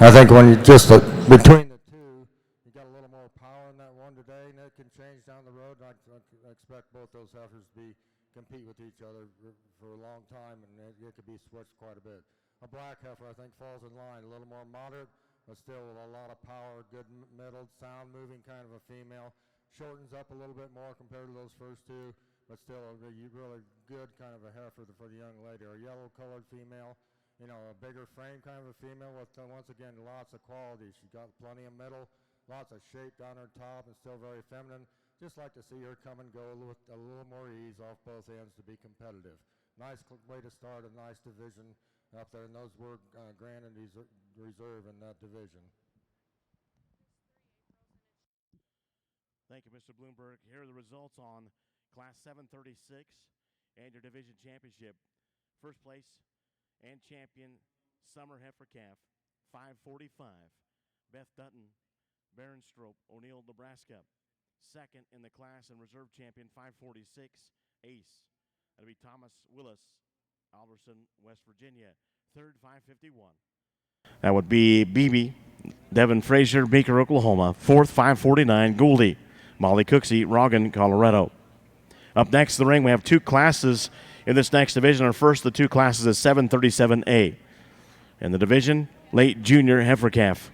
I think when you just between the two, you got a little more power in that one today, and it can change down the road. And I expect both those heifers to compete with each other for a long time, and it could be switched quite a bit. A black heifer, I think, falls in line, a little more moderate, but still with a lot of power, good middle, sound moving kind of a female. Shortens up a little bit more compared to those first two, but still a really good kind of a heifer for the young lady. Or a yellow-colored female, you know, a bigger frame kind of a female with, once again, lots of qualities. She's got plenty of middle, lots of shape down her top, and still very feminine. Just like to see her come and go with a little more ease off both ends to be competitive. Nice way to start a nice division up there, and those were granted reserve in that division. Thank you, Mr. Bloomberg. Here are the results on Class 736 and your division championship. First place and champion, Summer Heifer Calf, 545. Beth Dutton, Baronstrope, O'Neill, Nebraska. Second in the class and reserve champion, 546, Ace. That'll be Thomas Willis, Alderson, West Virginia. Third, 551. That would be BB, Devin Frazier, Baker, Oklahoma. Fourth, 549, Gouldy, Molly Cooksey, Roggen, Colorado. Up next in the ring, we have two classes in this next division. Our first of the two classes is 737A. In the division, late junior heifer calf.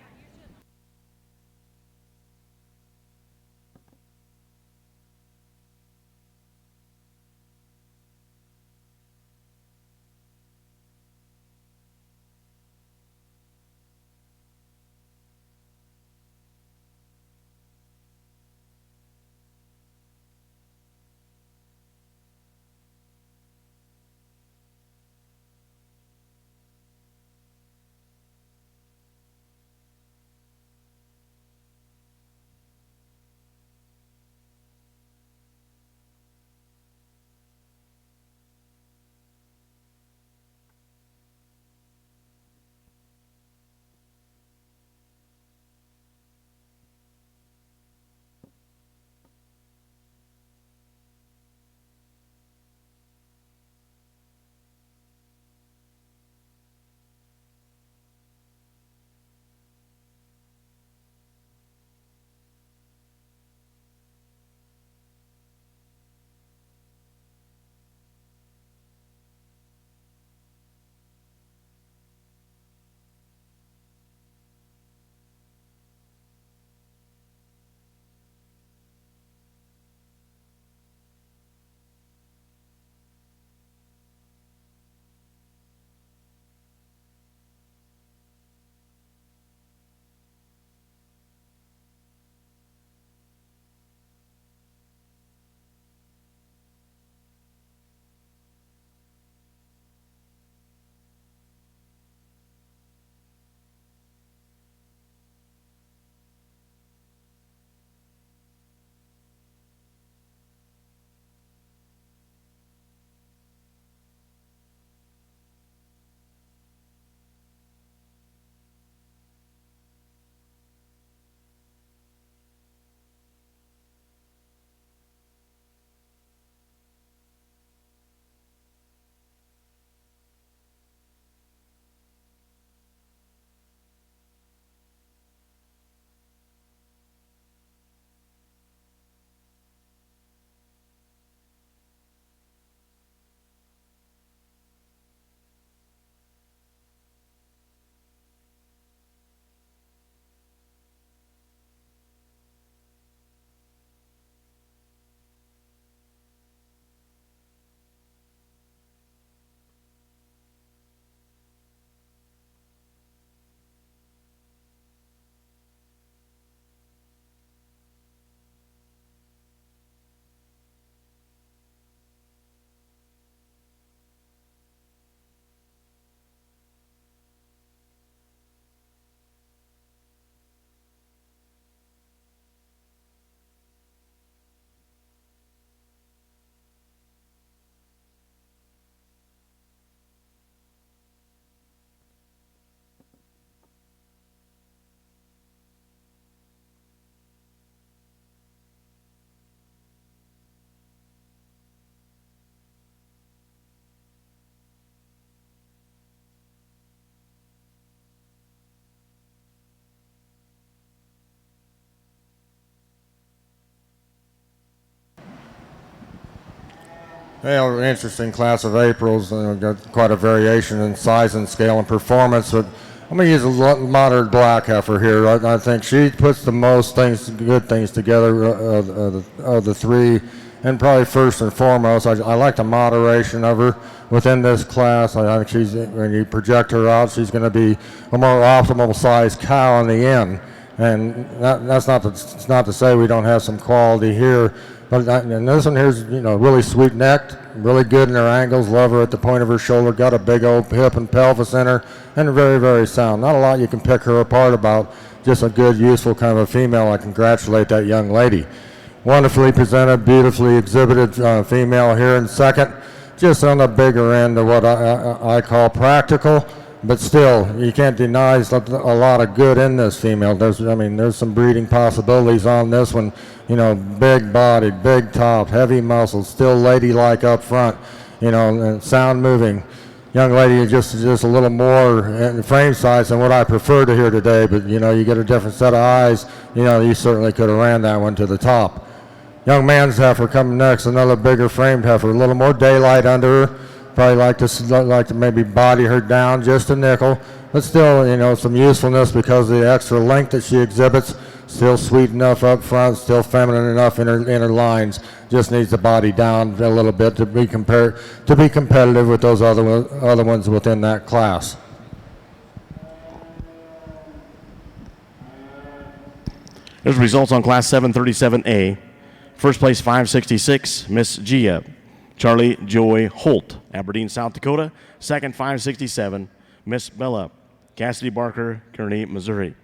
Well, interesting class of Aprils. Got quite a variation in size and scale and performance. But I'm going to use a moderate black heifer here. I think she puts the most good things together of the three. And probably first and foremost, I like the moderation of her within this class. I think when you project her out, she's going to be a more optimal sized cow in the end. And that's not to say we don't have some quality here. But and this one here's, really sweet necked, really good in her angles, love her at the point of her shoulder, got a big old hip and pelvis in her, and very, very sound. Not a lot you can pick her apart about, just a good, useful kind of a female. I congratulate that young lady. Wonderfully presented, beautifully exhibited female here in second, just on the bigger end of what I call practical. But still, you can't deny a lot of good in this female. There's some breeding possibilities on this one. Big bodied, big top, heavy muscles, still ladylike up front, and sound moving. Young lady just a little more in frame size than what I prefer to hear today, but you get a different set of eyes. You certainly could have ran that one to the top. Young man's heifer coming next, another bigger framed heifer, a little more daylight under her. Probably like to maybe body her down just a nickel, but still, some usefulness because of the extra length that she exhibits. Still sweet enough up front, still feminine enough in her lines. Just needs the body down a little bit to be competitive with those other ones within that class. Here's the results on Class 737A. First place 566, Miss Gia Charlie Joy Holt, Aberdeen, South Dakota. Second, 567, Miss Bella Cassidy Barker, Kearney, Missouri.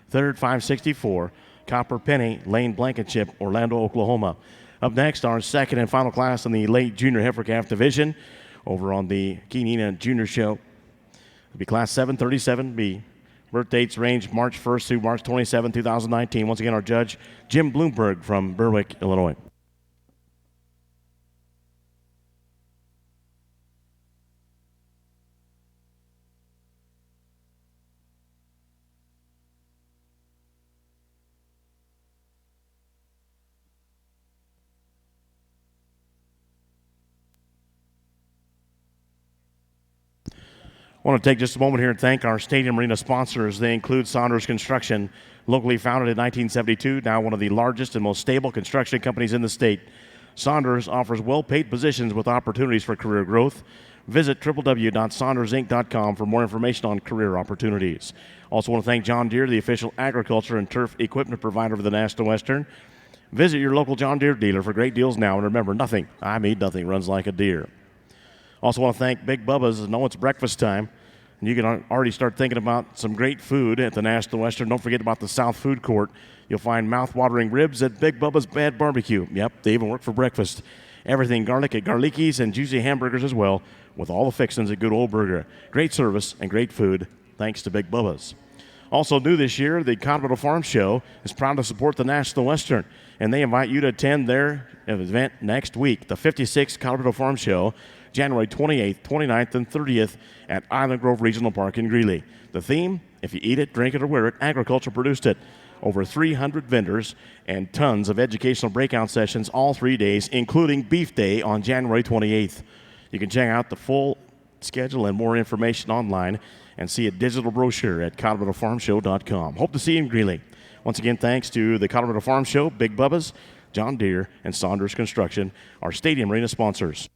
Third, 564, Copper Penny Lane Blankenship, Orlando, Oklahoma. Up next, our second and final class in the late junior heifer calf division over on the Chianina Junior Show. It'll be Class 737B. Birth dates range March 1st through March 27, 2019. Once again, our judge, Jim Bloomberg from Berwick, Illinois. I want to take just a moment here and thank our stadium arena sponsors. They include Saunders Construction, locally founded in 1972, now one of the largest and most stable construction companies in the state. Saunders offers well-paid positions with opportunities for career growth. Visit www.saundersinc.com for more information on career opportunities. Also want to thank John Deere, the official agriculture and turf equipment provider of the National Western. Visit your local John Deere dealer for great deals now, and remember, nothing runs like a deer. Also want to thank Big Bubba's. I know it's breakfast time, and you can already start thinking about some great food at the National Western. Don't forget about the South Food Court. You'll find mouth-watering ribs at Big Bubba's Bad Barbecue. Yep, they even work for breakfast. Everything garlic at Garlicki's and juicy hamburgers as well, with all the fixings at Good Old Burger. Great service and great food, thanks to Big Bubba's. Also new this year, the Colorado Farm Show is proud to support the National Western, and they invite you to attend their event next week, the 56th Colorado Farm Show, January 28th, 29th, and 30th at Island Grove Regional Park in Greeley. The theme, if you eat it, drink it, or wear it, agriculture produced it. Over 300 vendors and tons of educational breakout sessions all 3 days, including Beef Day on January 28th. You can check out the full schedule and more information online and see a digital brochure at coloradofarmshow.com. Hope to see you in Greeley. Once again, thanks to the Colorado Farm Show, Big Bubba's, John Deere, and Saunders Construction, our stadium arena sponsors.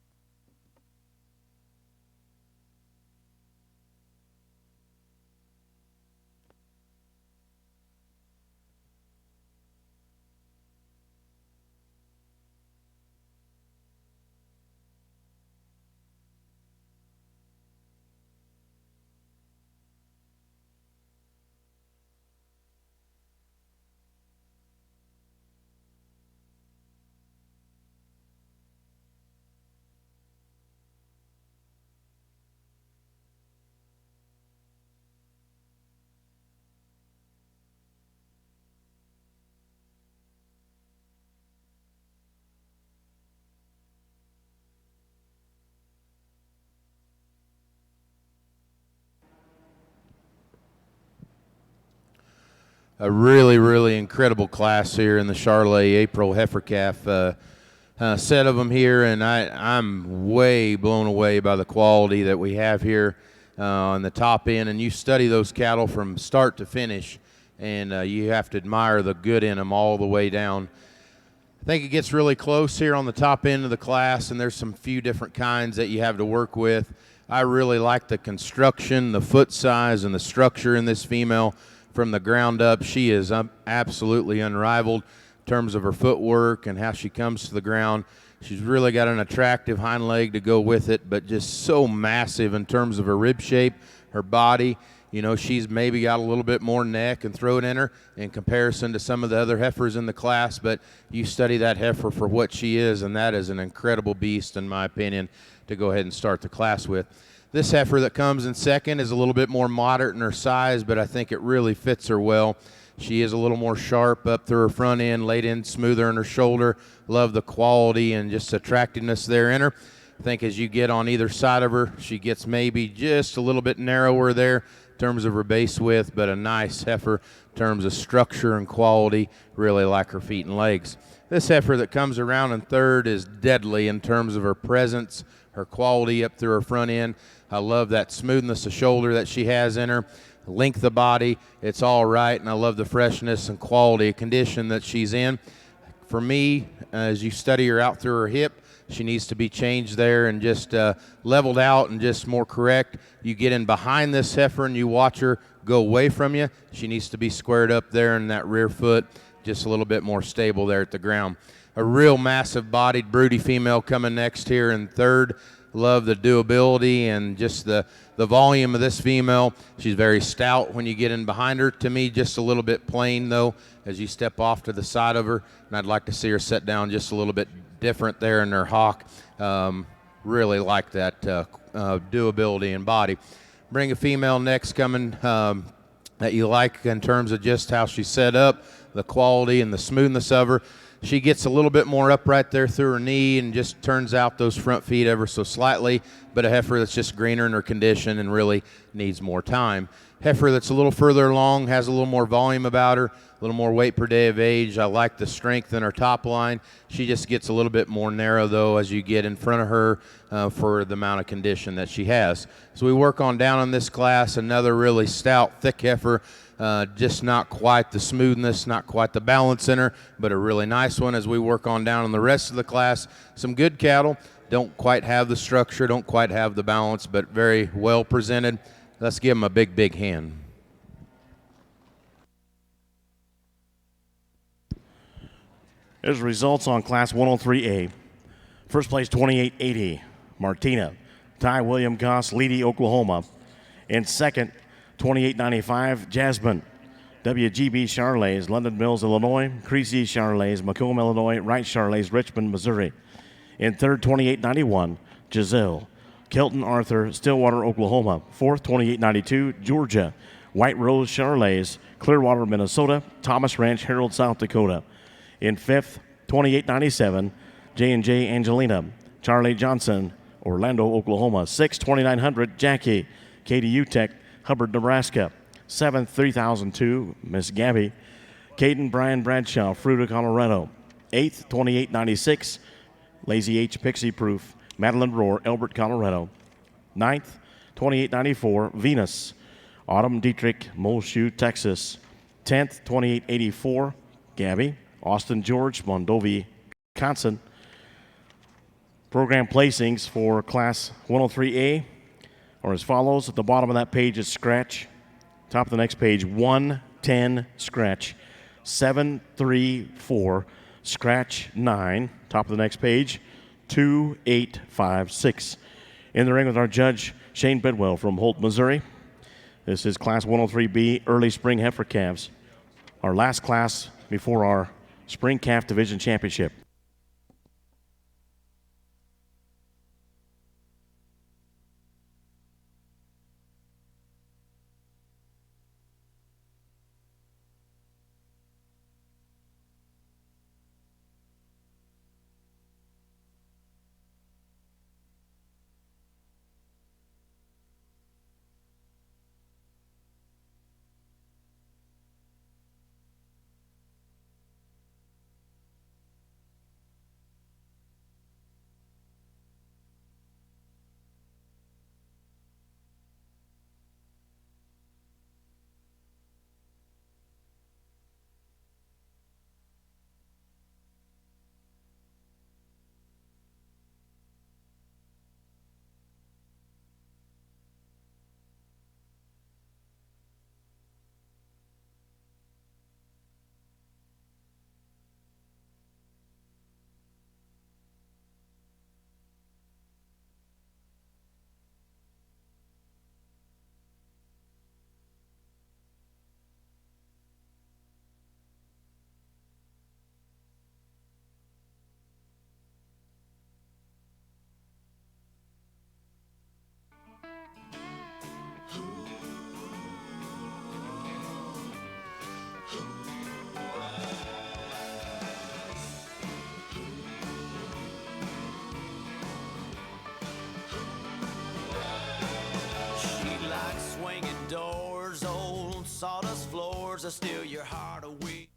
A really, really incredible class here in the Charolais April heifer calf set of them here, and I'm way blown away by the quality that we have here on the top end. And you study those cattle from start to finish, and you have to admire the good in them all the way down. I think it gets really close here on the top end of the class, and there's some few different kinds that you have to work with. I really like the construction, the foot size, and the structure in this female from the ground up. She is absolutely unrivaled in terms of her footwork and how she comes to the ground. She's really got an attractive hind leg to go with it, but just so massive in terms of her rib shape, her body. You know, she's maybe got a little bit more neck and throat in her in comparison to some of the other heifers in the class, but you study that heifer for what she is, and that is an incredible beast, in my opinion, to go ahead and start the class with. This heifer that comes in second is a little bit more moderate in her size, but I think it really fits her well. She is a little more sharp up through her front end, laid in smoother in her shoulder. Love the quality and just attractiveness there in her. I think as you get on either side of her, she gets maybe just a little bit narrower there in terms of her base width, but a nice heifer in terms of structure and quality. Really like her feet and legs. This heifer that comes around in third is deadly in terms of her presence, her quality up through her front end. I love that smoothness of shoulder that she has in her. Length of body, it's all right, and I love the freshness and quality of condition that she's in. For me, as you study her out through her hip, she needs to be changed there and just leveled out and just more correct. You get in behind this heifer and you watch her go away from you. She needs to be squared up there in that rear foot, just a little bit more stable there at the ground. A real massive bodied broody female coming next here in third. Love the doability and just the volume of this female. She's very stout when you get in behind her. To me, just a little bit plain, though, as you step off to the side of her. And I'd like to see her set down just a little bit different there in her hock. Really like that doability and body. Bring a female next coming that you like in terms of just how she's set up, the quality and the smoothness of her. She gets a little bit more upright there through her knee and just turns out those front feet ever so slightly, but a heifer that's just greener in her condition and really needs more time. Heifer that's a little further along, has a little more volume about her, a little more weight per day of age. I like the strength in her top line. She just gets a little bit more narrow, though, as you get in front of her for the amount of condition that she has. So we work on down in this class, another really stout, thick heifer. Just not quite the smoothness, not quite the balance in her, but a really nice one as we work on down in the rest of the class. Some good cattle, don't quite have the structure, don't quite have the balance, but very well presented. Let's give them a big, big hand. Here's the results on Class 103A. First place, 2880, Martina, Ty William Goss, Leedy, Oklahoma. In second, 2895, Jasmine, WGB Charolais, London Mills, Illinois, Creasy Charolais, Macomb, Illinois, Wright Charolais, Richmond, Missouri. In third, 2891, Giselle, Kelton Arthur, Stillwater, Oklahoma. Fourth, 2892, Georgia, White Rose Charolais, Clearwater, Minnesota, Thomas Ranch, Herald, South Dakota. In fifth, 2897, J&J Angelina, Charlie Johnson, Orlando, Oklahoma. Sixth, 2900, Jackie, Katie Utech, Hubbard, Nebraska. Seventh, 3002, Miss Gabby, Caden Brian Bradshaw, Fruita, Colorado. Eighth, 2896, Lazy H Pixie Proof, Madeline Rohr, Elbert, Colorado. Ninth, 2894, Venus, Autumn Dietrich, Muleshoe, Texas. 10th, 2884, Gabby, Austin George, Mondovi, Wisconsin. Program placings for Class 103A are as follows. At the bottom of that page is scratch. Top of the next page, 110 scratch. 734 scratch 9. Top of the next page, 2856. In the ring with our judge, Shane Bidwell from Holt, Missouri. This is Class 103B Early Spring Heifer Calves, our last class before our Spring Calf Division Championship. to steal your heart away.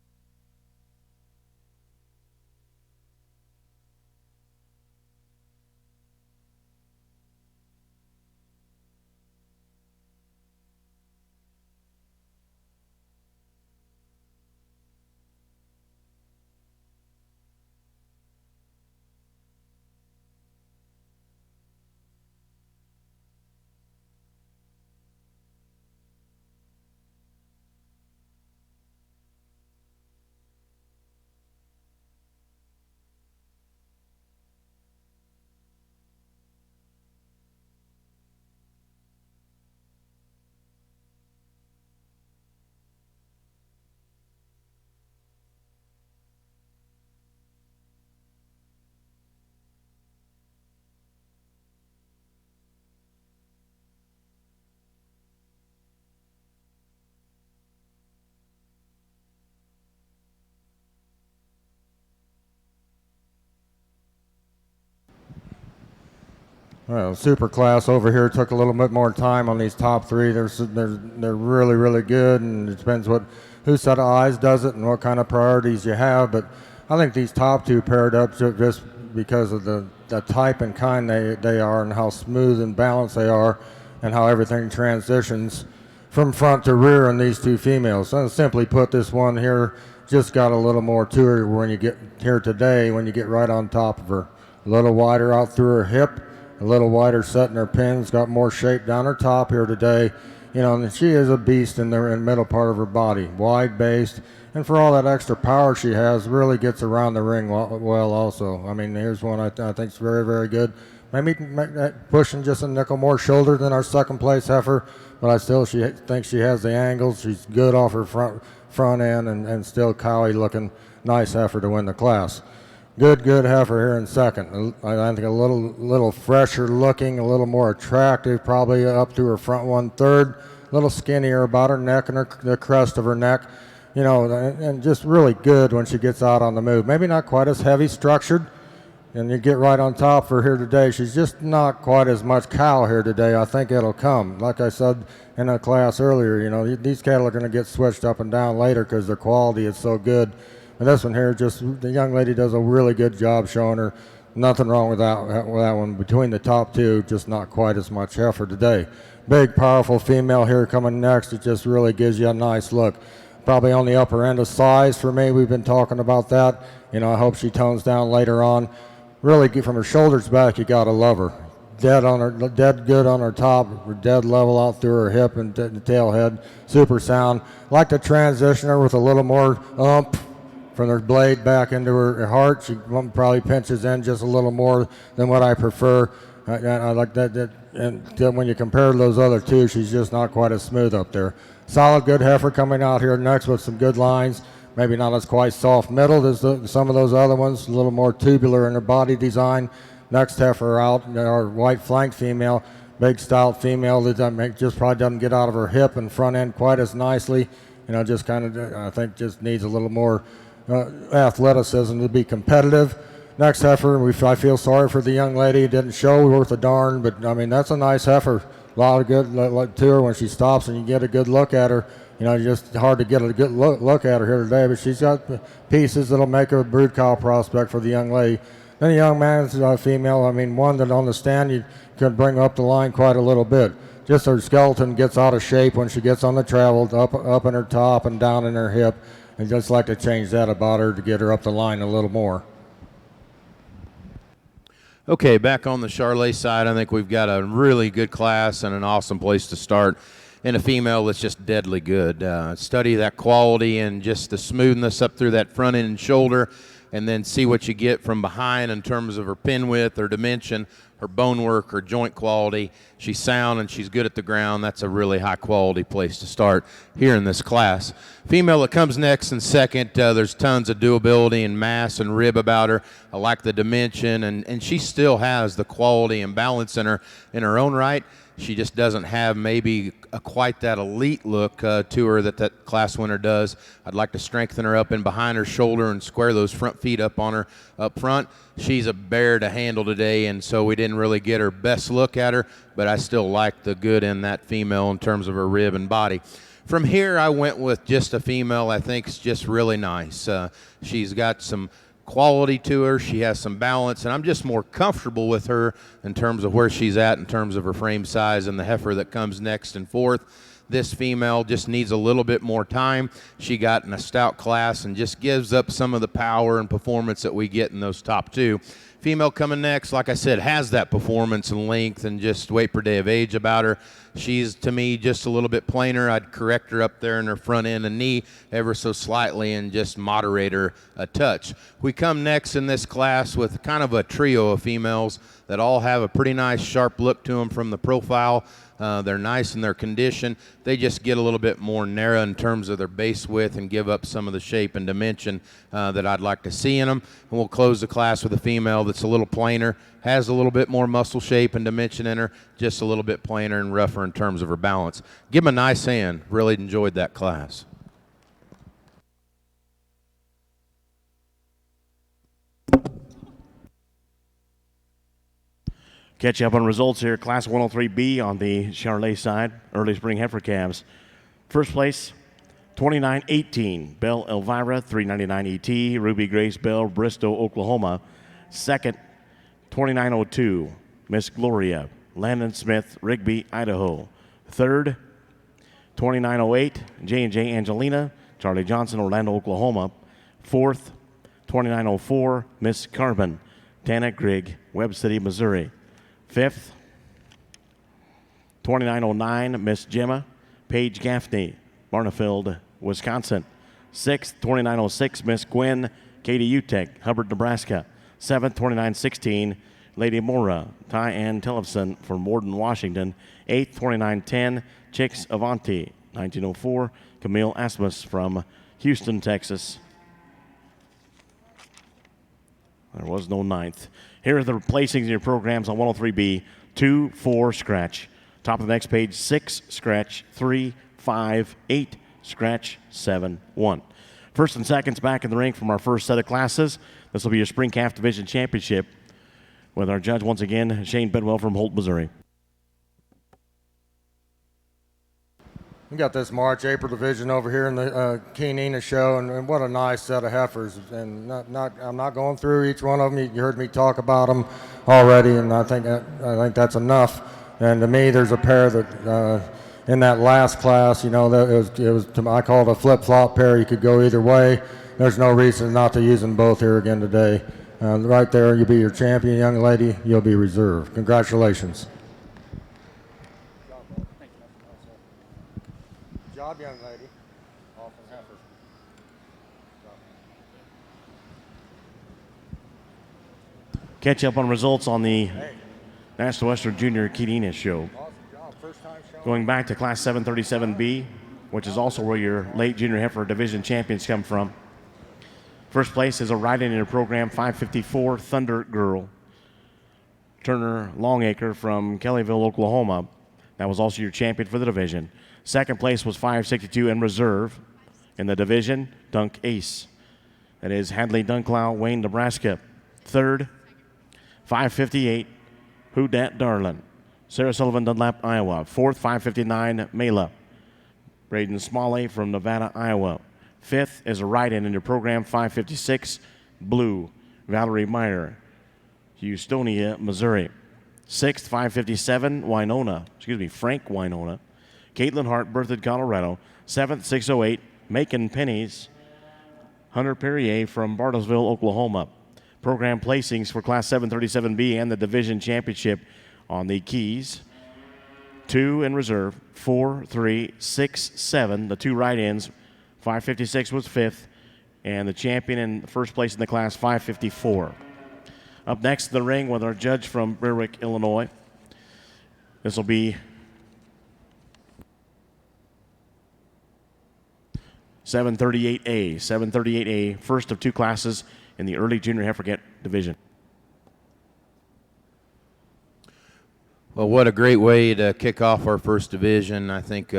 Well, super class over here took a little bit more time on these top three. They're really, really good, and it depends whose set of eyes does it and what kind of priorities you have. But I think these top two paired up just because of the type and kind they are and how smooth and balanced they are and how everything transitions from front to rear in these two females. So simply put, this one here just got a little more to her when you get here today, when you get right on top of her. A little wider out through her hip, a little wider set in her pins, got more shape down her top here today. You know, and she is a beast in the middle part of her body, wide based, and for all that extra power she has, really gets around the ring well also. I mean, here's one I think is very, very good. Maybe pushing just a nickel more shoulder than our second place heifer, but I still think she has the angles. She's good off her front end, and still Cowie looking nice heifer to win the class. Good heifer here in second. I think a little fresher looking, a little more attractive, probably up to her front 1/3. A little skinnier about her neck and the crest of her neck, you know, and just really good when she gets out on the move. Maybe not quite as heavy structured, and you get right on top of her here today. She's just not quite as much cow here today. I think it'll come. Like I said in a class earlier, you know, these cattle are going to get switched up and down later because their quality is so good. And this one here, just the young lady does a really good job showing her. Nothing wrong with that one. Between the top two, just not quite as much heifer today. Big, powerful female here coming next. It just really gives you a nice look. Probably on the upper end of size for me. We've been talking about that. You know, I hope she tones down later on. Really, from her shoulders back, you got to love her. Dead good on her top, dead level out through her hip and the tail head. Super sound. Like to transition her with a little more from her blade back into her heart. She probably pinches in just a little more than what I prefer. I like that. And when you compare those other two, she's just not quite as smooth up there. Solid, good heifer coming out here next with some good lines. Maybe not as quite soft middle as some of those other ones. A little more tubular in her body design. Next heifer out, our white flank female, big stout female that just probably doesn't get out of her hip and front end quite as nicely. You know, just kind of, I think, just needs a little more athleticism to be competitive. Next heifer, I feel sorry for the young lady. Didn't show worth a darn, but I mean, that's a nice heifer. A lot of good to her when she stops and you get a good look at her. You know, just hard to get a good look at her here today, but she's got pieces that'll make her a brood cow prospect for the young lady. Then the young man's female, I mean, one that on the stand you could bring up the line quite a little bit. Just her skeleton gets out of shape when she gets on the travel, up in her top and down in her hip. And just like to change that about her to get her up the line a little more. Okay, back on the Charolais side, I think we've got a really good class and an awesome place to start. And a female that's just deadly good. Study that quality and just the smoothness up through that front end and shoulder, and then see what you get from behind in terms of her pin width, her dimension, her bone work, her joint quality. She's sound and she's good at the ground. That's a really high quality place to start here in this class. Female that comes next in second, there's tons of doability and mass and rib about her. I like the dimension, and she still has the quality and balance in her own right. She just doesn't have maybe quite that elite look to her that class winner does. I'd like to strengthen her up and behind her shoulder and square those front feet up on her up front. She's a bear to handle today, and so we didn't really get her best look at her, but I still like the good in that female in terms of her rib and body. From here, I went with just a female I think is just really nice. She's got some quality to her. She has some balance, and I'm just more comfortable with her in terms of where she's at in terms of her frame size and the heifer that comes next and fourth. This female just needs a little bit more time. She got in a stout class and just gives up some of the power and performance that we get in those top two. Female coming next, like I said, has that performance and length and just weight per day of age about her. She's, to me, just a little bit plainer. I'd correct her up there in her front end and knee ever so slightly and just moderate her a touch. We come next in this class with kind of a trio of females that all have a pretty nice sharp look to them from the profile. They're nice in their condition. They just get a little bit more narrow in terms of their base width and give up some of the shape and dimension that I'd like to see in them. And we'll close the class with a female that's a little plainer, has a little bit more muscle shape and dimension in her, just a little bit plainer and rougher in terms of her balance. Give them a nice hand. Really enjoyed that class. Catch up on results here. Class 103B on the Charolais side, early spring heifer calves. First place, 29-18, Belle Elvira, 399 ET, Ruby Grace Bell, Bristow, Oklahoma. Second, 2902, Miss Gloria, Landon Smith, Rigby, Idaho. Third, 2908, J&J Angelina, Charlie Johnson, Orlando, Oklahoma. Fourth, 2904, Miss Carbon, Tana Grigg, Webb City, Missouri. Fifth, 2909, Miss Gemma, Paige Gaffney, Barnefield, Wisconsin. Sixth, 2906, Miss Gwen, Katie Utek, Hubbard, Nebraska. Seventh, 2916, Lady Mora, Ty Ann Tellefson from Warden, Washington. Eighth, 2910, Chicks Avanti, 1904, Camille Asmus from Houston, Texas. There was no ninth. Here are the placings in your programs on 103B. 2, 4, scratch. Top of the next page, 6, scratch. 3, 5, 8, scratch. 7, 1. First and seconds back in the ring from our first set of classes. This will be your Spring Calf Division Championship with our judge once again, Shane Bedwell from Holt, Missouri. We got this March, April division over here in the Chianina show, and what a nice set of heifers. And I'm not going through each one of them. You heard me talk about them already, and I think that's enough. And to me, there's a pair that in that last class, you know, that it was I call it a flip-flop pair. You could go either way. There's no reason not to use them both here again today. Right there, you'll be your champion, young lady. You'll be reserved. Congratulations. Job, young lady. Awesome heifer. Catch up on results on the National Western Junior Chianina show. Awesome job. First time showing. Going back to Class 737B, which is also where your late junior heifer division champions come from. First place is a ride-in your program, 554 Thunder Girl, Turner Longacre from Kellyville, Oklahoma. That was also your champion for the division. Second place was 562 in reserve in the division, Dunk Ace. That is Hadley Dunklow, Wayne, Nebraska. Third, 558, Who Dat Darlin, Sarah Sullivan, Dunlap, Iowa. Fourth, 559, Mela, Braden Smalley from Nevada, Iowa. Fifth is a ride-in your program, 556, Blue, Valerie Meyer, Houstonia, Missouri. Sixth, 557, Frank Winona, Caitlin Hart, Berthoud, Colorado. Seventh, 608, Macon Pennies, Hunter Perrier from Bartlesville, Oklahoma. Program placings for Class 737B and the Division Championship on the keys. 2 in reserve, 4, 3, 6, 7. The 2 ride-ins, 556 was 5th, and the champion in first place in the class, 554. Up next in the ring with our judge from Berwick, Illinois. This will be 738A. 738A, first of 2 classes in the early junior heifer division. Well, what a great way to kick off our first division. I think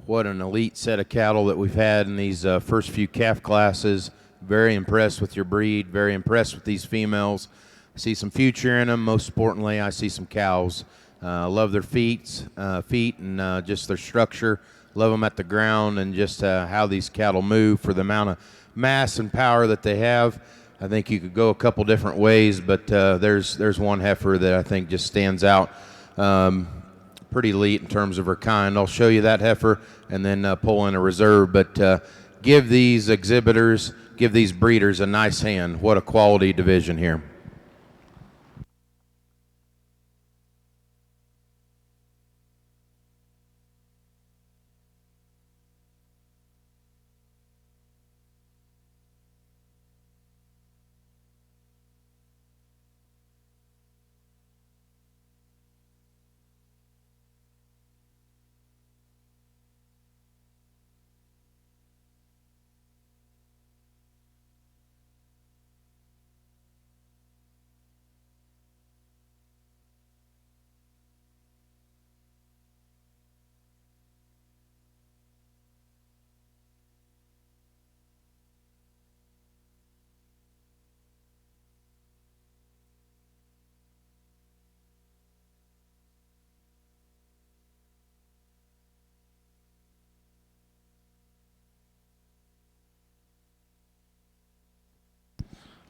what an elite set of cattle that we've had in these first few calf classes. Very impressed with your breed, very impressed with these females. I see some future in them. Most importantly, I see some cows. I love their feet and just their structure. love them at the ground, and just how these cattle move for the amount of mass and power that they have. I think you could go a couple different ways, but there's one heifer that I think just stands out pretty elite in terms of her kind. I'll show you that heifer and then pull in a reserve, but give these exhibitors, give these breeders a nice hand. What a quality division here.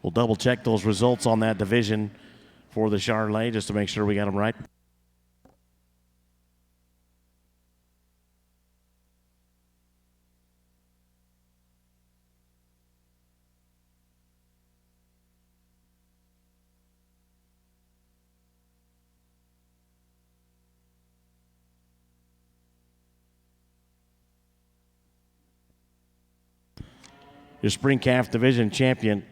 We'll double check those results on that division for the Charolais just to make sure we got them right. Your spring calf division champion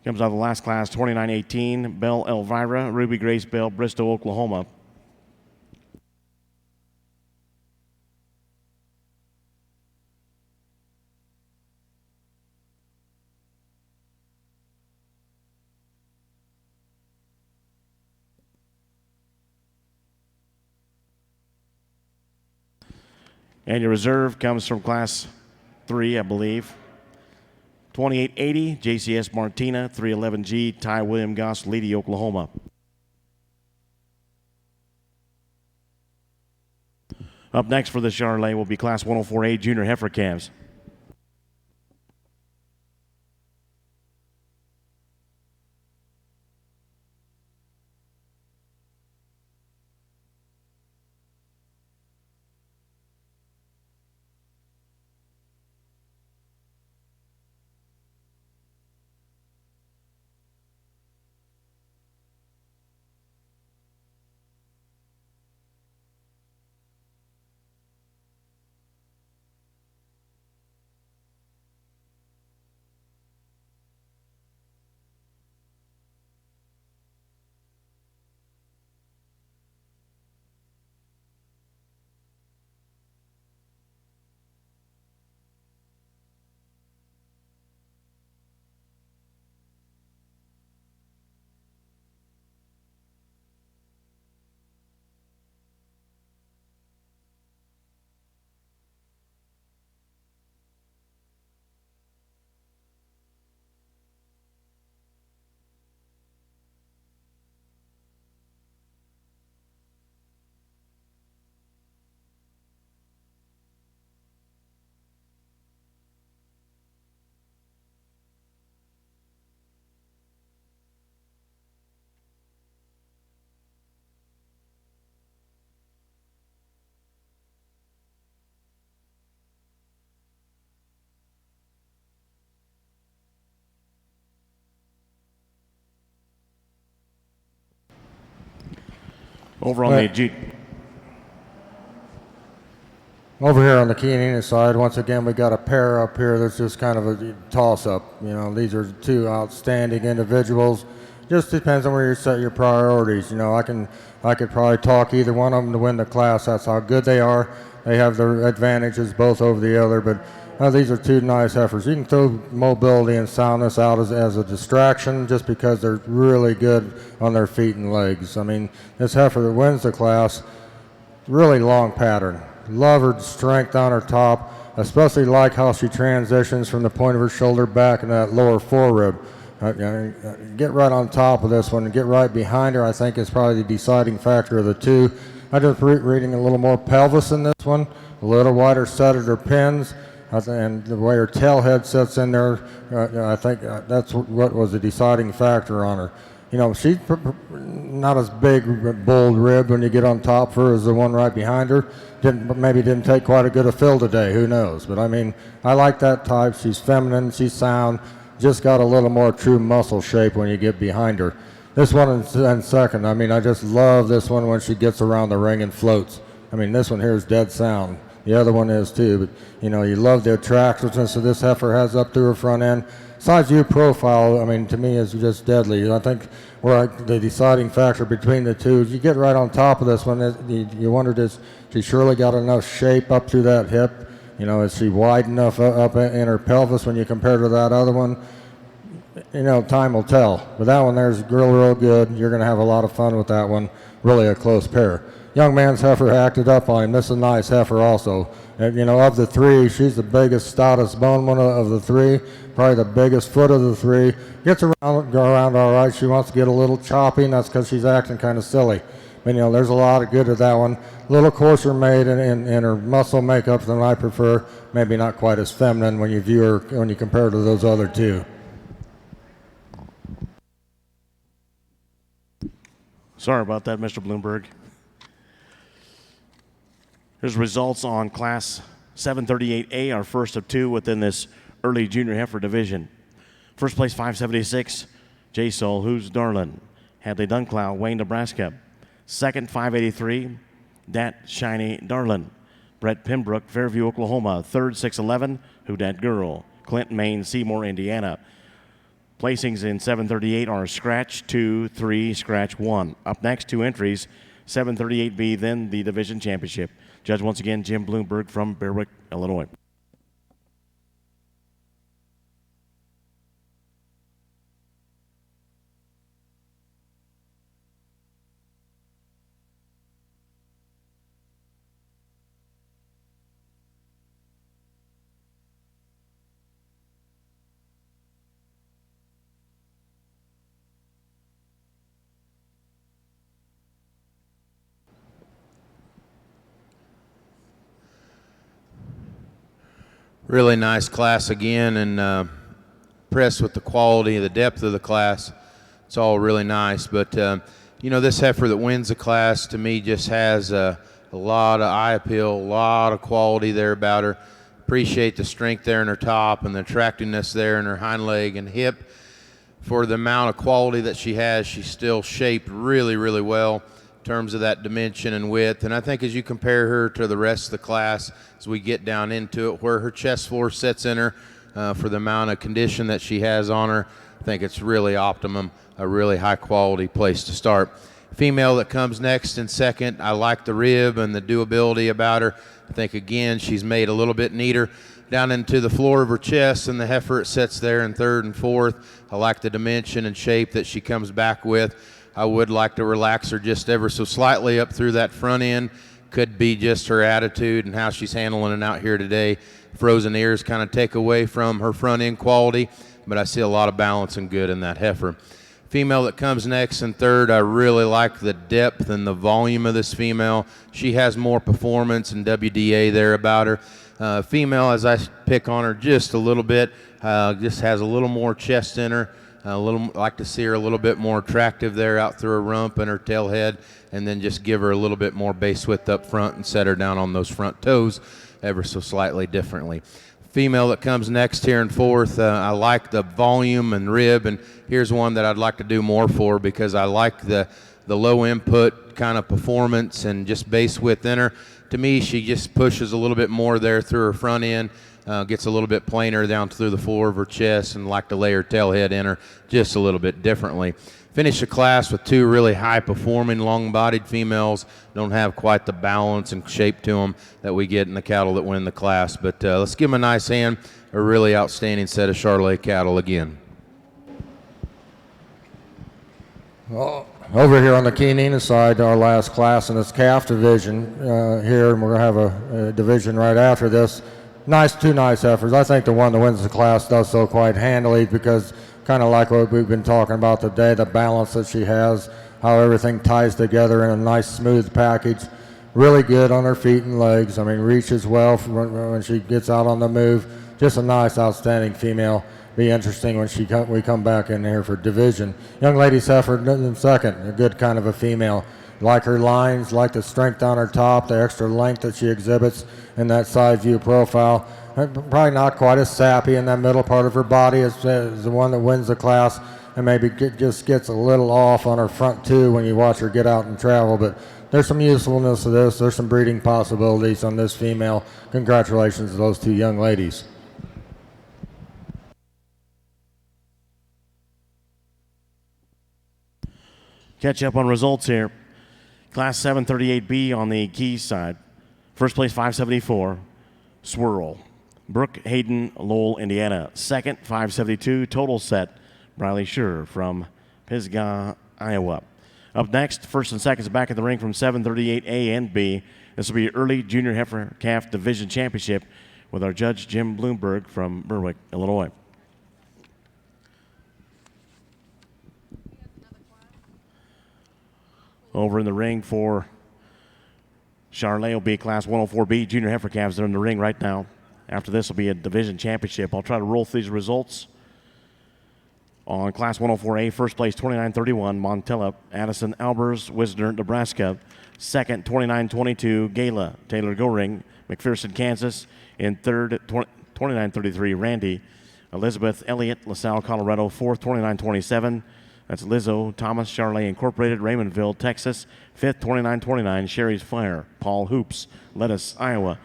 comes out of the last class, 29-18, Belle Elvira, Ruby Grace Bell, Bristow, Oklahoma. And your reserve comes from class 3, I believe. 2880, JCS Martina, 311G, Ty William Goss, Leedy, Oklahoma. Up next for the Charolais will be Class 104A Junior Heifer calves. Over on Over here on the Chianina side, once again, we got a pair up here that's just kind of a toss-up. You know, these are two outstanding individuals. Just depends on where you set your priorities. You know, I could probably talk either one of them to win the class. That's how good they are. They have their advantages both over the other, but these are two nice heifers. You can throw mobility and soundness out as a distraction just because they're really good on their feet and legs. I mean, this heifer that wins the class, really long pattern. Love her strength on her top, especially like how she transitions from the point of her shoulder back and that lower forerib. Get right on top of this one and get right behind her. I think is probably the deciding factor of the two. I just reading a little more pelvis in this one, a little wider set at her pins, and the way her tail head sits in there, I think that's what was the deciding factor on her. You know, she's not as big, bold rib when you get on top of her as the one right behind her. Maybe didn't take quite a good a fill today, who knows? But I mean, I like that type. She's feminine, she's sound, just got a little more true muscle shape when you get behind her. This one in second, I mean, I just love this one when she gets around the ring and floats. I mean, this one here is dead sound. The other one is too, but you know, you love the attractiveness that this heifer has up through her front end. Size view profile, I mean, to me is just deadly. I think where the deciding factor between the two is you get right on top of this one, you wondered, is she surely got enough shape up through that hip? You know, is she wide enough up in her pelvis when you compare to that other one? You know, time will tell. But that one there's real good. You're going to have a lot of fun with that one. Really a close pair. Young man's heifer acted up on him. This is a nice heifer also. And, you know, of the three, she's the biggest, stoutest bone one of the three. Probably the biggest foot of the three. Gets around all right. She wants to get a little choppy, and that's because she's acting kind of silly. But, you know, there's a lot of good to that one. A little coarser made in her muscle makeup than I prefer. Maybe not quite as feminine when you view her, when you compare her to those other two. Sorry about that, Mr. Bloomberg. Here's results on Class 738A, our first of two within this early junior heifer division. First place, 576, J. Sol, who's Darlin. Hadley Dunclow, Wayne, Nebraska. Second, 583, Dat Shiny Darlin. Brett Pembroke, Fairview, Oklahoma. Third, 611, Who Dat Girl. Clinton, Maine, Seymour, Indiana. Placings in 738 are Scratch 2, 3, Scratch 1. Up next, two entries, 738B, then the division championship. Judge once again, Jim Bloomberg from Berwick, Illinois. Really nice class again, and impressed with the quality, the depth of the class. It's all really nice. But, you know, this heifer that wins the class to me just has a lot of eye appeal, a lot of quality there about her. Appreciate the strength there in her top and the attractiveness there in her hind leg and hip. For the amount of quality that she has, she's still shaped really, really well in terms of that dimension and width. And I think as you compare her to the rest of the class, as we get down into it, where her chest floor sits in her for the amount of condition that she has on her, I think it's really optimum, a really high quality place to start. Female that comes next in second, I like the rib and the doability about her. I think again she's made a little bit neater down into the floor of her chest, and the heifer it sits there in third and fourth. I like the dimension and shape that she comes back with. I would like to relax her just ever so slightly up through that front end. Could be just her attitude and how she's handling it out here today. Frozen ears kind of take away from her front end quality, but I see a lot of balance and good in that heifer. Female that comes next and third, I really like the depth and the volume of this female. She has more performance and WDA there about her. Female, as I pick on her just a little bit, just has a little more chest in her. Like to see her a little bit more attractive there out through her rump and her tail head, and then just give her a little bit more base width up front and set her down on those front toes ever so slightly differently. Female that comes next here in fourth, I like the volume and rib, and here's one that I'd like to do more for because I like the low input kind of performance and just base width in her. To me, she just pushes a little bit more there through her front end. Gets a little bit plainer down through the floor of her chest, and like to lay her tail head in her just a little bit differently. Finish the class with two really high-performing, long-bodied females. Don't have quite the balance and shape to them that we get in the cattle that win the class. But let's give them a nice hand. A really outstanding set of Charolais cattle again. Well, over here on the Chianina side, our last class in this calf division here, and we're going to have a division right after this. Two nice heifers. I think the one that wins the class does so quite handily because kind of like what we've been talking about today, the balance that she has. how everything ties together in a nice smooth package. Really good on her feet and legs. I mean, reaches well when she gets out on the move. Just a nice, outstanding female. Be interesting when we come back in here for division. Young lady Heifer in second, a good kind of a female. Like her lines, like the strength on her top, the extra length that she exhibits in that side view profile. Probably not quite as sappy in that middle part of her body as the one that wins the class, and maybe just gets a little off on her front two when you watch her get out and travel. But there's some usefulness to this. There's some breeding possibilities on this female. Congratulations to those two young ladies. Catch up on results here. Class 738B on the Keys side. First place 574, Swirl. Brooke Hayden, Lowell, Indiana. Second, 572, Total Set, Briley Schur from Pisgah, Iowa. Up next, first and seconds back at the ring from 738A and B. This will be early junior heifer calf division championship with our judge Jim Bloomberg from Berwick, Illinois. Over in the ring for Charolais will be Class 104B junior heifer calves. They're in the ring right now. After this will be a division championship. I'll try to roll through these results. On Class 104A, first place 29-31, Montella, Addison Albers, Wisner, Nebraska. Second, 29-22, Gala, Taylor Goring, McPherson, Kansas. In third, 29-33, Randy, Elizabeth Elliott, LaSalle, Colorado. Fourth, 29-27. That's Lizzo, Thomas, Charolais Incorporated, Raymondville, Texas. Fifth, 29-29, Sherry's Fire, Paul Hoops, Lettuce, Iowa.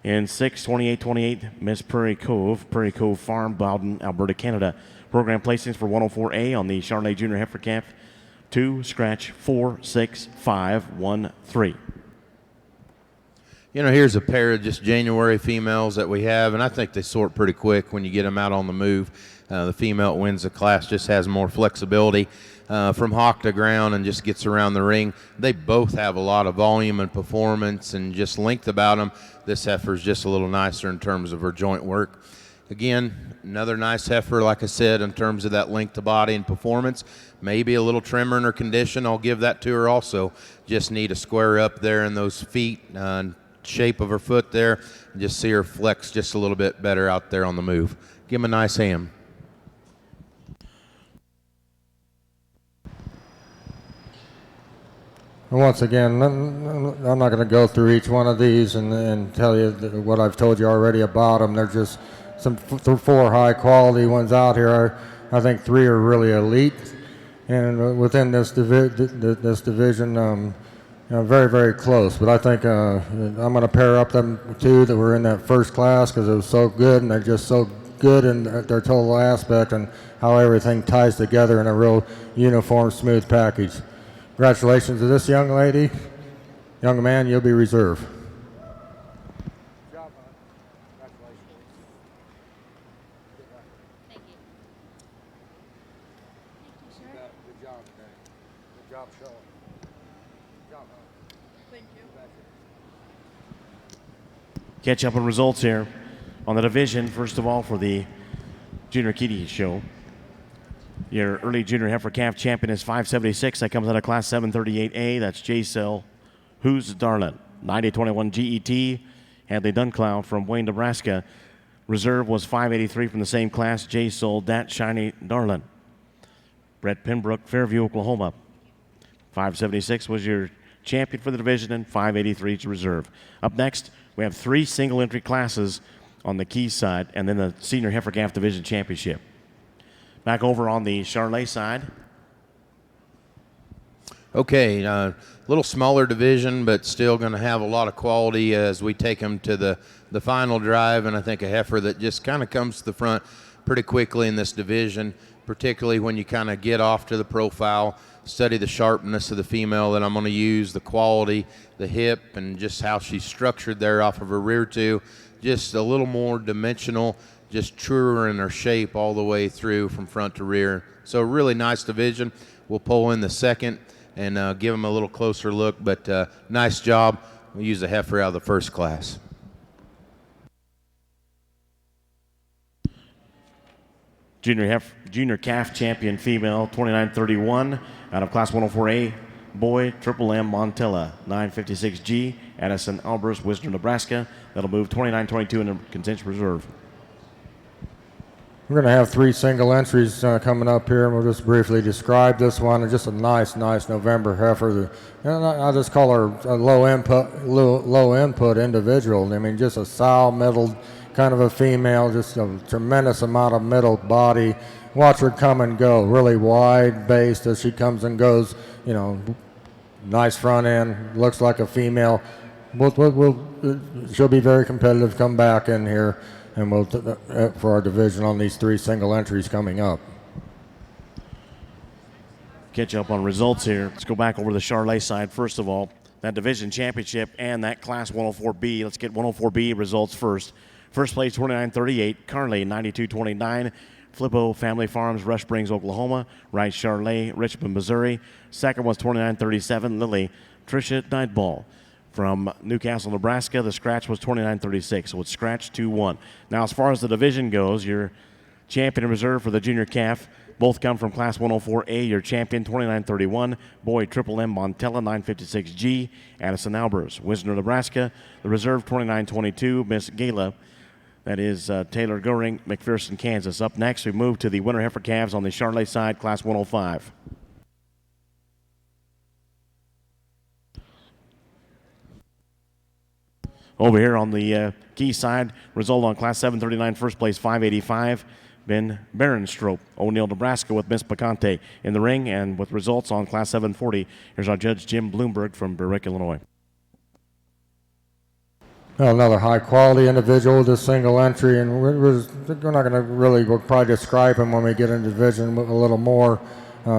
In sixth, 28-28, Miss Prairie Cove Farm, Bowden, Alberta, Canada. Program placings for 104A on the Charolais Junior Heifer Calf. 2, scratch, 4, 6, 5, 1, 3. You know, here's a pair of just January females that we have, and I think they sort pretty quick when you get them out on the move. The female that wins the class just has more flexibility from hock to ground and just gets around the ring. They both have a lot of volume and performance and just length about them. This heifer's just a little nicer in terms of her joint work. Again, another nice heifer, like I said, in terms of that length to body and performance. Maybe a little trimmer in her condition. I'll give that to her also. Just need to square up there in those feet and shape of her foot there. And just see her flex just a little bit better out there on the move. Give him a nice ham. And once again, I'm not going to go through each one of these and tell you what I've told you already about them. They're just some 4 high-quality ones out here. I think 3 are really elite, and within this division, very, very close. But I think I'm going to pair up them 2 that were in that first class because it was so good, and they're just so good in their total aspect and how everything ties together in a real uniform, smooth package. Congratulations to this young lady. Young man, you'll be reserved. Good job, man. Congratulations. Thank you. Thank you, sir. Good job today. Good job showing. Good job, man. Thank you. Catch up on results here on the division. First of all, for the Junior Kitty Show. Your early junior heifer calf champion is 576. That comes out of Class 738A. That's J-Cell, Who's Darlin. 9021 GET, Hadley Dunclow from Wayne, Nebraska. Reserve was 583 from the same class. J-Soul, Dat Shiny Darlin. Brett Pembroke, Fairview, Oklahoma. 576 was your champion for the division, and 583 is reserve. Up next, we have 3 single entry classes on the Keys side, and then the senior heifer calf division championship. Back over on the Charolais side. Okay, a little smaller division, but still going to have a lot of quality as we take them to the final drive, and I think a heifer that just kind of comes to the front pretty quickly in this division, particularly when you kind of get off to the profile, study the sharpness of the female that I'm going to use, the quality, the hip, and just how she's structured there off of her rear two. Just a little more dimensional, just truer in her shape all the way through from front to rear. So really nice division. We'll pull in the second and give them a little closer look, but nice job. We'll use the heifer out of the first class. Junior calf champion female, 29:31 out of Class 104A. Boy, Triple M Montella, 9:56G, Addison Albers, Wisner, Nebraska. That'll move 29:22 into contention reserve. We're going to have 3 single entries coming up here, and we'll just briefly describe this one. It's just a nice November heifer. I just call her a low input individual. I mean, just a sow middled kind of a female, just a tremendous amount of middle body. Watch her come and go, really wide based as she comes and goes. You know, nice front end, looks like a female. She'll be very competitive. Come back in here. And we'll for our division on these 3 single entries coming up. Catch up on results here. Let's go back over to the Charolais side first of all. That division championship and that Class 104B. Let's get 104B results first. First place 29:38, Carly 92:29. Flippo Family Farms, Rush Springs, Oklahoma. Rice Charolais, Richmond, Missouri. Second was 29:37, Lily Tricia Nightball. From Newcastle, Nebraska, the scratch was 29:36, so it's scratch 2-1. Now, as far as the division goes, your champion in reserve for the junior calf, both come from Class 104A. Your champion, 29:31. Boy, Triple M Montella, 9:56G. Addison Albers, Wisner, Nebraska. The reserve, 29:22. Miss Gala, that is Taylor Goring, McPherson, Kansas. Up next, we move to the winter heifer calves on the Charolais side, Class 105. Over here on the key side, result on Class 739, first place 585, Ben Berenstrop, O'Neill, Nebraska, with Miss Picante in the ring. And with results on Class 740, here's our judge, Jim Bloomberg from Berwick, Illinois. Well, another high-quality individual with this single entry, and we're not going to really, we'll probably describe him when we get into division a little more,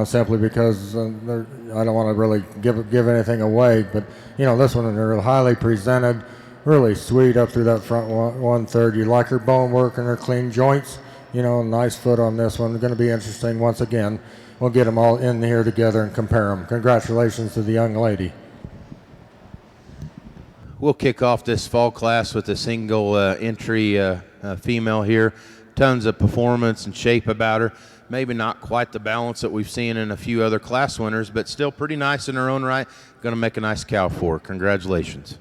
simply because I don't want to really give anything away. But, you know, this one, they're highly presented. Really sweet up through that front 1/3. You like her bone work and her clean joints. You know, nice foot on this one. Going to be interesting once again. We'll get them all in here together and compare them. Congratulations to the young lady. We'll kick off this fall class with a single entry female here. Tons of performance and shape about her. Maybe not quite the balance that we've seen in a few other class winners, but still pretty nice in her own right. Going to make a nice cow for her. Congratulations.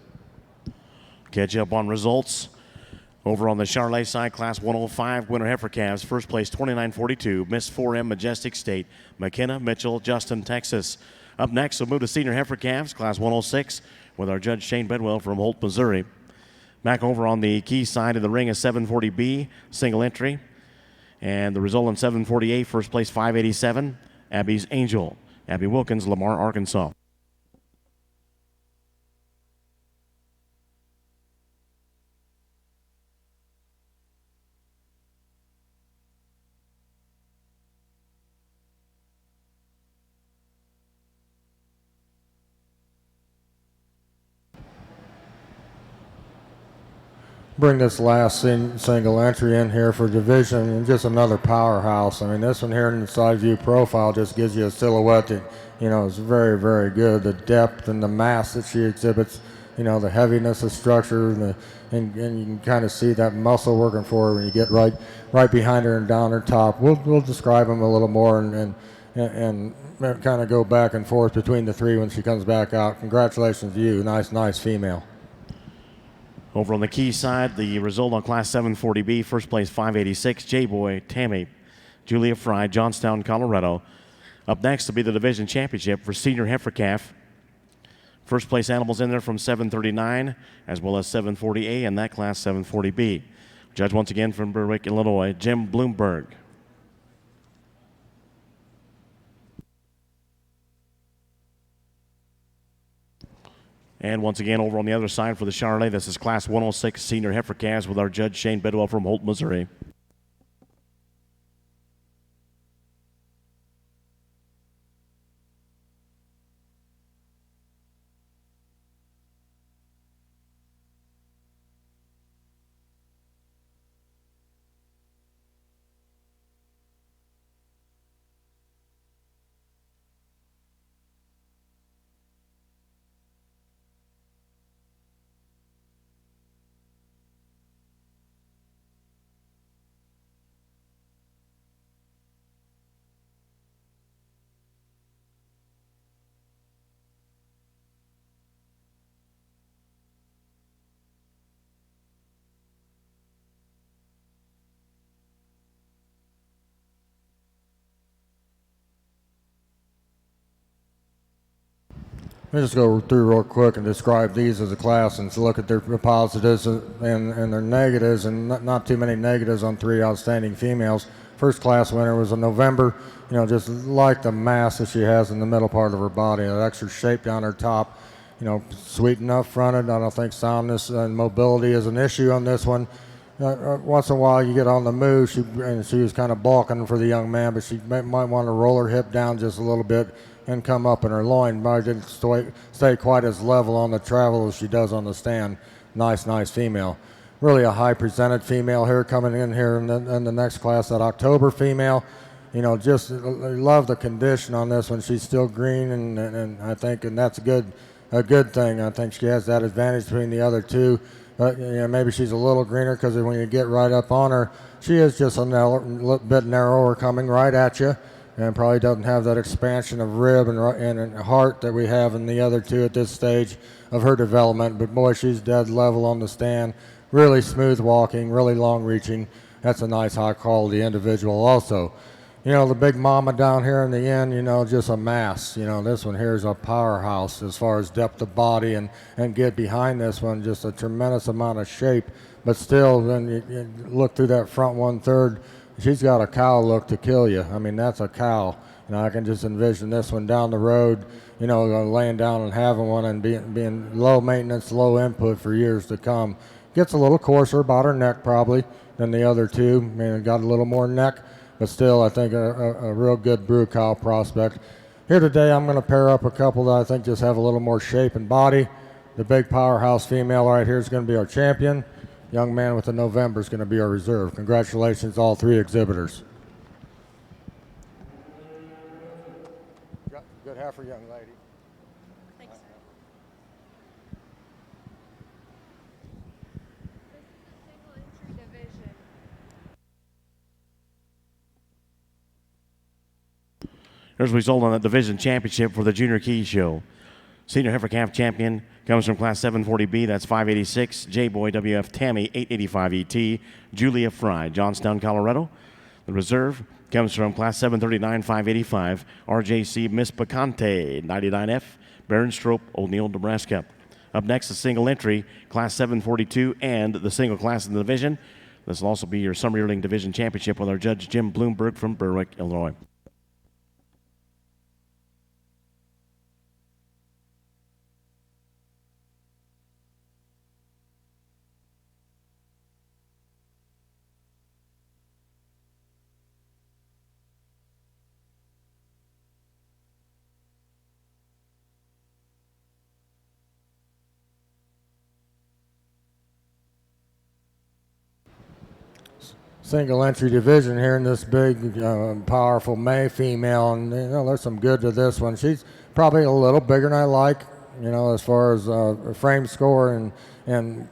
Catch up on results. Over on the Charolais side, Class 105, winter heifer calves. First place, 29:42, Miss 4M, Majestic State, McKenna Mitchell, Justin, Texas. Up next, we'll move to senior heifer calves, Class 106, with our judge Shane Bedwell from Holt, Missouri. Back over on the key side of the ring is 740B, single entry. And the result on 748, first place 587, Abby's Angel. Abby Wilkins, Lamar, Arkansas. Bring this last single entry in here for division, and just another powerhouse. I mean, this one here in the side view profile just gives you a silhouette that, you know, is very, very good. The depth and the mass that she exhibits, you know, the heaviness of structure, and you can kind of see that muscle working for her when you get right behind her and down her top. We'll describe them a little more and kind of go back and forth between the 3 when she comes back out. Congratulations to you. Nice female. Over on the key side, the result on Class 740B, first place 586, J-Boy, Tammy, Julia Fry, Johnstown, Colorado. Up next will be the division championship for senior heifer calf. First place animals in there from 739 as well as 740A and that Class 740B. Judge once again from Berwick, Illinois, Jim Bloomberg. And once again, over on the other side for the Charolais, this is Class 106 senior heifer calves with our judge Shane Bedwell from Holt, Missouri. Let me just go through real quick and describe these as a class and look at their positives and their negatives, and not too many negatives on 3 outstanding females. First class winner was in November. Just like the mass that she has in the middle part of her body, that extra shape down her top. Sweet enough fronted. I don't think soundness and mobility is an issue on this one. Once in a while you get on the move, she was kind of balking for the young man, but she might want to roll her hip down just a little bit and come up in her loin. But didn't stay quite as level on the travel as she does on the stand. Nice female. Really a high presented female here coming in here in the next class, that October female. Just love the condition on this one. She's still green, and I think, and that's a good thing. I think she has that advantage between the other two. But maybe she's a little greener because when you get right up on her, she is just a little bit narrower coming right at you, and probably doesn't have that expansion of rib and heart that we have in the other two at this stage of her development. But boy, she's dead level on the stand. Really smooth walking, really long reaching. That's a nice high quality individual also. The big mama down here in the end, just a mass. This one here is a powerhouse as far as depth of body and get behind this one, just a tremendous amount of shape. But still, when you look through that front 1/3, she's got a cow look to kill you. I mean, that's a cow. I can just envision this one down the road, laying down and having one and being low maintenance, low input for years to come. Gets a little coarser about her neck probably than the other two. Got a little more neck. But still, I think a real good brew cow prospect. Here today, I'm going to pair up a couple that I think just have a little more shape and body. The big powerhouse female right here is going to be our champion. Young man with the November is going to be our reserve. Congratulations, all 3 exhibitors. Good heifer, young lady. Thanks. This is a single entry division. Here's the result on the division championship for the Junior Key Show. Senior Heifer Calf champion comes from Class 740B, that's 586. J-Boy WF Tammy, 885 ET. Julia Fry, Johnstown, Colorado. The reserve comes from Class 739, 585. RJC Miss Picante, 99F. Baronstrope, O'Neill, Nebraska. Up next, the single entry, Class 742, and the single class in the division. This will also be your Summer Yearling Division Championship with our judge, Jim Bloomberg from Berwick, Illinois. Single entry division here in this big, powerful May female, and there's some good to this one. She's probably a little bigger than I like, as far as frame score and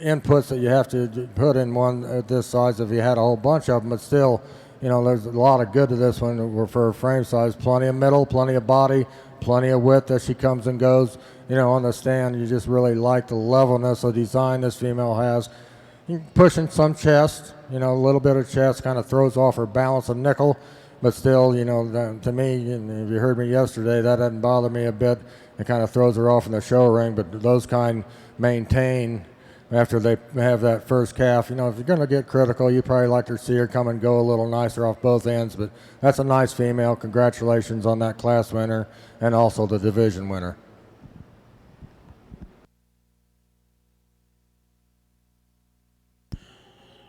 inputs that you have to put in one at this size if you had a whole bunch of them. But still, there's a lot of good to this one for her frame size. Plenty of middle, plenty of body, plenty of width as she comes and goes. On the stand, you just really like the levelness of design this female has. Pushing some chest, a little bit of chest kind of throws off her balance of nickel, but still, to me, and if you heard me yesterday, that doesn't bother me a bit. It kind of throws her off in the show ring, but those kind maintain after they have that first calf. If you're going to get critical, you probably like to see her come and go a little nicer off both ends, but that's a nice female. Congratulations on that class winner and also the division winner.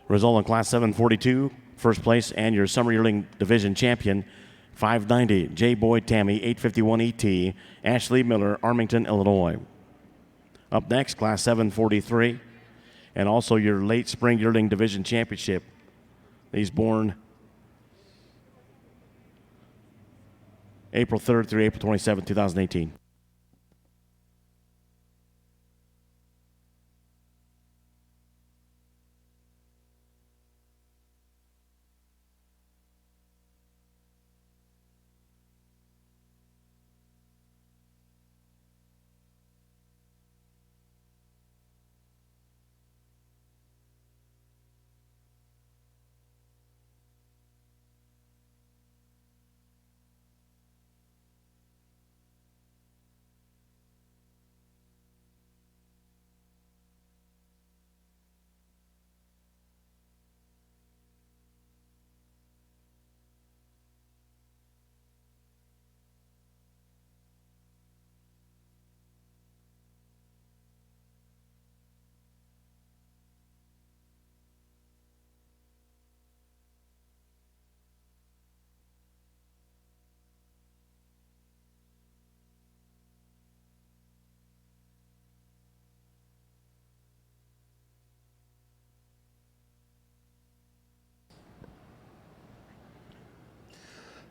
Result in Class 742, first place, and your Summer Yearling Division champion, 590, J-Boy Tammy, 851 ET, Ashley Miller, Armington, Illinois. Up next, Class 743, and also your late spring Yearling Division championship. He's born April 3rd through April 27th, 2018.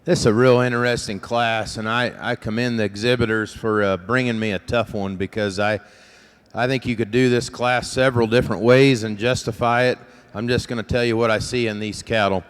This is a real interesting class, and I commend the exhibitors for bringing me a tough one, because I think you could do this class several different ways and justify it. I'm just going to tell you what I see in these cattle.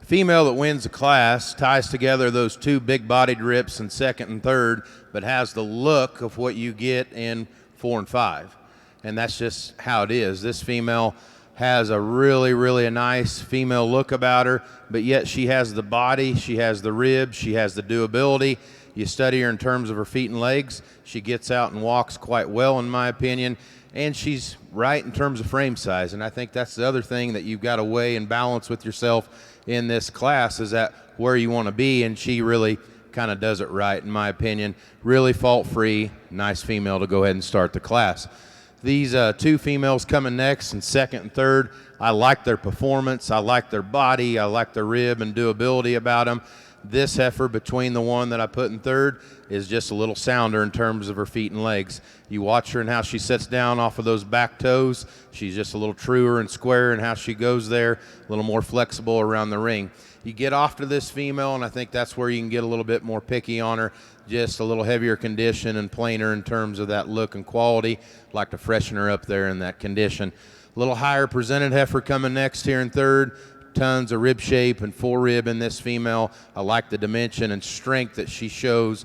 Female that wins the class ties together those two big-bodied rips in second and third, but has the look of what you get in 4 and 5. And that's just how it is. This female has a really nice female look about her, but yet she has the body, she has the ribs, she has the doability. You study her in terms of her feet and legs. She gets out and walks quite well, in my opinion, and she's right in terms of frame size. And I think that's the other thing that you've got to weigh and balance with yourself in this class, is that where you want to be, and she really kind of does it right, in my opinion. Really fault-free, nice female to go ahead and start the class. These two females coming next in second and third, I like their performance, I like their body, I like their rib and doability about them. This heifer, between the one that I put in third, is just a little sounder in terms of her feet and legs. You watch her and how she sits down off of those back toes. She's just a little truer and square in how she goes there, a little more flexible around the ring. You get off to this female, and I think that's where you can get a little bit more picky on her. Just a little heavier condition and plainer in terms of that look and quality. Like to freshen her up there in that condition. A little higher presented heifer coming next here in third. Tons of rib shape and forerib in this female. I like the dimension and strength that she shows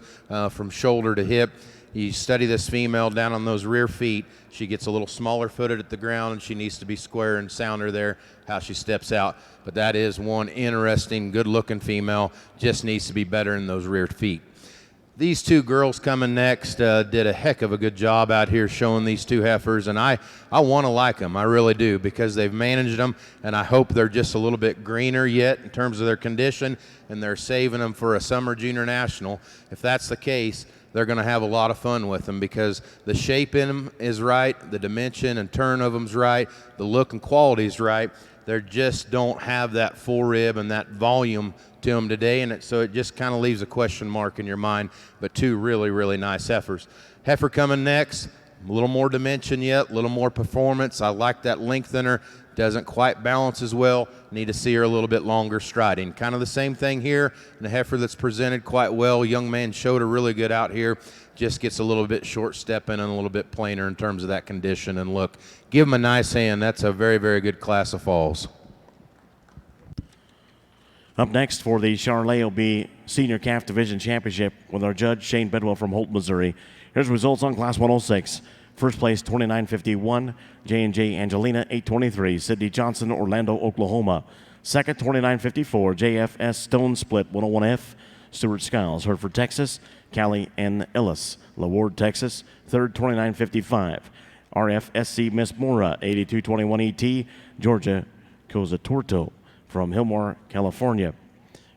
from shoulder to hip. You study this female down on those rear feet. She gets a little smaller footed at the ground, and she needs to be square and sounder there, how she steps out. But that is one interesting, good-looking female. Just needs to be better in those rear feet. These two girls coming next did a heck of a good job out here showing these two heifers, and I want to like them. I really do, because they've managed them, and I hope they're just a little bit greener yet in terms of their condition, and they're saving them for a summer junior national. If that's the case, they're going to have a lot of fun with them, because the shape in them is right, the dimension and turn of them's right, the look and quality is right. They just don't have that forerib and that volume to them today, and so it just kind of leaves a question mark in your mind. But two really nice heifers. Heifer coming next, a little more dimension yet, a little more performance. I like that length in her. Doesn't quite balance as well. Need to see her a little bit longer striding. Kind of the same thing here. And the heifer that's presented quite well. Young man showed her really good out here. Just gets a little bit short stepping and a little bit plainer in terms of that condition and look. Give him a nice hand. That's a very good class of falls. Up next for the Charolais will be Senior Calf Division Championship with our judge, Shane Bedwell from Holt, Missouri. Here's results on Class 106. First place, 29.51, J&J Angelina, 8.23, Sydney Johnson, Orlando, Oklahoma. Second, 29.54, JFS Stone Split, 101F, Stuart Skiles, Hertford, Texas, Callie N. Ellis, LaWard, Texas. Third, 29.55, RFSC Miss Mora, 82.21 ET, Georgia Cozatorto from Hillmore, California.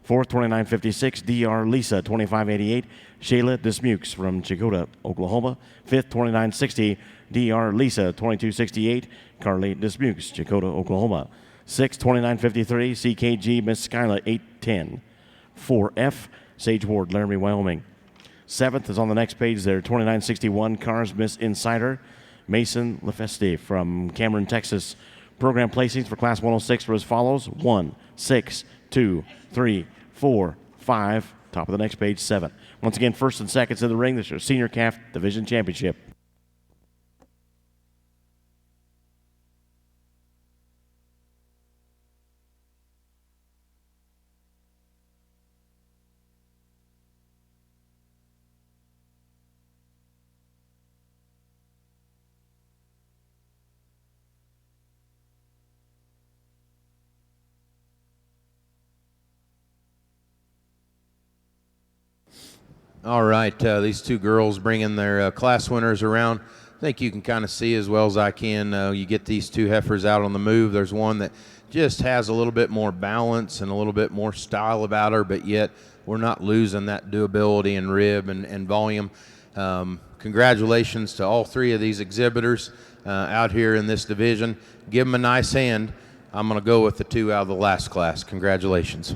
Fourth, 29.56, DR Lisa, 25.88, Shayla Dismukes from Chicota, Oklahoma. Fifth, 29.60, DR Lisa, 22.68, Carly Dismukes, Chicota, Oklahoma. Sixth, 29.53, CKG Miss Skyla, 8.10. 4F, Sage Ward, Laramie, Wyoming. Seventh is on the next page there, 29.61, Cars Miss Insider, Mason Lefeste from Cameron, Texas. Program placings for Class 106 were as follows: 1, 6, 2, 3, 4, 5. Top of the next page, 7. Once again, first and seconds in the ring. This is your Senior Calf Division Championship. All right, these two girls bringing their class winners around. I think you can kind of see as well as I can. You get these two heifers out on the move. There's one that just has a little bit more balance and a little bit more style about her, but yet we're not losing that doability and rib and volume. Congratulations to all three of these exhibitors out here in this division. Give them a nice hand. I'm going to go with the two out of the last class. Congratulations.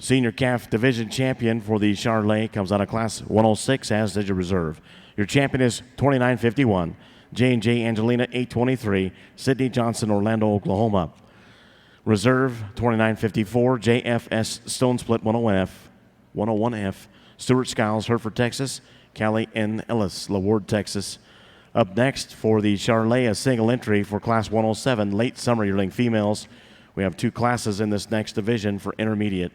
Senior Calf Division Champion for the Charolais comes out of Class 106, as did your reserve. Your champion is 29.51, J&J Angelina 823, Sydney Johnson, Orlando, Oklahoma. Reserve 2954, JFS Stone Split 101F, Stuart Skiles, Hereford, Texas. Callie N. Ellis, LaWard, Texas. Up next for the Charolais, a single entry for Class 107 late summer yearling females. We have 2 classes in this next division for intermediate.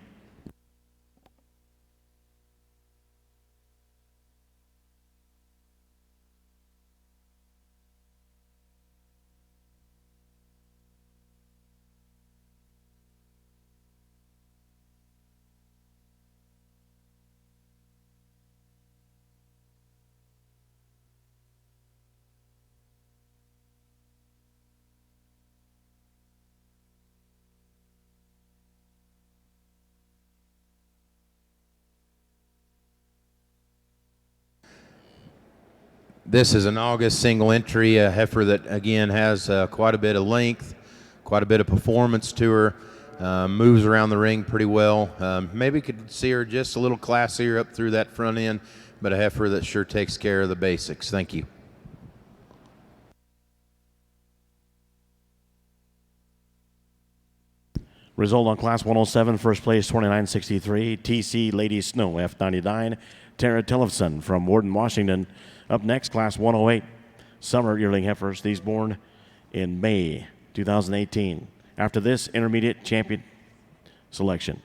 This is an August single entry, a heifer that again has quite a bit of length, quite a bit of performance to her, moves around the ring pretty well. Maybe could see her just a little classier up through that front end, but a heifer that sure takes care of the basics. Thank you. Result on Class 107, first place 2963, TC Lady Snow F99, Tara Tillefson from Warden, Washington. Up next, Class 108, summer yearling heifers, these born in May 2018. After this, intermediate champion selection.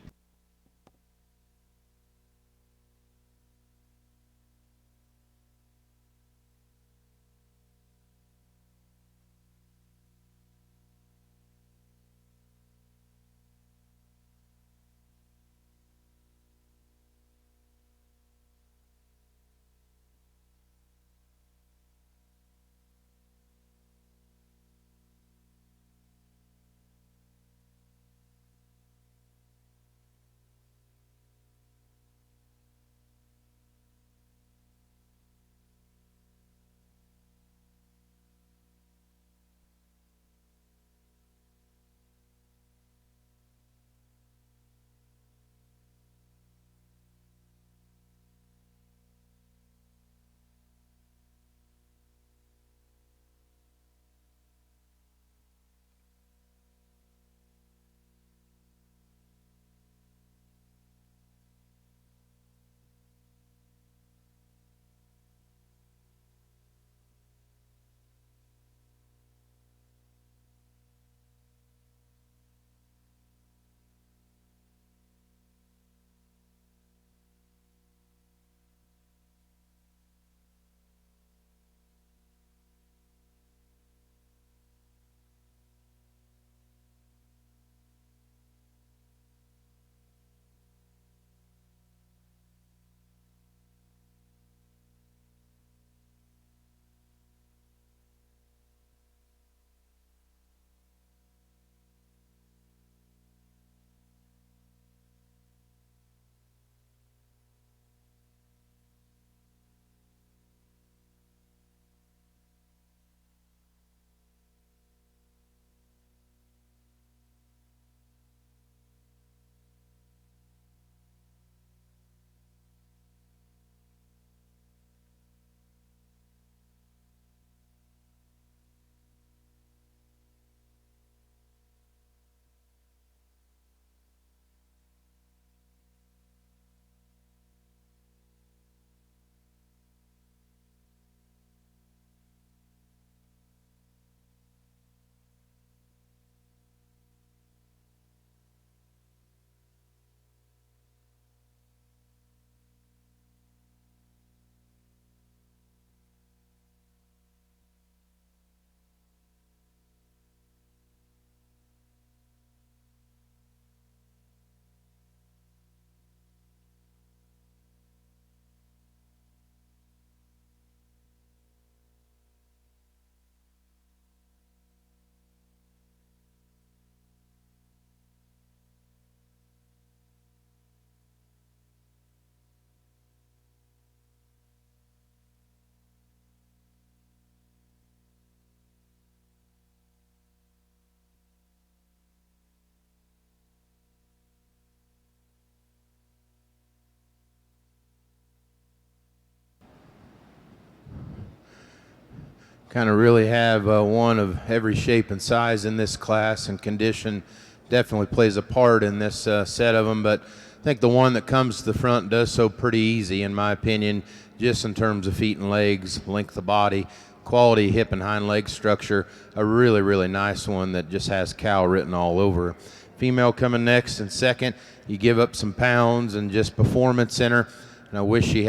kind of really have one of every shape and size in this class, and condition definitely plays a part in this set of them. But I think the one that comes to the front does so pretty easy, in my opinion, just in terms of feet and legs, length of body, quality hip and hind leg structure. A really, really nice one that just has cow written all over. Female coming next in second. You give up some pounds and just performance in her, and I wish she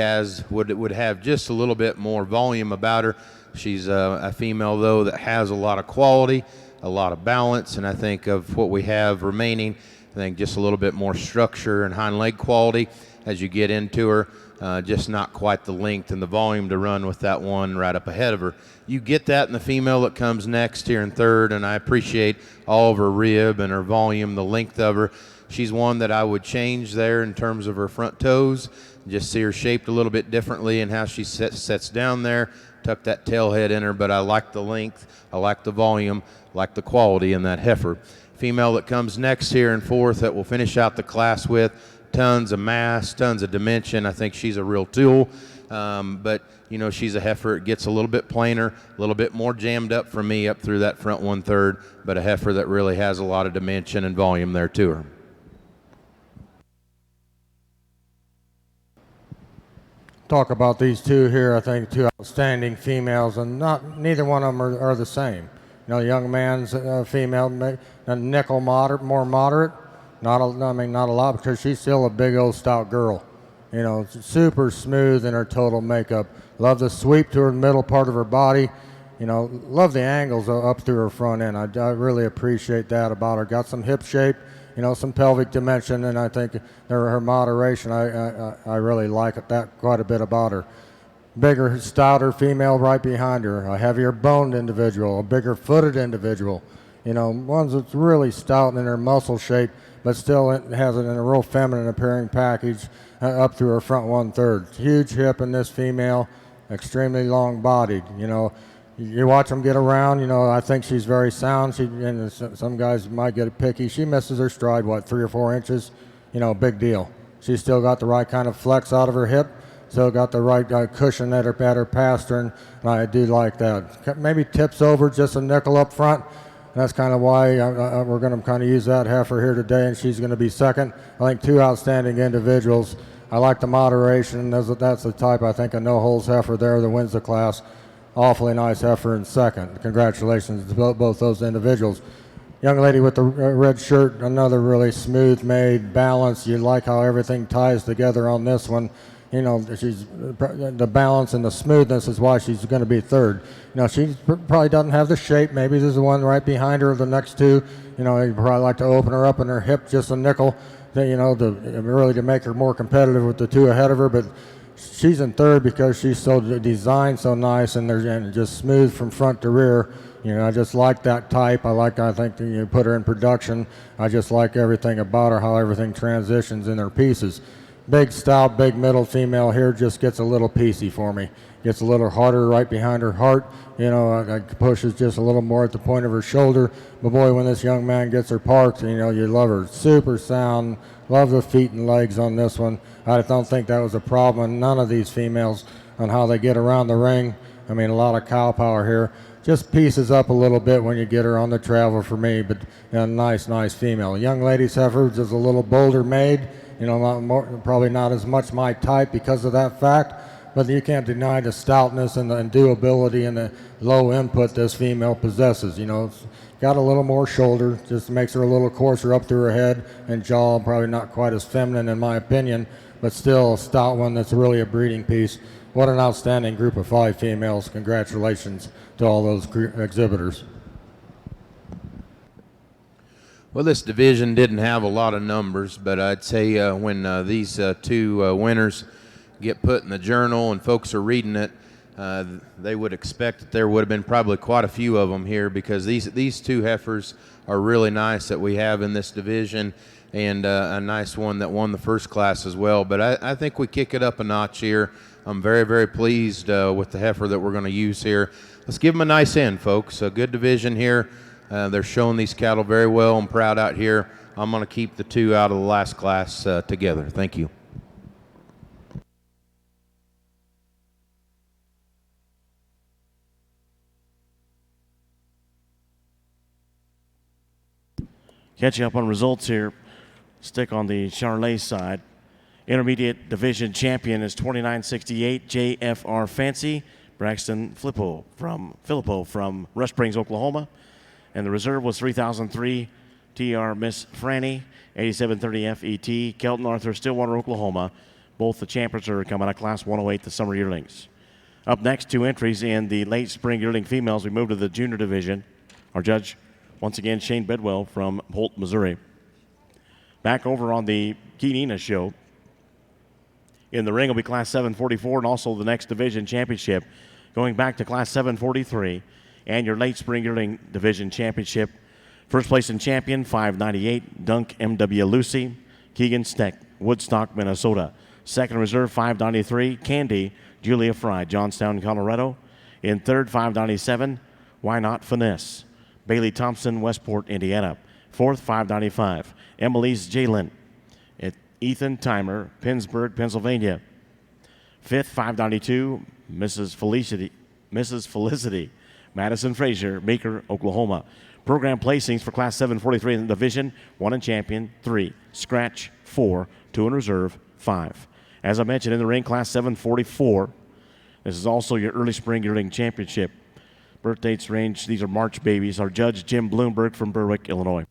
would have just a little bit more volume about her. She's a female, though, that has a lot of quality, a lot of balance, and I think of what we have remaining, I think just a little bit more structure and hind leg quality as you get into her. Just not quite the length and the volume to run with that one right up ahead of her. You get that in the female that comes next here in third, and I appreciate all of her rib and her volume, the length of her. She's one that I would change there in terms of her front toes, just see her shaped a little bit differently and how she sets down there. Tuck that tail head in her, but I like the length, I like the volume, I like the quality in that heifer. Female that comes next here in fourth that we'll finish out the class with, tons of mass, tons of dimension. I think she's a real tool, but you know, she's a heifer. It gets a little bit plainer, a little bit more jammed up for me up through that front 1/3, but a heifer that really has a lot of dimension and volume there to her. Talk about these two here. I think two outstanding females, and neither one of them are the same. You know, young man's female, a nickel more moderate. Not a lot, because she's still a big old stout girl. You know, super smooth in her total makeup. Love the sweep to her middle part of her body. You know, love the angles up through her front end. I really appreciate that about her. Got some hip shape, you know, some pelvic dimension, and I think her moderation, I really like that quite a bit about her. Bigger, stouter female right behind her, a heavier boned individual, a bigger footed individual. You know, ones that's really stout in her muscle shape, but still has it in a real feminine appearing package up through her front 1/3. Huge hip in this female, extremely long bodied. You know, you watch them get around, you know, I think she's very sound. And some guys might get picky. She misses her stride, 3 or 4 inches? You know, big deal. She's still got the right kind of flex out of her hip, still got the right cushion at her pastern, and I do like that. Maybe tips over just a nickel up front. That's kind of why we're going to kind of use that heifer here today, and she's going to be second. I think two outstanding individuals. I like the moderation. That's the type, I think, a no-holes heifer there that wins the class. Awfully nice heifer in second. Congratulations to both those individuals. Young lady with the red shirt, another really smooth-made, balanced. You like how everything ties together on this one. You know, the balance and the smoothness is why she's going to be third. You know, she probably doesn't have the shape. Maybe there's the one right behind her, the next two. You know, you'd probably like to open her up in her hip just a nickel, you know, to make her more competitive with the two ahead of her. But she's in third because she's so designed so nice and just smooth from front to rear. You know, I just like that type. I think you put her in production. I just like everything about her, how everything transitions in her pieces. Big stout, big middle female here just gets a little piecey for me. Gets a little harder right behind her heart. You know, pushes just a little more at the point of her shoulder. But boy, when this young man gets her parked, you know, you love her. Super sound. Love the feet and legs on this one. I don't think that was a problem in none of these females on how they get around the ring. I mean, a lot of cow power here. Just pieces up a little bit when you get her on the travel for me, but a nice female. Young lady's heifer is a little bolder made. You know, probably not as much my type because of that fact, but you can't deny the stoutness and the endurability and the low input this female possesses. You know, it's got a little more shoulder, just makes her a little coarser up through her head and jaw, probably not quite as feminine in my opinion, but still a stout one that's really a breeding piece. What an outstanding group of 5 females. Congratulations to all those exhibitors. Well, this division didn't have a lot of numbers, but I'd say when these two winners get put in the journal and folks are reading it, they would expect that there would have been probably quite a few of them here, because these two heifers are really nice that we have in this division, and a nice one that won the first class as well. But I think we kick it up a notch here. I'm very, very pleased with the heifer that we're going to use here. Let's give them a nice end, folks. A good division here. They're showing these cattle very well. I'm proud out here. I'm going to keep the two out of the last class together. Thank you. Catch you up on results here. Stick on the Charolais side. Intermediate division champion is 2968 JFR Fancy, Braxton Filippo from Rush Springs, Oklahoma. And the reserve was 3003 TR Miss Franny, 8730 FET, Kelton Arthur, Stillwater, Oklahoma. Both the champions are coming out of Class 108, the Summer Yearlings. Up next, 2 entries in the late spring yearling females. We move to the junior division. Our judge, once again, Shane Bedwell from Holt, Missouri. Back over on the Chianina show. In the ring will be Class 744 and also the next division championship. Going back to Class 743 and your late spring yearling division championship. First place in champion, 598, Dunk M.W. Lucy, Keegan Steck, Woodstock, Minnesota. Second reserve, 593, Candy, Julia Fry, Johnstown, Colorado. In third, 597, Why Not Finesse, Bailey Thompson, Westport, Indiana. Fourth, 595, Emily's Jalen, Ethan Timer, Pittsburgh, Pennsylvania. Fifth, 592, Mrs. Felicity, Madison Frazier, Meeker, Oklahoma. Program placings for Class 743 in the division: 1 in champion, 3, scratch, 4, 2 in reserve, 5. As I mentioned, in the ring, Class 744. This is also your early spring yearling championship. Birth dates range, these are March babies. Our judge, Jim Bloomberg from Berwick, Illinois.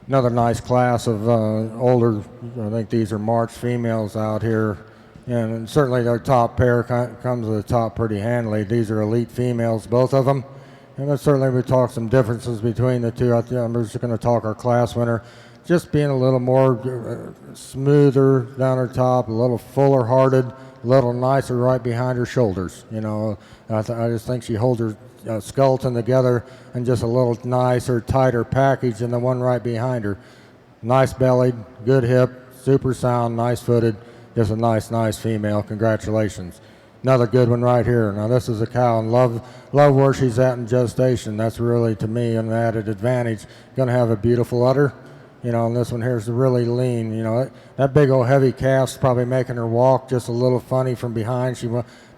Another nice class of older, I think these are March females out here. And certainly their top pair comes to the top pretty handily. These are elite females, both of them. And then certainly we talk some differences between the two. I'm just going to talk our class winner. Just being a little more smoother down her top, a little fuller hearted, a little nicer right behind her shoulders. You know, I just think she holds her skeleton together and just a little nicer, tighter package than the one right behind her. Nice bellied, good hip, super sound, nice footed. Just a nice female. Congratulations. Another good one right here. Now this is a cow, and love where she's at in gestation. That's really, to me, an added advantage. Going to have a beautiful udder. You know, and this one here is really lean. You know, that big old heavy calf's probably making her walk just a little funny from behind.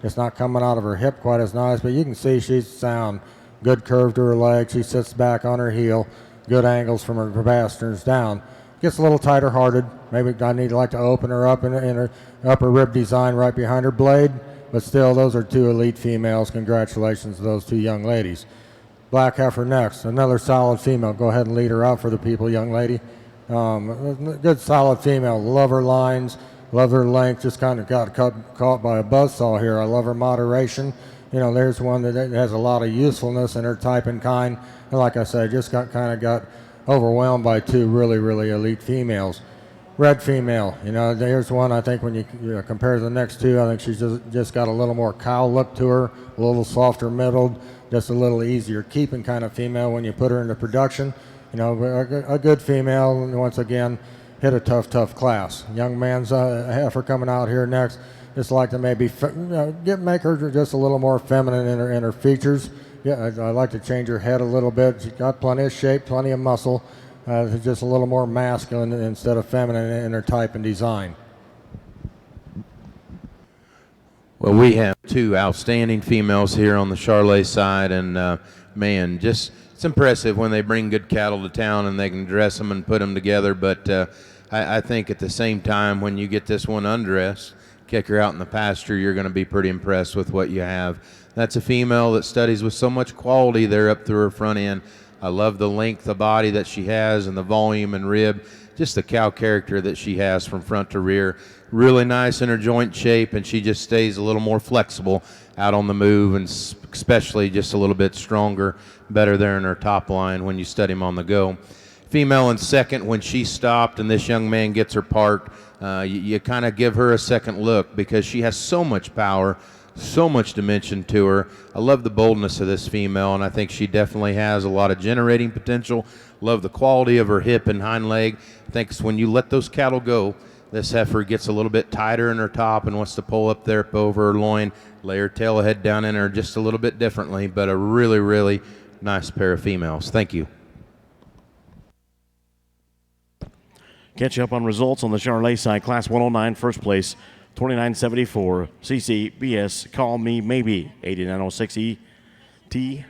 It's not coming out of her hip quite as nice, but you can see she's sound. Good curve to her leg. She sits back on her heel. Good angles from her fasteners down. Gets a little tighter hearted. Maybe I need to open her up in her upper rib design right behind her blade. But still, those are two elite females. Congratulations to those two young ladies. Black Heifer next. Another solid female. Go ahead and lead her out for the people, young lady. Good solid female. Love her lines. Love her length. Just kind of got caught by a buzzsaw here. I love her moderation. You know, there's one that has a lot of usefulness in her type and kind. And like I said, just got overwhelmed by two really elite females. Red female, you know, there's one I think when you compare to the next two, I think she's just got a little more cow look to her, a little softer middled, just a little easier keeping kind of female when you put her into production. You know, a good female, and once again, hit a tough class. Young man's heifer coming out here next. Just like to maybe make her just a little more feminine in her features. Yeah, I'd like to change her head a little bit. She's got plenty of shape, plenty of muscle. Just a little more masculine instead of feminine in her type and design. Well, we have two outstanding females here on the Charolais side, and man, just it's impressive when they bring good cattle to town and they can dress them and put them together. But I think at the same time, when you get this one undressed, kick her out in the pasture, you're going to be pretty impressed with what you have. That's a female that studies with so much quality there up through her front end. I love the length of body that she has and the volume and rib, just the cow character that she has from front to rear. Really nice in her joint shape, and she just stays a little more flexible out on the move, and especially just a little bit stronger, better there in her top line when you study them on the go. Female in second, when she stopped and this young man gets her parked, you kind of give her a second look because she has so much power, so much dimension to her. I love the boldness of this female, and I think she definitely has a lot of generating potential. Love the quality of her hip and hind leg. I think when you let those cattle go, this heifer gets a little bit tighter in her top and wants to pull up there over her loin, lay her tail head down in her just a little bit differently, but a really, really nice pair of females. Thank you. Catch up on results on the Charolais side. Class 109, first place, 2974. CCBS, Call Me Maybe, 8906 ET.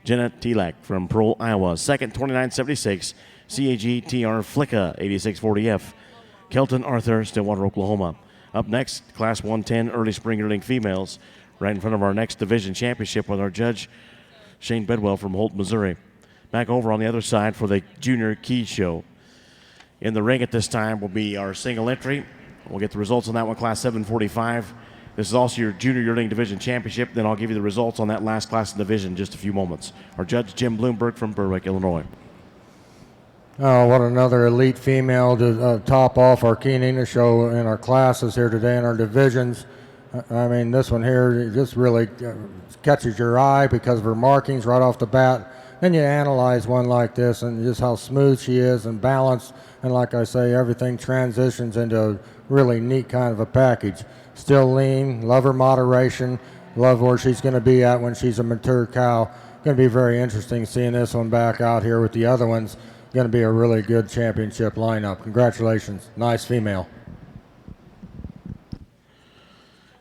Jenna Telak from Pearl, Iowa. Second, 2976. CAG TR Flicka, 8640F. Kelton Arthur, Stillwater, Oklahoma. Up next, Class 110 early spring yearling females, right in front of our next division championship with our judge, Shane Bedwell from Holt, Missouri. Back over on the other side for the Junior Key Show. In the ring at this time will be our single entry. We'll get the results on that one, Class 745. This is also your Junior Yearling Division Championship. Then I'll give you the results on that last class in division in just a few moments. Our judge, Jim Bloomberg from Berwick, Illinois. Oh, what another elite female to top off our Chianina show in our classes here today in our divisions. I mean, this one here just really catches your eye because of her markings right off the bat. Then you analyze one like this and just how smooth she is and balanced. And like I say, everything transitions into a really neat kind of a package. Still lean, love her moderation, love where she's going to be at when she's a mature cow. Going to be very interesting seeing this one back out here with the other ones. Going to be a really good championship lineup. Congratulations. Nice female.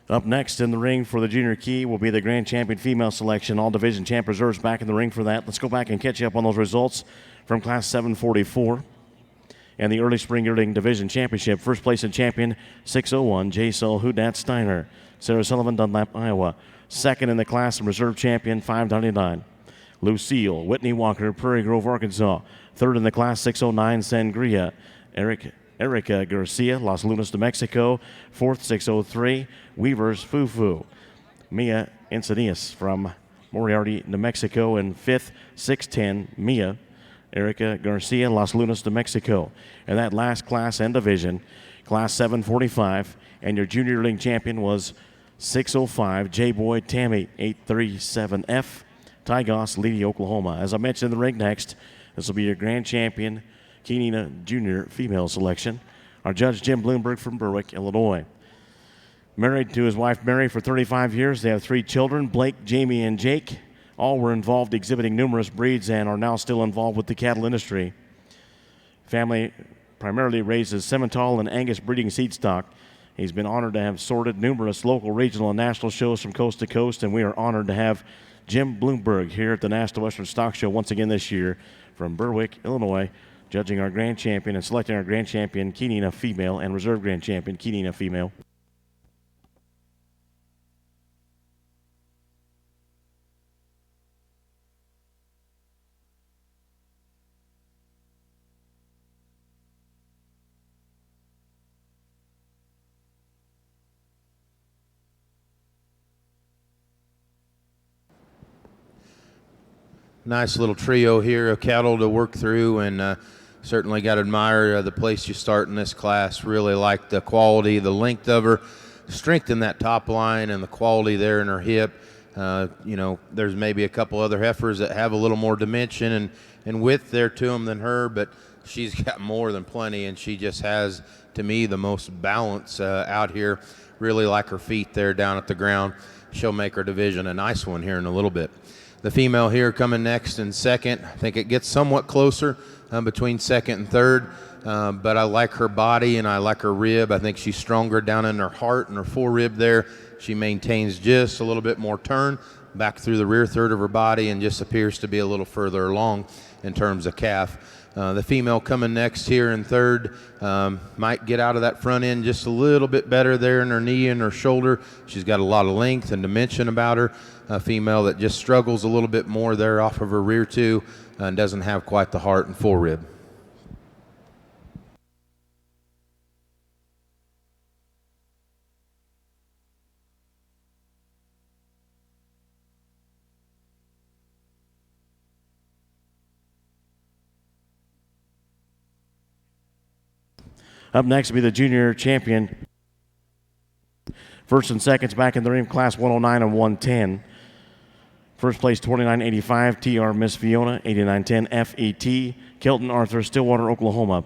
Up next in the ring for the Junior Key will be the Grand Champion female selection. All division champ reserves back in the ring for that. Let's go back and catch you up on those results from Class 744 and the early spring yearling division championship. First place in champion 601 J. Sol Hudat Steiner, Sarah Sullivan, Dunlap, Iowa. Second in the class and reserve champion 599 Lucille Whitney Walker, Prairie Grove, Arkansas. Third in the class 609 Sangria Erica Garcia, Los Lunas, New Mexico. Fourth, 603, Weavers Fufu, Mia Encinias from Moriarty, New Mexico. And fifth, 610, Mia Erica Garcia, Los Lunas, New Mexico. And that last class and division, Class 745, and your junior yearling champion was 605, J-Boy Tammy, 837F, Tygos, Leedy, Oklahoma. As I mentioned in the ring next, this will be your grand champion Chianina Junior female selection. Our judge, Jim Bloomberg from Berwick, Illinois. Married to his wife, Mary, for 35 years. They have 3 children, Blake, Jamie, and Jake. All were involved exhibiting numerous breeds and are now still involved with the cattle industry. Family primarily raises Simmental and Angus breeding seed stock. He's been honored to have sorted numerous local, regional, and national shows from coast to coast, and we are honored to have Jim Bloomberg here at the National Western Stock Show once again this year from Berwick, Illinois, judging our grand champion and selecting our grand champion, Chianina female, and reserve grand champion, Chianina female. Nice little trio here of cattle to work through, and certainly got to admire the place you start in this class. Really like the quality, the length of her, strength in that top line, and the quality there in her hip. You know, there's maybe a couple other heifers that have a little more dimension and width there to them than her, but she's got more than plenty, and she just has, to me, the most balance out here. Really like her feet there down at the ground. She'll make her division a nice one here in a little bit. The female here coming next in second. I think it gets somewhat closer between second and third, but I like her body and I like her rib. I think she's stronger down in her heart and her forerib there. She maintains just a little bit more turn back through the rear third of her body and just appears to be a little further along in terms of calf. The female coming next here in third might get out of that front end just a little bit better there in her knee and her shoulder. She's got a lot of length and dimension about her. A female that just struggles a little bit more there off of her rear two and doesn't have quite the heart and forerib. Up next will be the junior champion. First and seconds back in the ring, class 109 and 110. First place 2985, TR Miss Fiona, 8910 FET, Kelton Arthur, Stillwater, Oklahoma.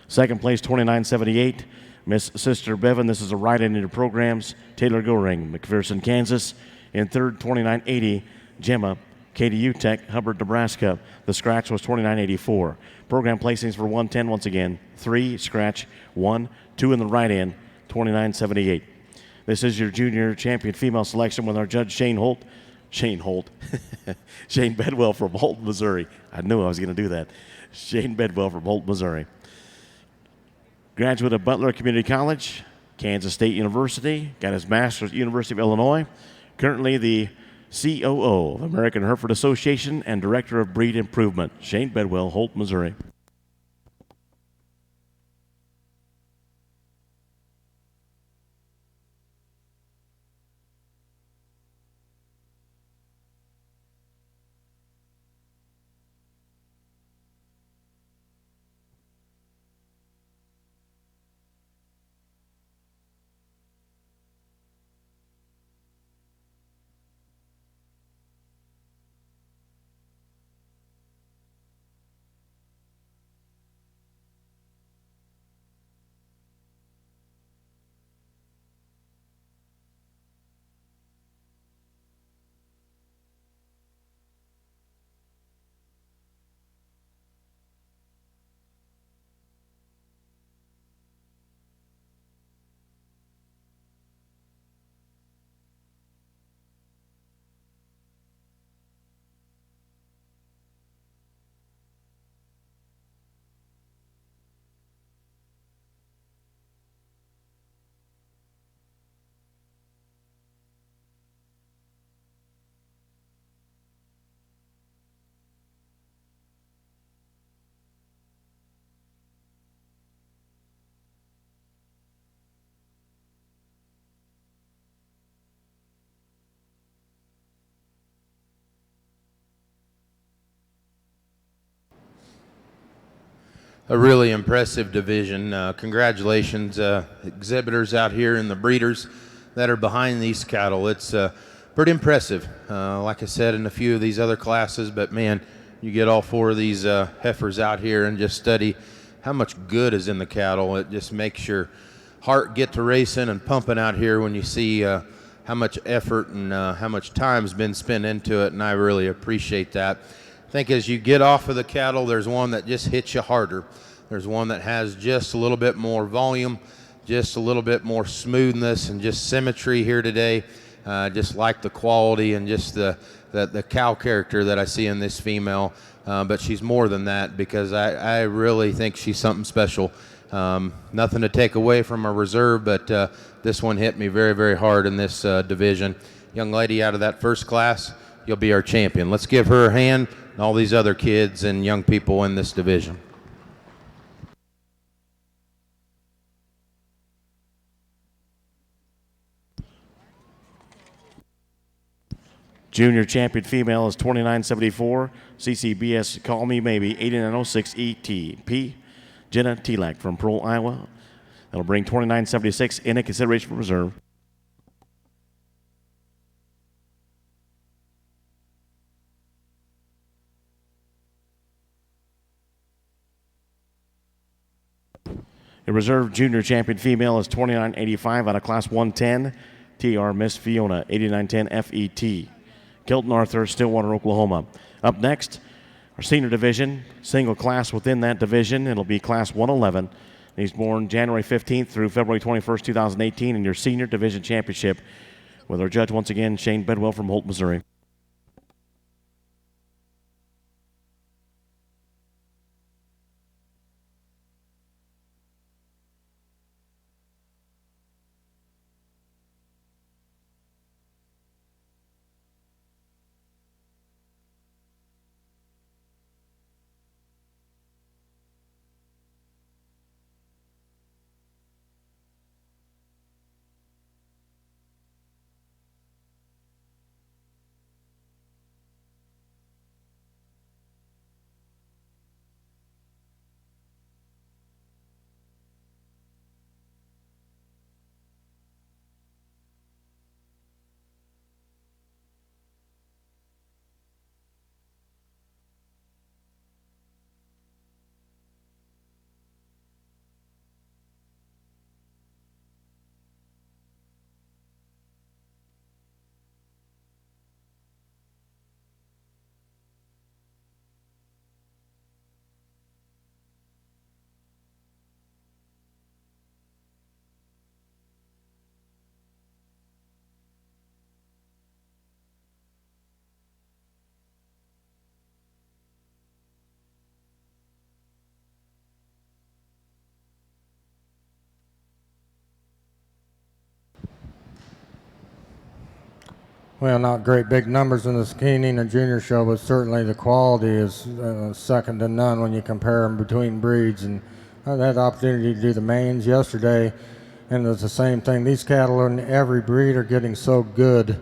Second place, 2978, Miss Sister Bevan. This is a ride-in into programs. Taylor Goring, McPherson, Kansas. In third, 2980, Gemma, KDU Tech, Hubbard, Nebraska. The scratch was 2984. Program placings for 110 once again. 3, scratch, 1, 2 in the right-in, 2978. This is your junior champion female selection with our judge Shane Bedwell from Holt, Missouri. I knew I was going to do that. Shane Bedwell from Holt, Missouri. Graduate of Butler Community College, Kansas State University, got his master's at University of Illinois. Currently the COO of American Hereford Association and Director of Breed Improvement. Shane Bedwell, Holt, Missouri. A really impressive division. Congratulations, exhibitors out here and the breeders that are behind these cattle. It's pretty impressive. Like I said in a few of these other classes, but man, you get all 4 of these heifers out here and just study how much good is in the cattle. It just makes your heart get to racing and pumping out here when you see how much effort and how much time's been spent into it, and I really appreciate that. I think as you get off of the cattle, there's one that just hits you harder. There's one that has just a little bit more volume, just a little bit more smoothness and just symmetry here today. Just like the quality and just the cow character that I see in this female. But she's more than that because I really think she's something special. Nothing to take away from our reserve, but this one hit me very, very hard in this division. Young lady out of that first class, you'll be our champion. Let's give her a hand and all these other kids and young people in this division. Junior champion female is 2974. CCBS Call Me Maybe 8906 ETP. Jenna Telak from Pearl, Iowa. That'll bring 2976 into consideration for reserve. The reserve junior champion female is 2985 out of class 110. TR Miss Fiona 8910 FET. Kilton Arthur, Stillwater, Oklahoma. Up next, our senior division, single class within that division. It'll be class 111. He's born January 15th through February 21st, 2018 in your senior division championship with our judge once again, Shane Bedwell from Holt, Missouri. Well, not great big numbers in the Chianina Junior Show, but certainly the quality is second to none when you compare them between breeds. And I had the opportunity to do the mains yesterday, and it's the same thing. These cattle in every breed are getting so good.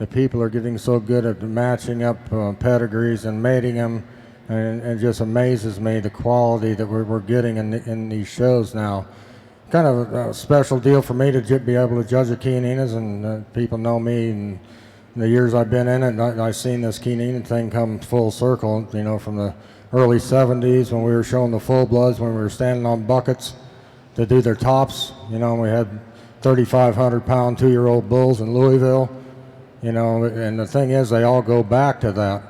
The people are getting so good at matching up pedigrees and mating them, and it just amazes me the quality that we're getting in these shows now. Kind of a special deal for me to be able to judge the Chianinas, and people know me and the years I've been in it. I've seen this Chianina thing come full circle, you know, from the early 70s when we were showing the full bloods, when we were standing on buckets to do their tops. You know, we had 3,500 pound 2-year-old bulls in Louisville, you know, and the thing is they all go back to that.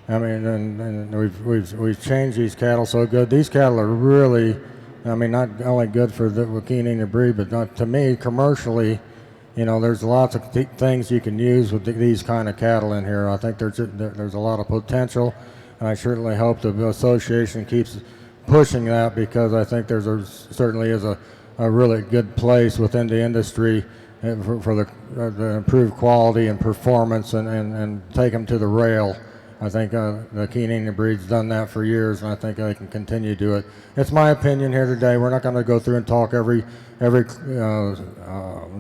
I mean, and we've changed these cattle so good. These cattle are really, I mean, not only good for the Chianina breed, but not, to me, commercially, you know, there's lots of things you can use with these kind of cattle in here. I think there's a lot of potential, and I certainly hope the association keeps pushing that, because I think certainly is a really good place within the industry for the improved quality and performance and take them to the rail. I think the Chianina breed's done that for years, and I think they can continue to do it. It's my opinion here today. We're not going to go through and talk every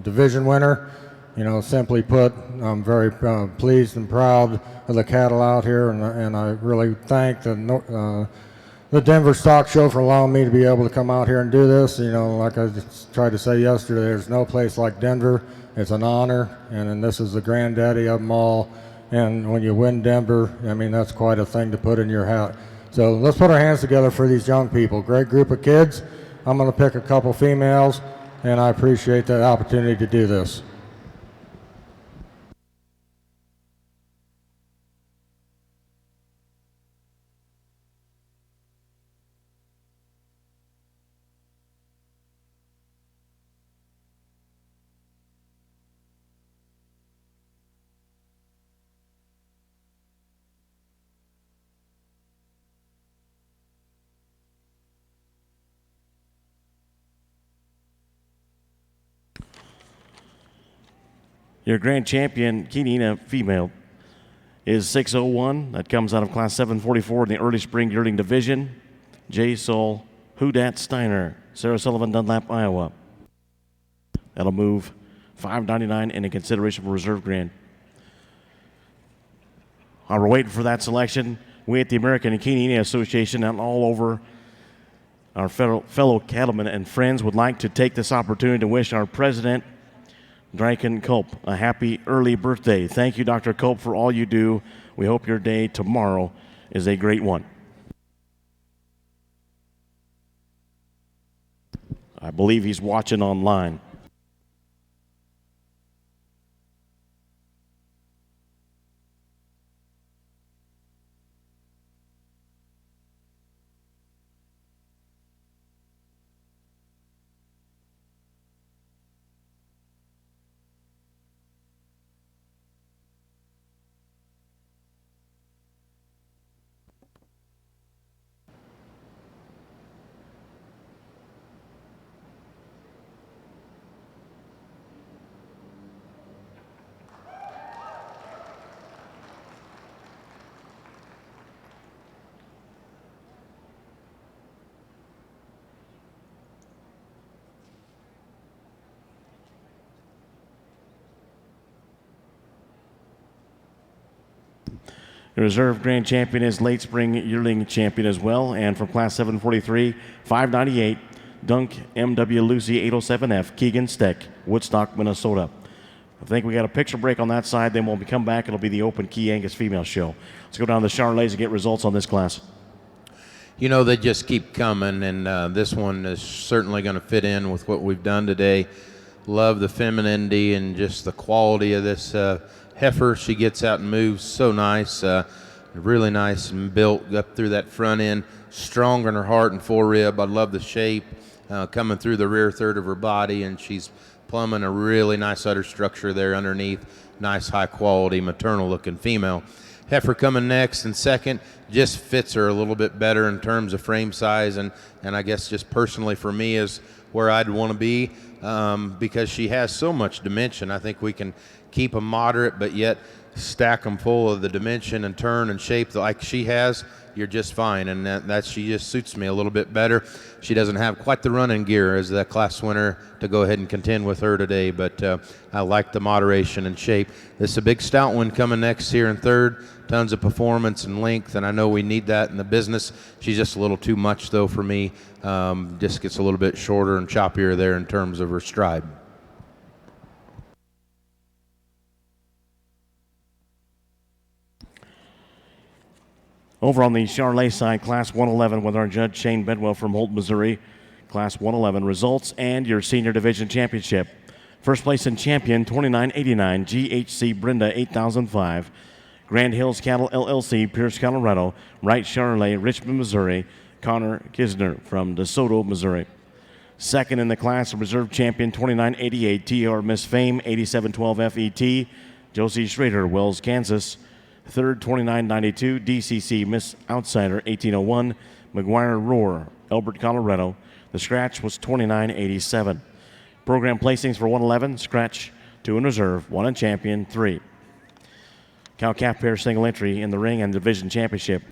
division winner. You know, simply put, I'm very pleased and proud of the cattle out here, and I really thank the Denver Stock Show for allowing me to be able to come out here and do this. You know, like I tried to say yesterday, there's no place like Denver. It's an honor, and this is the granddaddy of them all. And when you win Denver, I mean, that's quite a thing to put in your hat. So let's put our hands together for these young people. Great group of kids. I'm going to pick a couple females, and I appreciate that opportunity to do this. Your grand champion, Chianina female, is 601. That comes out of Class 744 in the early spring yearling division. J. Sol Hudat Steiner, Sarah Sullivan, Dunlap, Iowa. That'll move $5.99 in consideration for reserve grand. While we're waiting for that selection, we at the American Chianina Association and all over our fellow cattlemen and friends would like to take this opportunity to wish our president, Draken Culp, a happy early birthday. Thank you, Dr. Culp, for all you do. We hope your day tomorrow is a great one. I believe he's watching online. The reserve grand champion is late spring yearling champion as well. And from Class 743, 598, Dunk MW Lucy 807F, Keegan Steck, Woodstock, Minnesota. I think we got a picture break on that side. Then when we come back, it'll be the Open Key Angus female show. Let's go down to the Charolais and get results on this class. You know, they just keep coming, and this one is certainly going to fit in with what we've done today. Love the femininity and just the quality of this heifer. She gets out and moves so nice, really nice and built up through that front end, strong in her heart and forerib. I love the shape coming through the rear third of her body, and she's plumbing a really nice udder structure there underneath. Nice high quality maternal looking female. Heifer coming next and second just fits her a little bit better in terms of frame size, and I guess just personally for me is where I'd want to be because she has so much dimension. I think we can keep them moderate but yet stack them full of the dimension and turn and shape like she has. You're just fine, and that she just suits me a little bit better. She doesn't have quite the running gear as that class winner to go ahead and contend with her today, but I like the moderation and shape. This is a big stout one coming next here in third. Tons of performance and length, and I know we need that in the business. She's just a little too much though for me. Just gets a little bit shorter and choppier there in terms of her stride. Over on the Charolais side, Class 111 with our judge Shane Bedwell from Holt, Missouri. Class 111 results and your senior division championship. First place and champion, 2989, GHC Brenda 8005. Grand Hills Cattle LLC, Pierce, Colorado. Wright Charolais, Richmond, Missouri. Connor Kisner from DeSoto, Missouri. Second in the class, reserve champion, 2988, TR Miss Fame 8712 FET. Josie Schrader, Wells, Kansas. Third, 2992, DCC Miss Outsider 1801, McGuire Roar, Elbert, Colorado. The scratch was 2987. Program placings for 111, scratch, 2 in reserve, 1 in champion, 3. Cow calf pair single entry in the ring and division championship.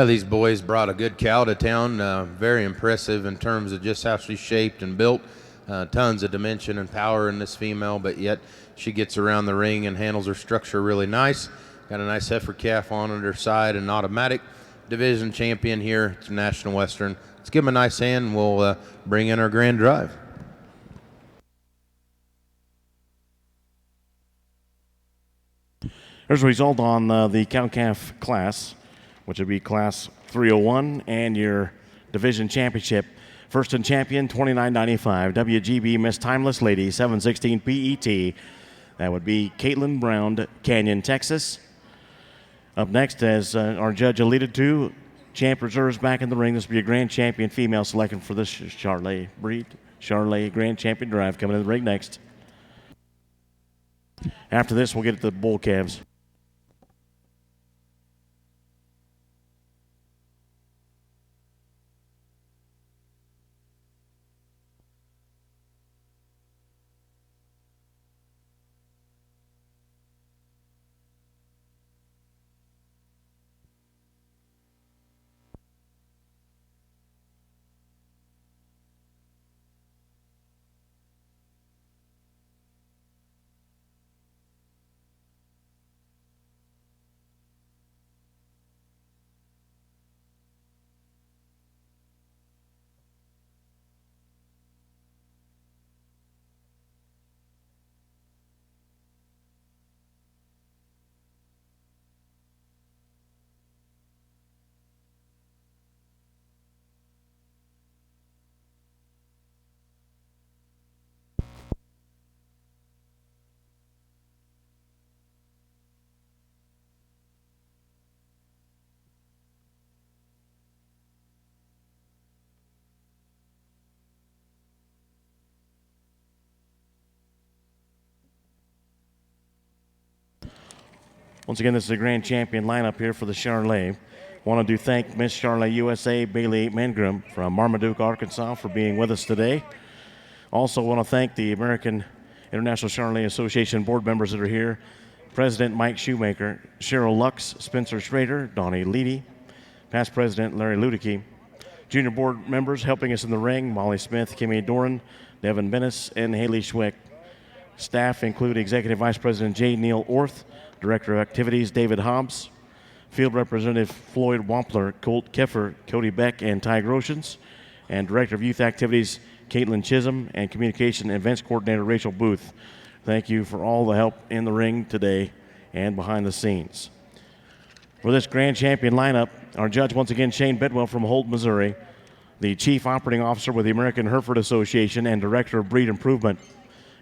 These boys brought a good cow to town. Very impressive in terms of just how she's shaped and built. Tons of dimension and power in this female, but yet she gets around the ring and handles her structure really nice. Got a nice heifer calf on her side, and automatic division champion here at National Western. Let's give them a nice hand, and we'll bring in our grand drive. Here's the result on the cow-calf class, which would be class 301 and your division championship. First and champion, 29.95. WGB Miss Timeless Lady, 716 PET. That would be Caitlin Brown, Canyon, Texas. Up next, as our judge alluded to, champ reserves back in the ring. This will be a grand champion female selection for this Charolais breed. Charolais Grand Champion Drive coming in the ring next. After this, we'll get to the bull calves. Once again, this is a grand champion lineup here for the Charolais. Want to thank Miss Charolais USA Bailey Mangrum from Marmaduke, Arkansas, for being with us today. Also want to thank the American International Charolais Association board members that are here. President Mike Shoemaker, Cheryl Lux, Spencer Schrader, Donnie Leedy, past president Larry Ludicky. Junior board members helping us in the ring, Molly Smith, Kimmy Doran, Devin Bennis, and Haley Schweck. Staff include Executive Vice President J. Neil Orth, Director of Activities David Hobbs, Field Representative Floyd Wampler, Colt Keffer, Cody Beck, and Ty Groshans, and Director of Youth Activities Caitlin Chisholm, and Communication and Events Coordinator Rachel Booth. Thank you for all the help in the ring today and behind the scenes. For this grand champion lineup, our judge once again Shane Bidwell from Holt, Missouri, the Chief Operating Officer with the American Hereford Association and Director of Breed Improvement.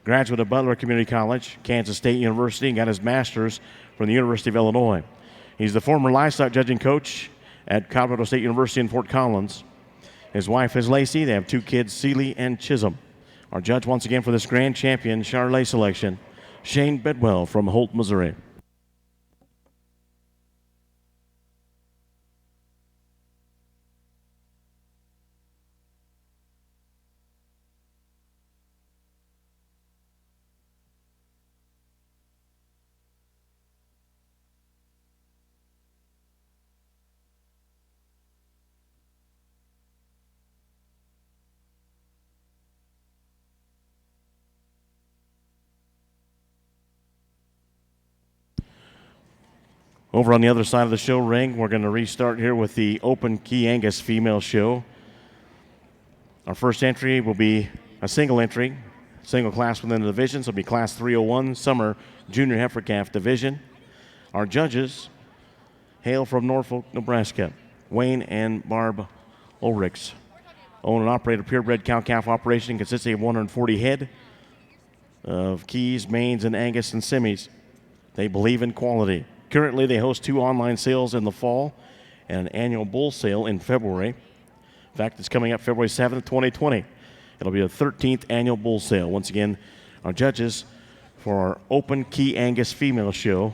Graduate of Butler Community College, Kansas State University, and got his master's from the University of Illinois. He's the former livestock judging coach at Colorado State University in Fort Collins. His wife is Lacey. They have 2 kids, Seeley and Chisholm. Our judge once again for this grand champion Charolais selection, Shane Bidwell from Holt, Missouri. Over on the other side of the show ring, we're going to restart here with the Open Key Angus Female Show. Our first entry will be a single entry, single class within the division. So it'll be Class 301 Summer Junior Heifer Calf Division. Our judges hail from Norfolk, Nebraska. Wayne and Barb Ulrichs. Own and operate a purebred cow-calf operation consisting of 140 head of Keys, Maines, and Angus and Semis. They believe in quality. Currently, they host 2 online sales in the fall and an annual bull sale in February. In fact, it's coming up February 7th, 2020. It'll be the 13th annual bull sale. Once again, our judges for our Open Key Angus Female Show.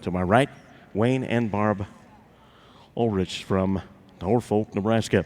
To my right, Wayne and Barb Ulrich from Norfolk, Nebraska.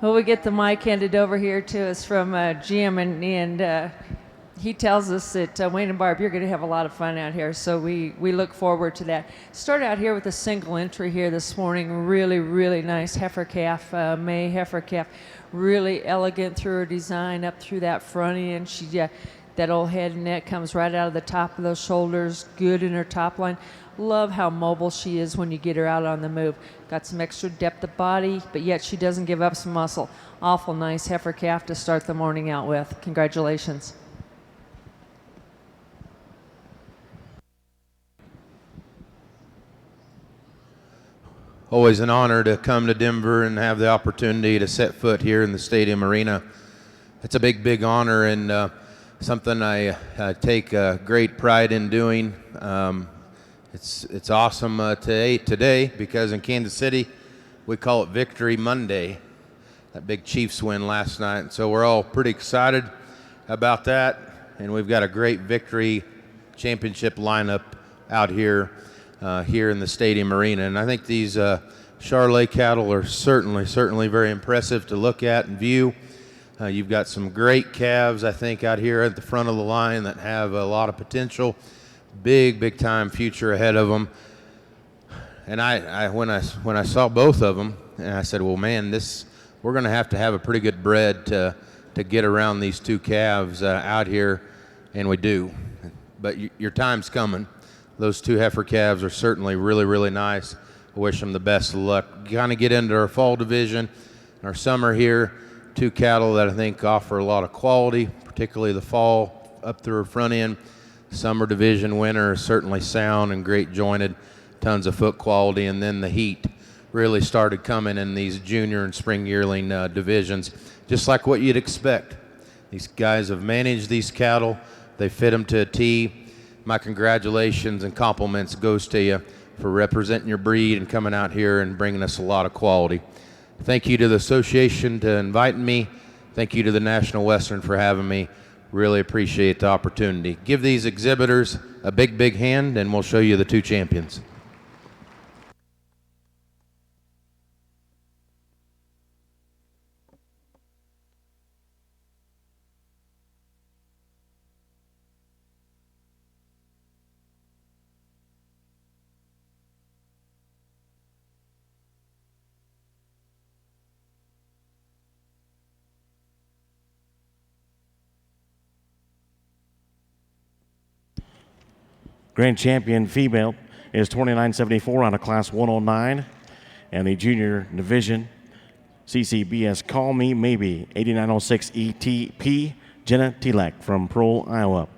Well, we get the mic handed over here to us from Jim, and he tells us that Wayne and Barb, you're going to have a lot of fun out here, so we look forward to that. Start out here with a single entry here this morning. Really, really nice heifer calf, May heifer calf. Really elegant through her design up through that front end. She that old head and neck comes right out of the top of those shoulders, good in her top line. Love how mobile she is when you get her out on the move. Got some extra depth of body, but yet she doesn't give up some muscle. Awful nice heifer calf to start the morning out with. Congratulations. Always an honor to come to Denver and have the opportunity to set foot here in the stadium arena. It's a big, big honor, and something I take great pride in doing. It's awesome today because in Kansas City we call it Victory Monday. That big Chiefs win last night, and so we're all pretty excited about that. And we've got a great victory championship lineup out here in the stadium arena. And I think these Charolais cattle are certainly very impressive to look at and view. You've got some great calves, I think, out here at the front of the line that have a lot of potential. Big time future ahead of them. And when I saw both of them, and I said, well, man, we're going to have a pretty good bred to get around these two calves out here, and we do. But your time's coming. Those two heifer calves are certainly really nice. I wish them the best of luck. Kind of get into our fall division, our summer here. Two cattle that I think offer a lot of quality, particularly the fall up through her front end. Summer division winner is certainly sound and great jointed, tons of foot quality, and then the heat really started coming in these junior and spring yearling divisions, just like what you'd expect. These guys have managed these cattle. They fit them to a T. My congratulations and compliments goes to you for representing your breed and coming out here and bringing us a lot of quality. Thank you to the association for inviting me. Thank you to the National Western for having me. Really appreciate the opportunity. Give these exhibitors a big hand, and we'll show you the two champions. Grand champion female is 29.74 out of class 109. And the junior division, CCBS Call Me Maybe, 8906 ETP, Jenna Tilak from Pearl, Iowa.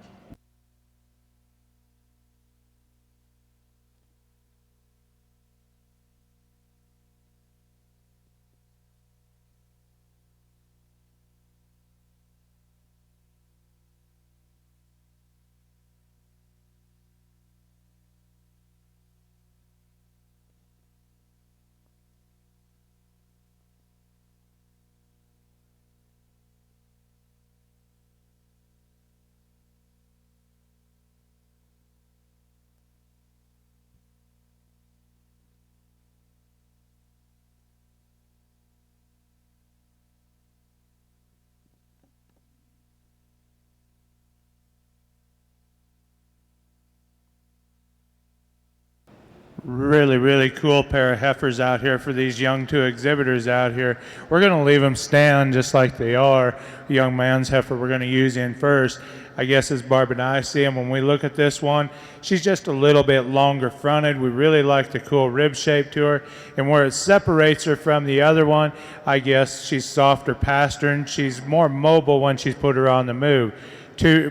Really cool pair of heifers out here for these young two exhibitors out here. We're going to leave them stand just like they are. The young man's heifer we're going to use in first. I guess as Barb and I see them, when we look at this one, she's just a little bit longer fronted. We really like the cool rib shape to her. And where it separates her from the other one, I guess she's softer pastern. She's more mobile when she's put her on the move.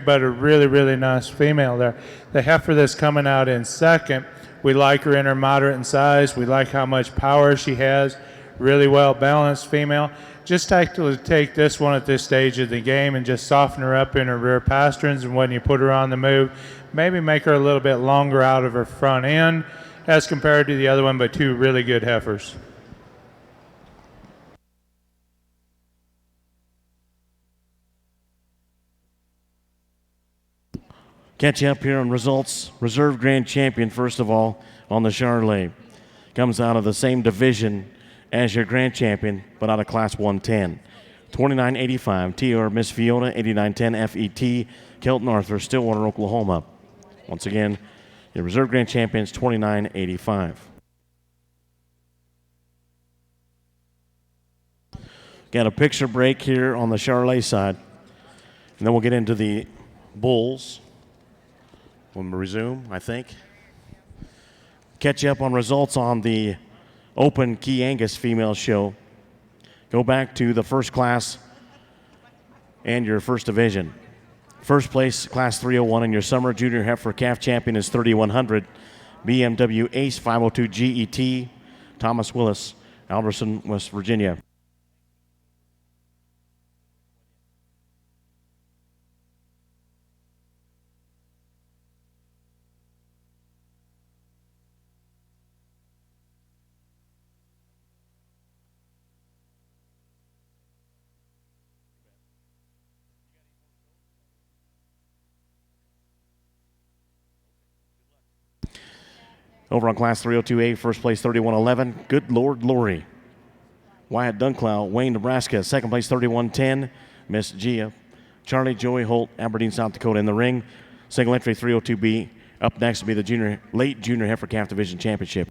But a really nice female there. The heifer that's coming out in second, we like her in her moderate in size. We like how much power she has. Really well balanced female. Just take this one at this stage of the game and just soften her up in her rear pasterns, and when you put her on the move, maybe make her a little bit longer out of her front end as compared to the other one, but two really good heifers. Catch you up here on results. Reserve Grand Champion, first of all, on the Charolais. Comes out of the same division as your grand champion, but out of Class 110. 2985, TR Miss Fiona, 8910 FET, Kelton Arthur, Stillwater, Oklahoma. Once again, your reserve grand champions, 2985. Got a picture break here on the Charolais side, and then we'll get into the bulls when we resume, I think. Catch you up on results on the Open Key Angus female show. Go back to the first class and your first division. First place, Class 301, and your summer junior heifer calf champion is 3100. BMW Ace 502 GET, Thomas Willis, Alberson, West Virginia. Over on Class 302A, first place 3111, Good Lord Lori. Wyatt Dunclow, Wayne, Nebraska, second place 3110, Miss Gia. Charlie Joey Holt, Aberdeen, South Dakota in the ring. Single entry 302B. Up next will be the late junior heifer calf division championship.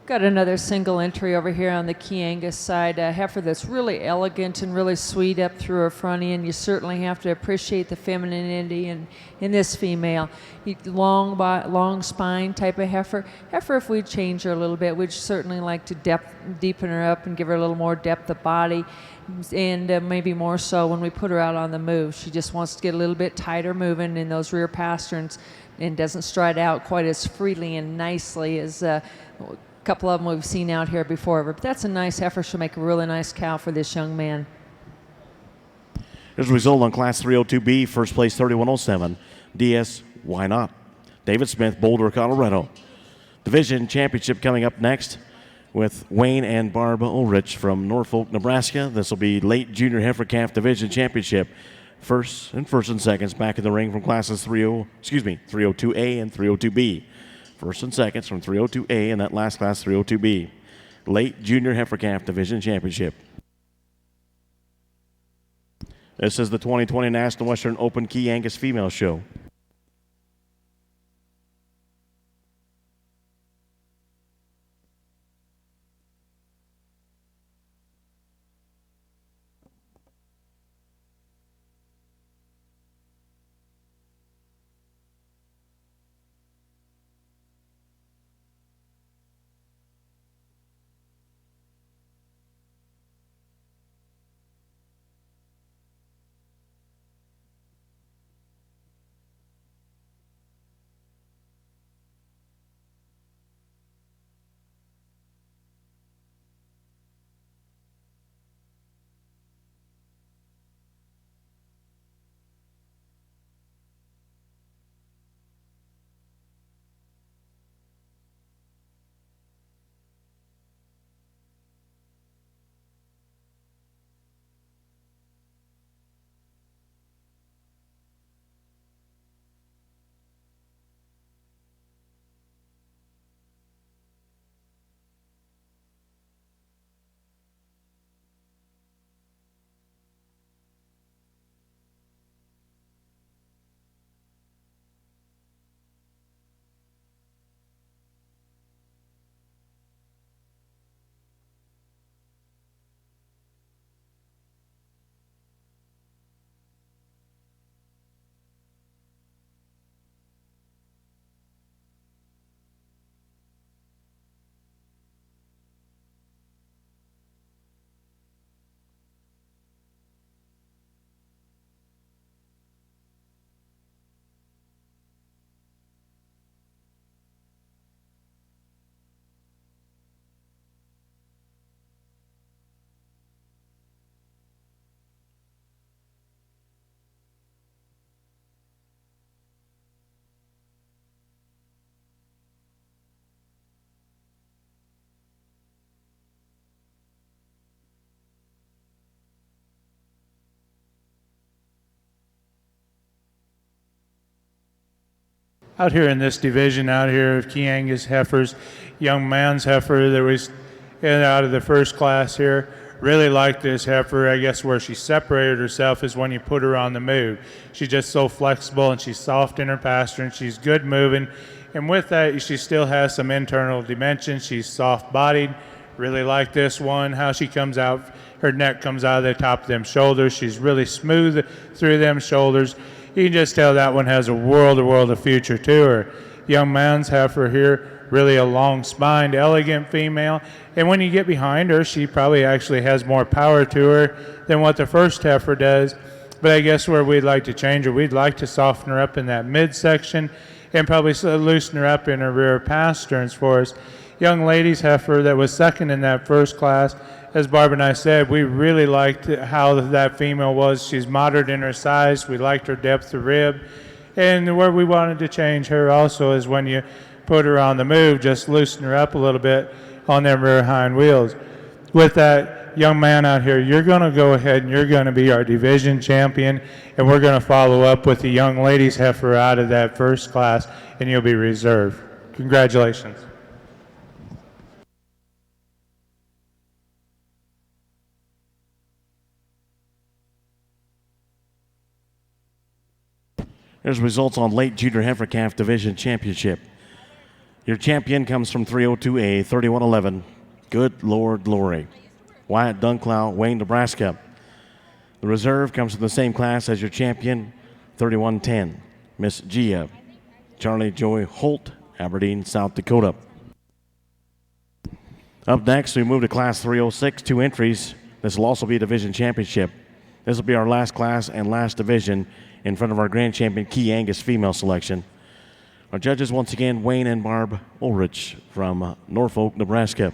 Got another single entry over here on the Key Angus side. A heifer that's really elegant and really sweet up through her front end. You certainly have to appreciate the femininity in this female. Long spine type of heifer. Heifer, if we'd change her a little bit, we'd certainly like to deepen her up and give her a little more depth of body. And maybe more so when we put her out on the move. She just wants to get a little bit tighter moving in those rear pasterns and doesn't stride out quite as freely and nicely as couple of them we've seen out here before, but that's a nice heifer. She'll make a really nice cow for this young man. Here's a result on Class 302B, first place 3107, DS Why Not? David Smith, Boulder, Colorado. Division championship coming up next with Wayne and Barb Ulrich from Norfolk, Nebraska. This will be late junior heifer calf division championship. First and seconds back in the ring from classes 302A and 302B. First and seconds from 302A and that last class 302B. Late junior heifer calf division championship. This is the 2020 National Western Open Key Angus female show. out here in this division out here of Key Angus heifers, young man's heifer that was in out of the first class here. Really like this heifer. I guess where she separated herself is when you put her on the move. She's just so flexible and she's soft in her pasture and she's good moving. And with that, she still has some internal dimension. She's soft bodied. Really like this one, how she comes out. Her neck comes out of the top of them shoulders. She's really smooth through them shoulders. You can just tell that one has a world of future to her. Young man's heifer here, really a long spined, elegant female. And when you get behind her, she probably actually has more power to her than what the first heifer does. But I guess where we'd like to change her, we'd like to soften her up in that midsection and probably loosen her up in her rear pasterns for us. Young lady's heifer that was second in that first class, as Barb and I said, we really liked how that female was. She's moderate in her size. We liked her depth of rib. And where we wanted to change her also is when you put her on the move, just loosen her up a little bit on them rear hind wheels. With that young man out here, you're going to go ahead and you're going to be our division champion, and we're going to follow up with the young ladies heifer out of that first class, and you'll be reserved. Congratulations. Here's results on late junior heifer calf division championship. Your champion comes from 302A, 3111. Good Lord Glory. Wyatt Dunklow, Wayne, Nebraska. The reserve comes from the same class as your champion, 3110. Miss Gia. Charlie Joy Holt, Aberdeen, South Dakota. Up next, we move to class 306, 2 entries. This will also be a division championship. This will be our last class and last division in front of our grand champion Key Angus female selection. Our judges once again, Wayne and Barb Ulrich from Norfolk, Nebraska.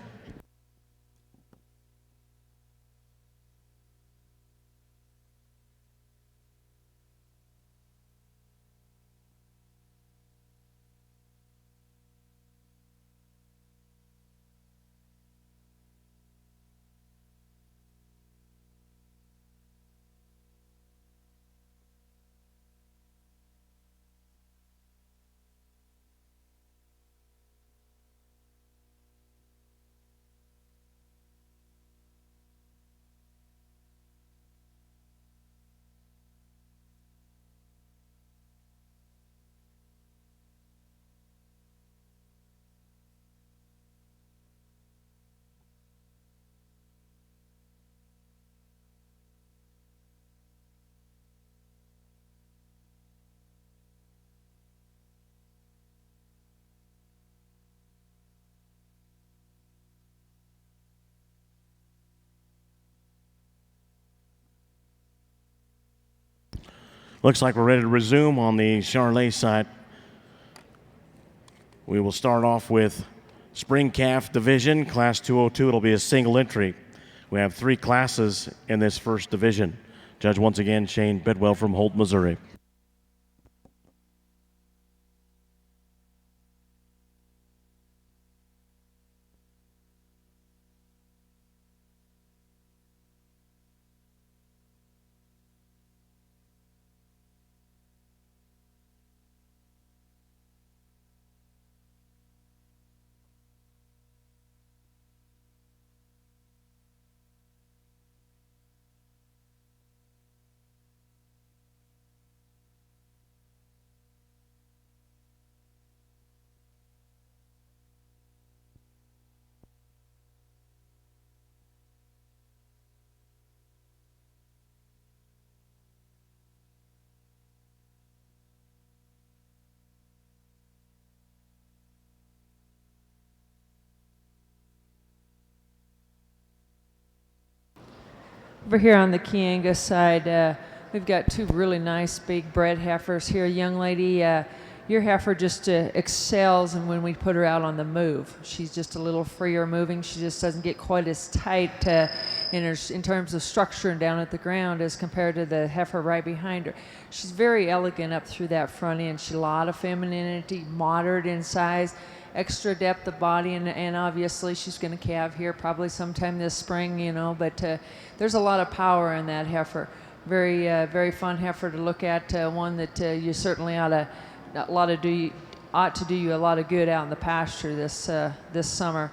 Looks like we're ready to resume on the Charolais side. We will start off with Spring Calf Division, Class 202. It'll be a single entry. We have 3 classes in this first division. Judge once again, Shane Bidwell from Holt, Missouri. Over here on the Key Angus side, we've got 2 really nice big bred heifers here. Young lady, your heifer just excels, and when we put her out on the move, she's just a little freer moving. She just doesn't get quite as tight in terms of structure and down at the ground as compared to the heifer right behind her. She's very elegant up through that front end. She's a lot of femininity, moderate in size, extra depth of body, and obviously she's going to calve here probably sometime this spring, you know, but there's a lot of power in that heifer. Very fun heifer to look at, one that you certainly ought to ought to do you a lot of good out in the pasture this summer.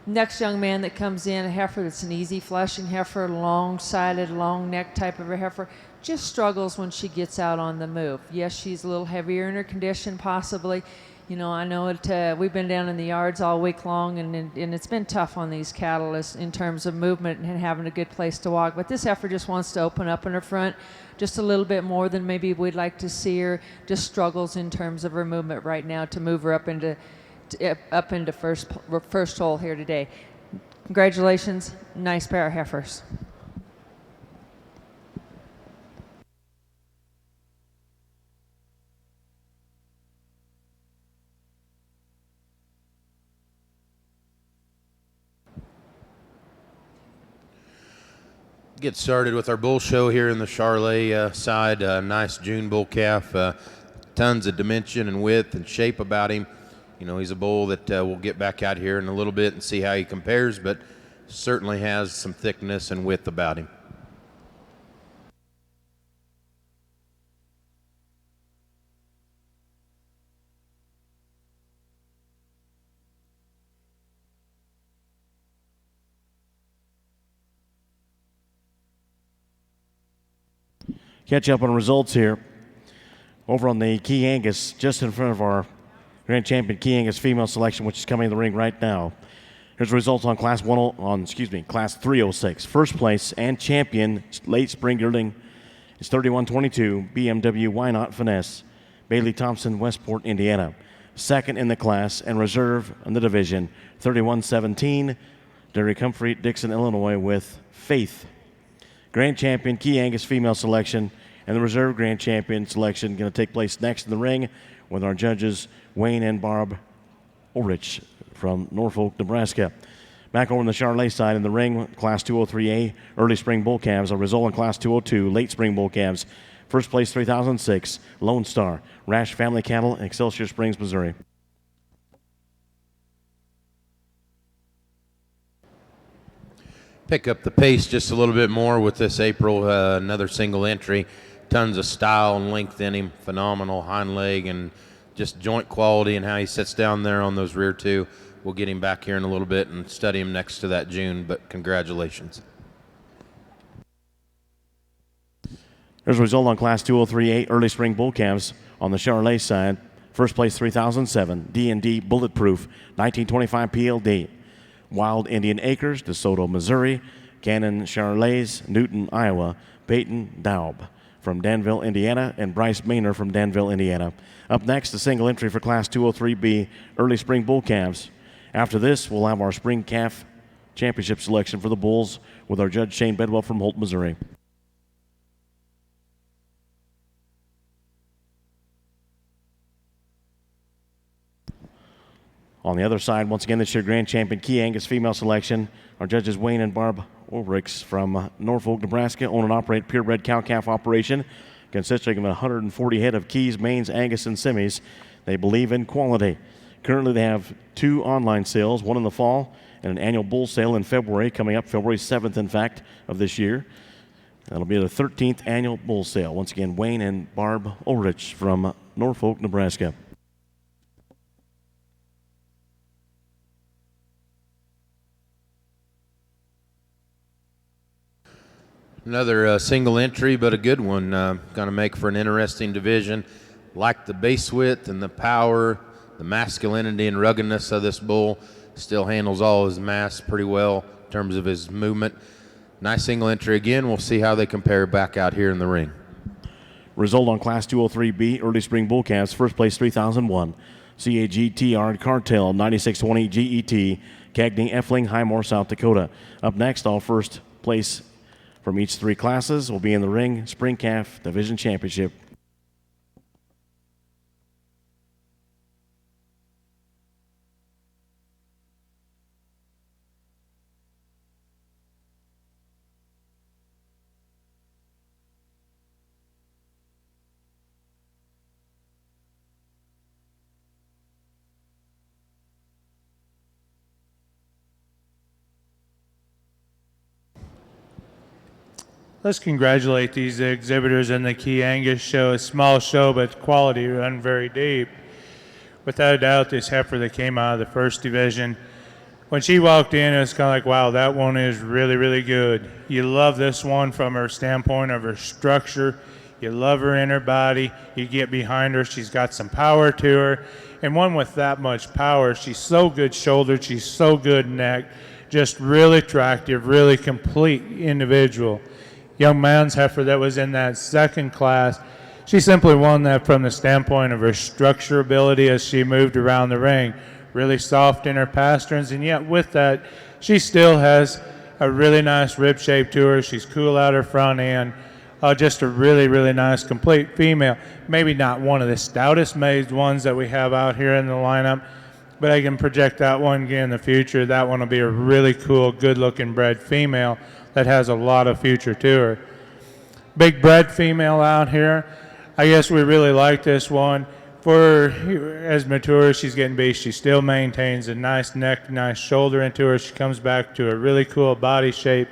Next young man that comes in, a heifer that's an easy flushing heifer, long-sided, long neck type of a heifer, just struggles when she gets out on the move. Yes, she's a little heavier in her condition possibly. You know, I know it. We've been down in the yards all week long, and it's been tough on these cattle in terms of movement and having a good place to walk. But this heifer just wants to open up in her front just a little bit more than maybe we'd like to see her. Just struggles in terms of her movement right now to move her up into first hole here today. Congratulations, nice pair of heifers. Get started with our bull show here in the Charolais side. Nice June bull calf, tons of dimension and width and shape about him. You know, he's a bull that we'll get back out here in a little bit and see how he compares, but certainly has some thickness and width about him. Catch up on results here. Over on the Key Angus, just in front of our Grand Champion Key Angus female selection, which is coming in the ring right now. Here's the results on Class 306. First place and champion, late spring yearling, is 3122 BMW Why Not Finesse, Bailey Thompson, Westport, Indiana. Second in the class and reserve in the division, 3117, Derek Humphrey, Dixon, Illinois, with Faith. Grand Champion Key Angus female selection and the reserve Grand Champion selection going to take place next in the ring with our judges Wayne and Barb Ulrich from Norfolk, Nebraska. Back over on the Charolais side in the ring, Class 203A, early spring bull calves. A result in Class 202, late spring bull calves. First place 3006, Lone Star, Rash Family Cattle, Excelsior Springs, Missouri. Pick up the pace just a little bit more with this April, another single entry. Tons of style and length in him, phenomenal hind leg and just joint quality and how he sits down there on those rear two. We'll get him back here in a little bit and study him next to that June, but congratulations. There's a result on Class 203A early spring bull calves on the Charolais side. First place 3007, D&D Bulletproof, 1925 PLD. Wild Indian Acres, DeSoto, Missouri. Cannon Charolais, Newton, Iowa. Peyton Daub from Danville, Indiana, and Bryce Maynor from Danville, Indiana. Up next, the single entry for Class 203B early spring bull calves. After this, we'll have our spring calf championship selection for the bulls with our judge Shane Bedwell from Holt, Missouri. On the other side, once again, this year Grand Champion Key Angus female selection. Our judges Wayne and Barb Ulrichs from Norfolk, Nebraska, own and operate purebred cow-calf operation consisting of 140 head of Keys, Maines, Angus, and Semis. They believe in quality. Currently, they have 2 online sales, one in the fall and an annual bull sale in February, coming up February 7th, in fact, of this year. That'll be the 13th annual bull sale. Once again, Wayne and Barb Ulrich from Norfolk, Nebraska. Another single entry, but a good one. Going to make for an interesting division. Like the base width and the power, the masculinity and ruggedness of this bull. Still handles all his mass pretty well in terms of his movement. Nice single entry again. We'll see how they compare back out here in the ring. Result on Class 203B early spring bull calves. First place 3001. CAGTR Cartel 9620 GET. Cagney Effling, Highmore, South Dakota. Up next, all first place from each 3 classes will be in the ring Spring Calf Division Championship. Let's congratulate these exhibitors in the Key Angus show. A small show, but quality run very deep. without a doubt, this heifer that came out of the first division, when she walked in, it was kind of like, wow, that one is really, really good. You love this one from her standpoint of her structure. You love her in her body. You get behind her. She's got some power to her. And one with that much power, she's so good shouldered. She's so good neck. Just really attractive, really complete individual. Young man's heifer that was in that second class, she simply won that from the standpoint of her structure ability as she moved around the ring. Really soft in her pasterns, and yet with that, she still has a really nice rib shape to her. She's cool out her front end. Just a really, really nice, complete female. Maybe not one of the stoutest made ones that we have out here in the lineup, but I can project that one again in the future. That one will be a really cool, good-looking bred female that has a lot of future to her. Big bred female out here. I guess we really like this one. For as mature as she's getting be, she still maintains a nice neck, nice shoulder into her. She comes back to a really cool body shape.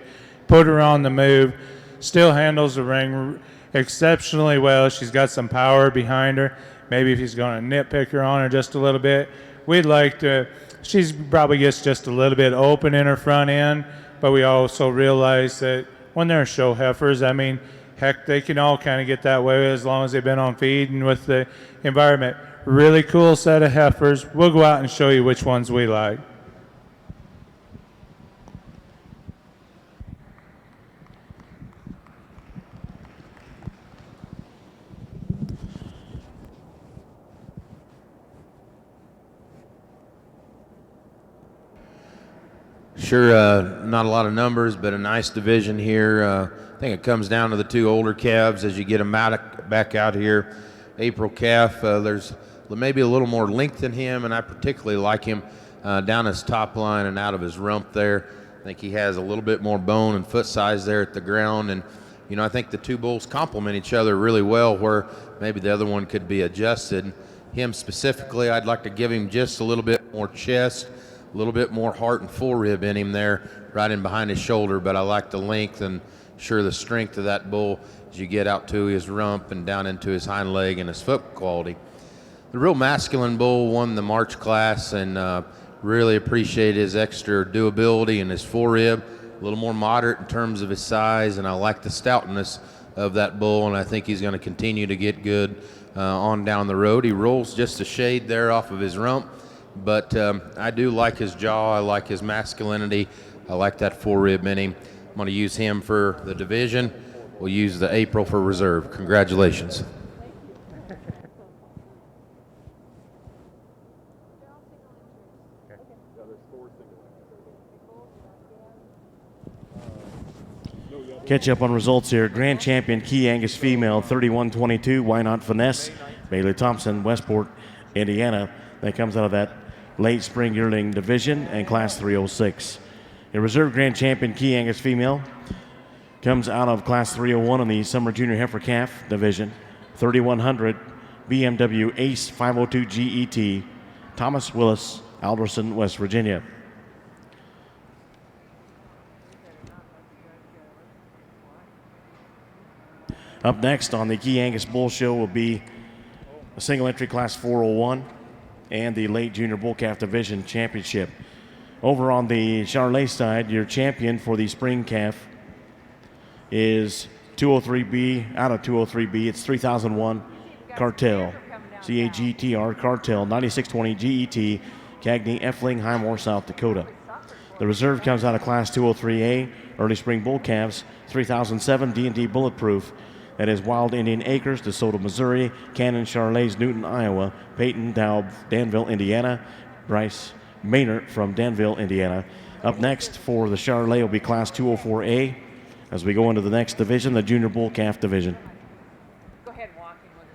Put her on the move. Still handles the ring exceptionally well. She's got some power behind her. Maybe if he's going to nitpick her on her just a little bit, we'd like to. She probably gets just a little bit open in her front end, but we also realize that when they're show heifers, I mean, heck, they can all kind of get that way as long as they've been on feed and with the environment. Really cool set of heifers. We'll go out and show you which ones we like. Sure, not a lot of numbers, but a nice division here. I think it comes down to the two older calves as you get them back out here. April calf, there's maybe a little more length in him, and I particularly like him down his top line and out of his rump there. I think he has a little bit more bone and foot size there at the ground, and you know, I think the two bulls complement each other really well, where maybe the other one could be adjusted. Him specifically, I'd like to give him just a little bit more chest, a little bit more heart and forerib in him there, right in behind his shoulder, but I like the length and sure the strength of that bull as you get out to his rump and down into his hind leg and his foot quality. The real masculine bull won the March class, and really appreciate his extra doability and his forerib, a little more moderate in terms of his size, and I like the stoutness of that bull, and I think he's going to continue to get good on down the road. He rolls just a shade there off of his rump, but I do like his jaw. I like his masculinity. I like that forerib in him. I'm going to use him for the division. We'll use the April for reserve. Congratulations. Catch up on results here. Grand champion Key Angus female 31-22. Why Not Finesse? Bailey Thompson, Westport, Indiana. That comes out of that late spring yearling division and class 306. A reserve grand champion Key Angus female comes out of class 301 in the summer junior heifer calf division. 3100 BMW Ace 502 GET. Thomas Willis, Alderson, West Virginia. Up next on the Key Angus Bull Show will be a single entry class 401 and the late junior bull calf division championship. Over on the Charolais side, your champion for the spring calf is 203B, out of 203B, it's 3001 Cartel, CAGTR Cartel, 9620 GET, Cagney, Effling, Highmore, South Dakota. The reserve comes out of class 203A, early spring bull calves, 3007 D&D Bulletproof. That is Wild Indian Acres, DeSoto, Missouri, Cannon, Charolais, Newton, Iowa, Peyton, Daub, Danville, Indiana, Bryce Maynard from Danville, Indiana. Up next for the Charolais will be Class 204A as we go into the next division, the Junior Bull Calf Division. Go ahead, walking with us.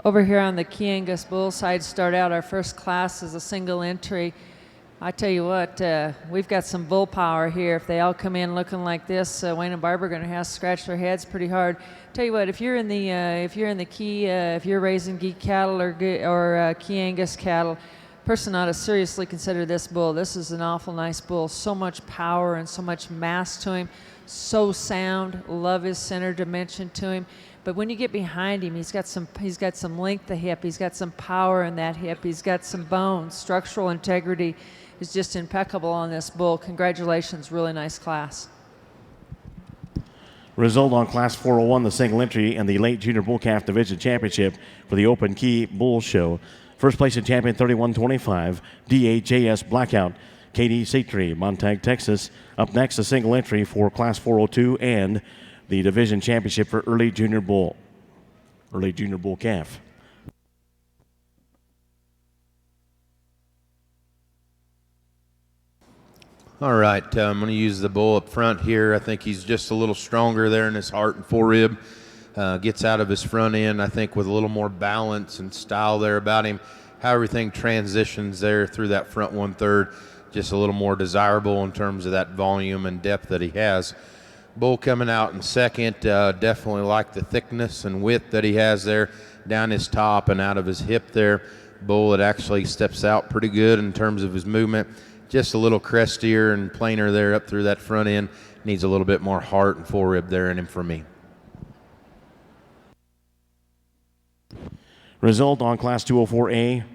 Over here on the Key Angus Bull side, start out our first class as a single entry I tell you what, we've got some bull power here. If they all come in looking like this, Wayne and Barb are going to have to scratch their heads pretty hard. Tell you what, if you're in the key, if you're raising geek cattle or key Angus cattle, person ought to seriously consider this bull. This is an awful nice bull. So much power and so much mass to him. So sound. Love his center dimension to him. But when you get behind him, he's got some length of hip. He's got some power in that hip. He's got some bones. Structural integrity is just impeccable on this bull. Congratulations, really nice class. Result on Class 401, the single entry and the late Junior Bull Calf Division Championship for the Open Key Bull Show. First place in champion 3125, DHAS Blackout, Katie Satry, Montague, Texas. Up next, the single entry for Class 402 and the Division Championship for Early Junior Bull Calf. All right, I'm going to use the bull up front here. I think he's just a little stronger there in his heart and forerib. Gets out of his front end, I think, with a little more balance and style there about him. How everything transitions there through that front 1/3, just a little more desirable in terms of that volume and depth that he has. Bull coming out in second, definitely like the thickness and width that he has there down his top and out of his hip there. Bull that actually steps out pretty good in terms of his movement. Just a little crestier and plainer there up through that front end. Needs a little bit more heart and forerib there in him for me. Result on Class 204A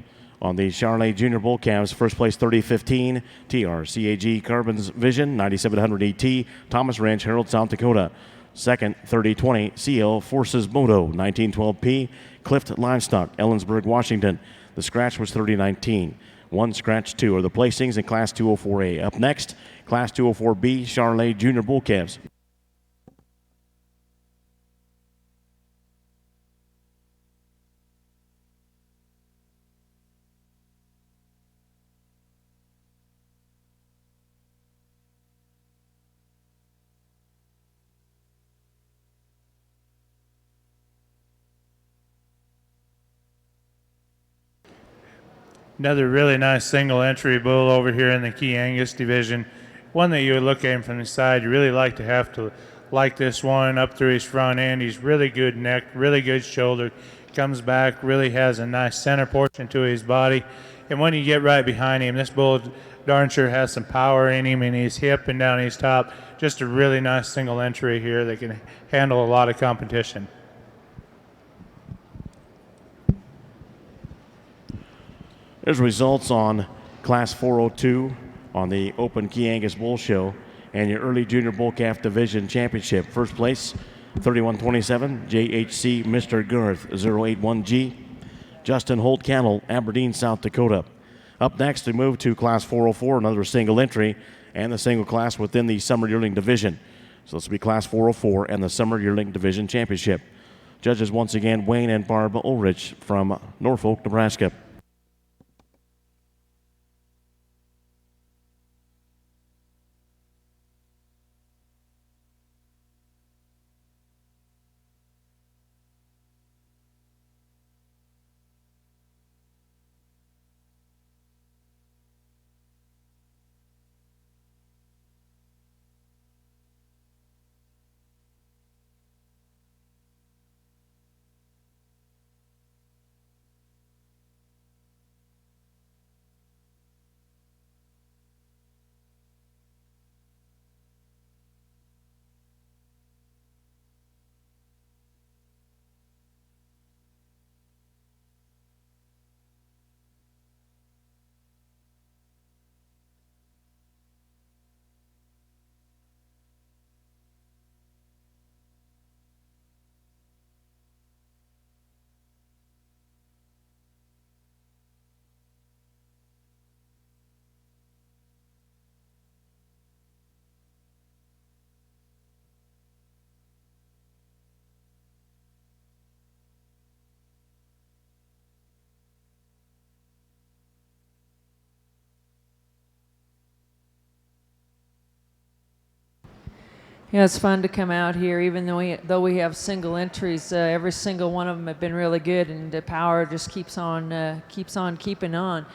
on the Charolais Junior Bull Calves. First place 3015, TRCAG Carbon's Vision, 9700 ET, Thomas Ranch, Harold, South Dakota. Second, 3020, CL Forces Moto, 1912P, Clift Livestock, Ellensburg, Washington. The scratch was 3019. One scratch, two are the placings in Class 204A. Up next, Class 204B, Charolais Junior Bull Calves. Another really nice single entry bull over here in the Key Angus division. One that you would look at him from the side. You really like to have to like this one up through his front end. He's really good neck, really good shoulder. Comes back, really has a nice center portion to his body. And when you get right behind him, this bull darn sure has some power in him in his hip and down his top. Just a really nice single entry here that can handle a lot of competition. There's results on Class 402 on the Open Key Angus Bull Show and your Early Junior Bull Calf Division Championship. First place, 3127, JHC Mr. Garth, 081G. Justin Holt Cattle, Aberdeen, South Dakota. Up next, we move to Class 404, another single entry, and the single class within the Summer Yearling Division. So this will be Class 404 and the Summer Yearling Division Championship. Judges once again, Wayne and Barb Ulrich from Norfolk, Nebraska. Yeah, it's fun to come out here, even though we have single entries. Every single one of them have been really good, and the power just keeps on keeping on.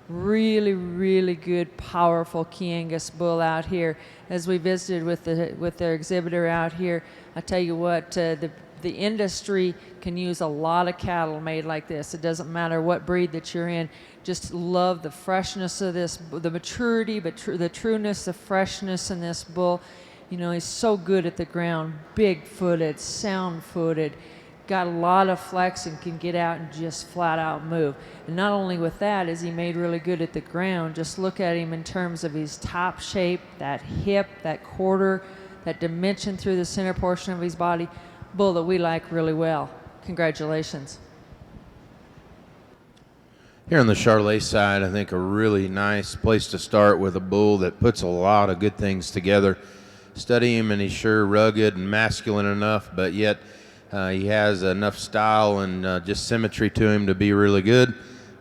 Really, really good, powerful Key Angus bull out here. As we visited with their exhibitor out here, I tell you what, the industry can use a lot of cattle made like this. It doesn't matter what breed that you're in. Just love the freshness of this, the maturity, but the trueness, the freshness in this bull. You know, he's so good at the ground, big-footed, sound-footed, got a lot of flex and can get out and just flat out move. And not only with that is he made really good at the ground, just look at him in terms of his top shape, that hip, that quarter, that dimension through the center portion of his body. Bull that we like really well. Congratulations. Here on the Charolais side, I think a really nice place to start with a bull that puts a lot of good things together. Study him and he's sure rugged and masculine enough, but yet he has enough style and just symmetry to him to be really good.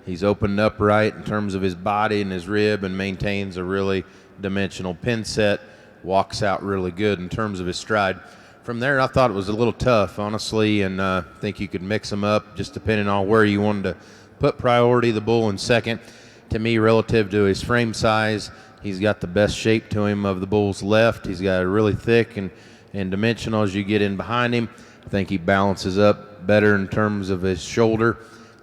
He's opened up right in terms of his body and his rib and maintains a really dimensional pin set, walks out really good in terms of his stride. From there, I thought it was a little tough, honestly, and I think you could mix them up just depending on where you wanted to put priority. The bull in second. To me, relative to his frame size, he's got the best shape to him of the bull's left. He's got a really thick and dimensional as you get in behind him. I think he balances up better in terms of his shoulder.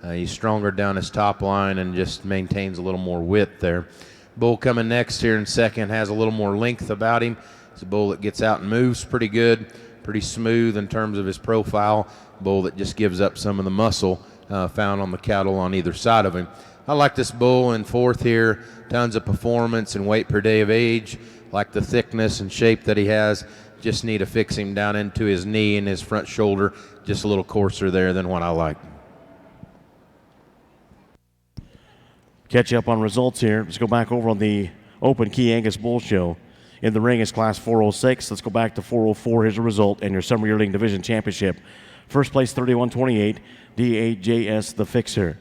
He's stronger down his top line and just maintains a little more width there. Bull coming next here in second has a little more length about him. He's a bull that gets out and moves pretty good, pretty smooth in terms of his profile. Bull that just gives up some of the muscle found on the cattle on either side of him. I like this bull in fourth here. Tons of performance and weight per day of age. Like the thickness and shape that he has. Just need to fix him down into his knee and his front shoulder. Just a little coarser there than what I like. Catch you up on results here. Let's go back over on the Open Key Angus Bull Show. In the ring is Class 406. Let's go back to 404. Here's the result and your Summer Yearling Division Championship. First place, 31-28, DAJS The Fixer.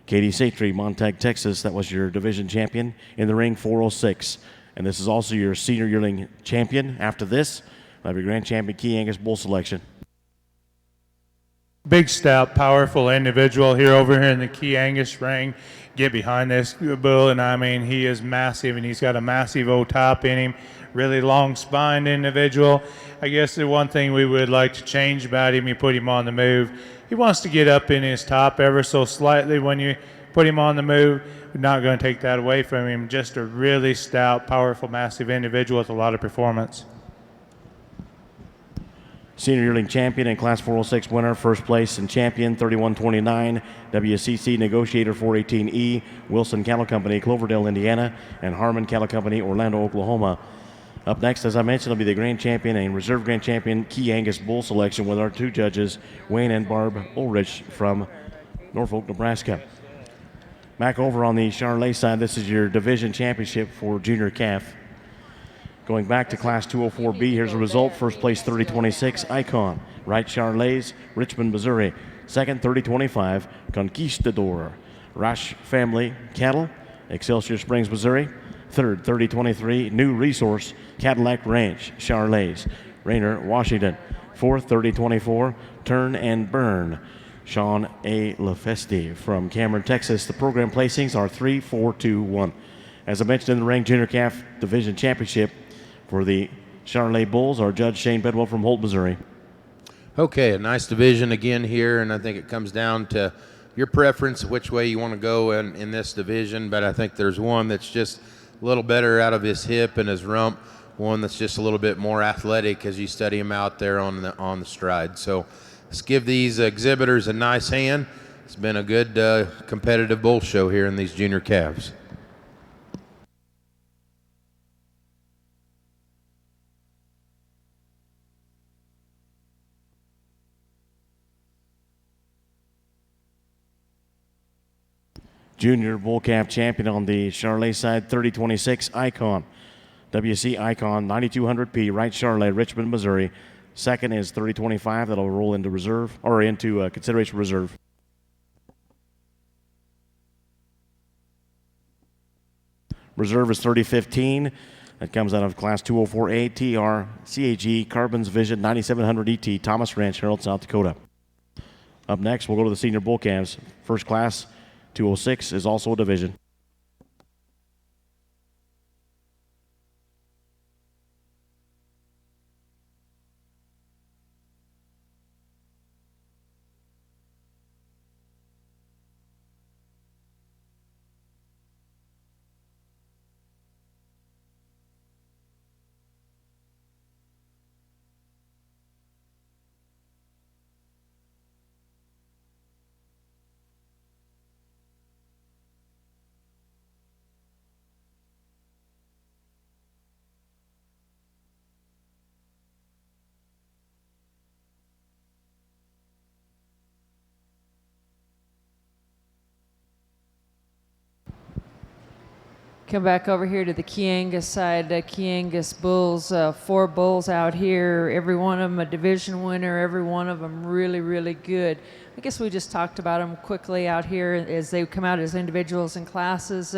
Katie Satry, Montague, Texas. That was your division champion. In the ring, 406. And this is also your Senior Yearling Champion. After this, we'll have your Grand Champion Key Angus Bull selection. Big, stout, powerful individual over here in the Key Angus ring. Get behind this bull, and I mean, he is massive, and he's got a massive old top in him. Really long-spined individual. I guess the one thing we would like to change about him, you put him on the move. He wants to get up in his top ever so slightly when you put him on the move. We're not going to take that away from him. Just a really stout, powerful, massive individual with a lot of performance. Senior Yearling Champion and Class 406 winner, first place and champion, 31-29, WCC Negotiator 418E, Wilson Cattle Company, Cloverdale, Indiana, and Harmon Cattle Company, Orlando, Oklahoma. Up next, as I mentioned, will be the Grand Champion and Reserve Grand Champion Key Angus Bull selection with our two judges, Wayne and Barb Ulrich from Norfolk, Nebraska. Back over on the Charolais side, this is your division championship for junior calf. Going back to Class 204B, here's the result. First place, 30-26, Icon, Wright Charolais, Richmond, Missouri. Second, 30-25, Conquistador, Rash Family Cattle, Excelsior Springs, Missouri. Third, 30-23, New Resource, Cadillac Ranch, Charolais, Rainer, Washington. Fourth, 30-24, Turn and Burn, Sean A. LaFesti from Cameron, Texas. The program placings are 3, 4, 2, 1. As I mentioned in the ring, Junior Calf Division Championship for the Charolais Bulls, our judge Shane Bedwell from Holt, Missouri. Okay, a nice division again here, and I think it comes down to your preference, which way you want to go in this division, but I think there's one that's just a little better out of his hip and his rump, one that's just a little bit more athletic as you study him out there on the stride. So let's give these exhibitors a nice hand. It's been a good competitive bull show here in these junior calves. Junior Bull Calf champion on the Charolais side, 30-26, Icon. WC Icon, 9200P, Wright Charolais, Richmond, Missouri. Second is 30-25. That'll roll into reserve, or into consideration reserve. Reserve is 30-15. That comes out of Class 204A, TR, CAG, Carbons Vision, 9700 ET, Thomas Ranch, Herald, South Dakota. Up next, we'll go to the Senior Bull Calves. First class, 206 is also a division. Come back over here to the Key Angus side. Key Angus bulls, 4 bulls out here. Every one of them a division winner. Every one of them really, really good. I guess we just talked about them quickly out here as they come out as individuals and classes.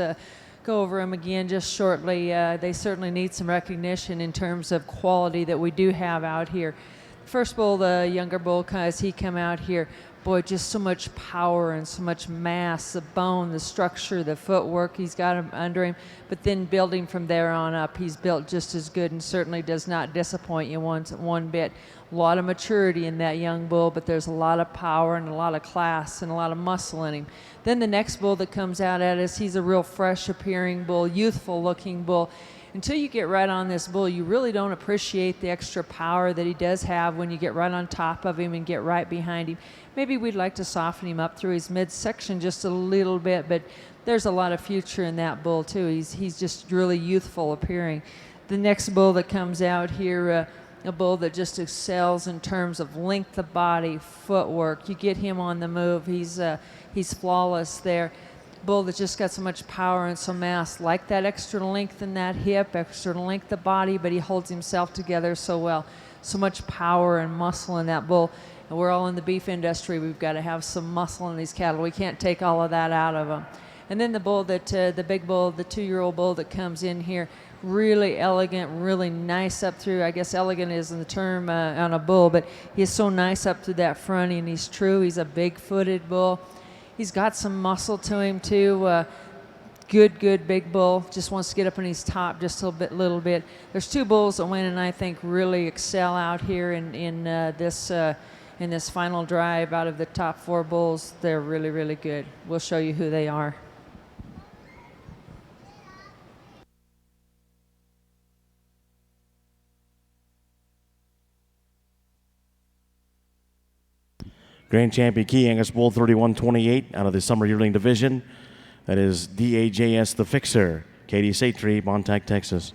Go over them again just shortly. They certainly need some recognition in terms of quality that we do have out here. First bull, the younger bull, as he come out here, boy, just so much power and so much mass, the bone, the structure, the footwork he's got him under him. But then building from there on up, he's built just as good and certainly does not disappoint you one bit. A lot of maturity in that young bull, but there's a lot of power and a lot of class and a lot of muscle in him. Then the next bull that comes out at us, he's a real fresh appearing bull, youthful looking bull. Until you get right on this bull, you really don't appreciate the extra power that he does have when you get right on top of him and get right behind him. Maybe we'd like to soften him up through his midsection just a little bit, but there's a lot of future in that bull too. He's just really youthful appearing. The next bull that comes out here, a bull that just excels in terms of length of body, footwork. You get him on the move, he's flawless there. Bull that's just got so much power and some mass, like that extra length in that hip, extra length of body, but he holds himself together so well. So much power and muscle in that bull. And we're all in the beef industry. We've got to have some muscle in these cattle. We can't take all of that out of them. And then the bull that, the big bull, the 2-year-old bull that comes in here, really elegant, really nice up through. I guess elegant isn't the term on a bull, but he's so nice up through that front, and he's true. He's a big-footed bull. He's got some muscle to him too. Good big bull. Just wants to get up on his top just a little bit. There's 2 bulls that win, and I think really excel out here in this final drive. Out of the top 4 bulls, they're really, really good. We'll show you who they are. Grand champion Key Angus Bull 31-28 out of the Summer Yearling Division. That is DAJS The Fixer, Katie Satry, Montague, Texas.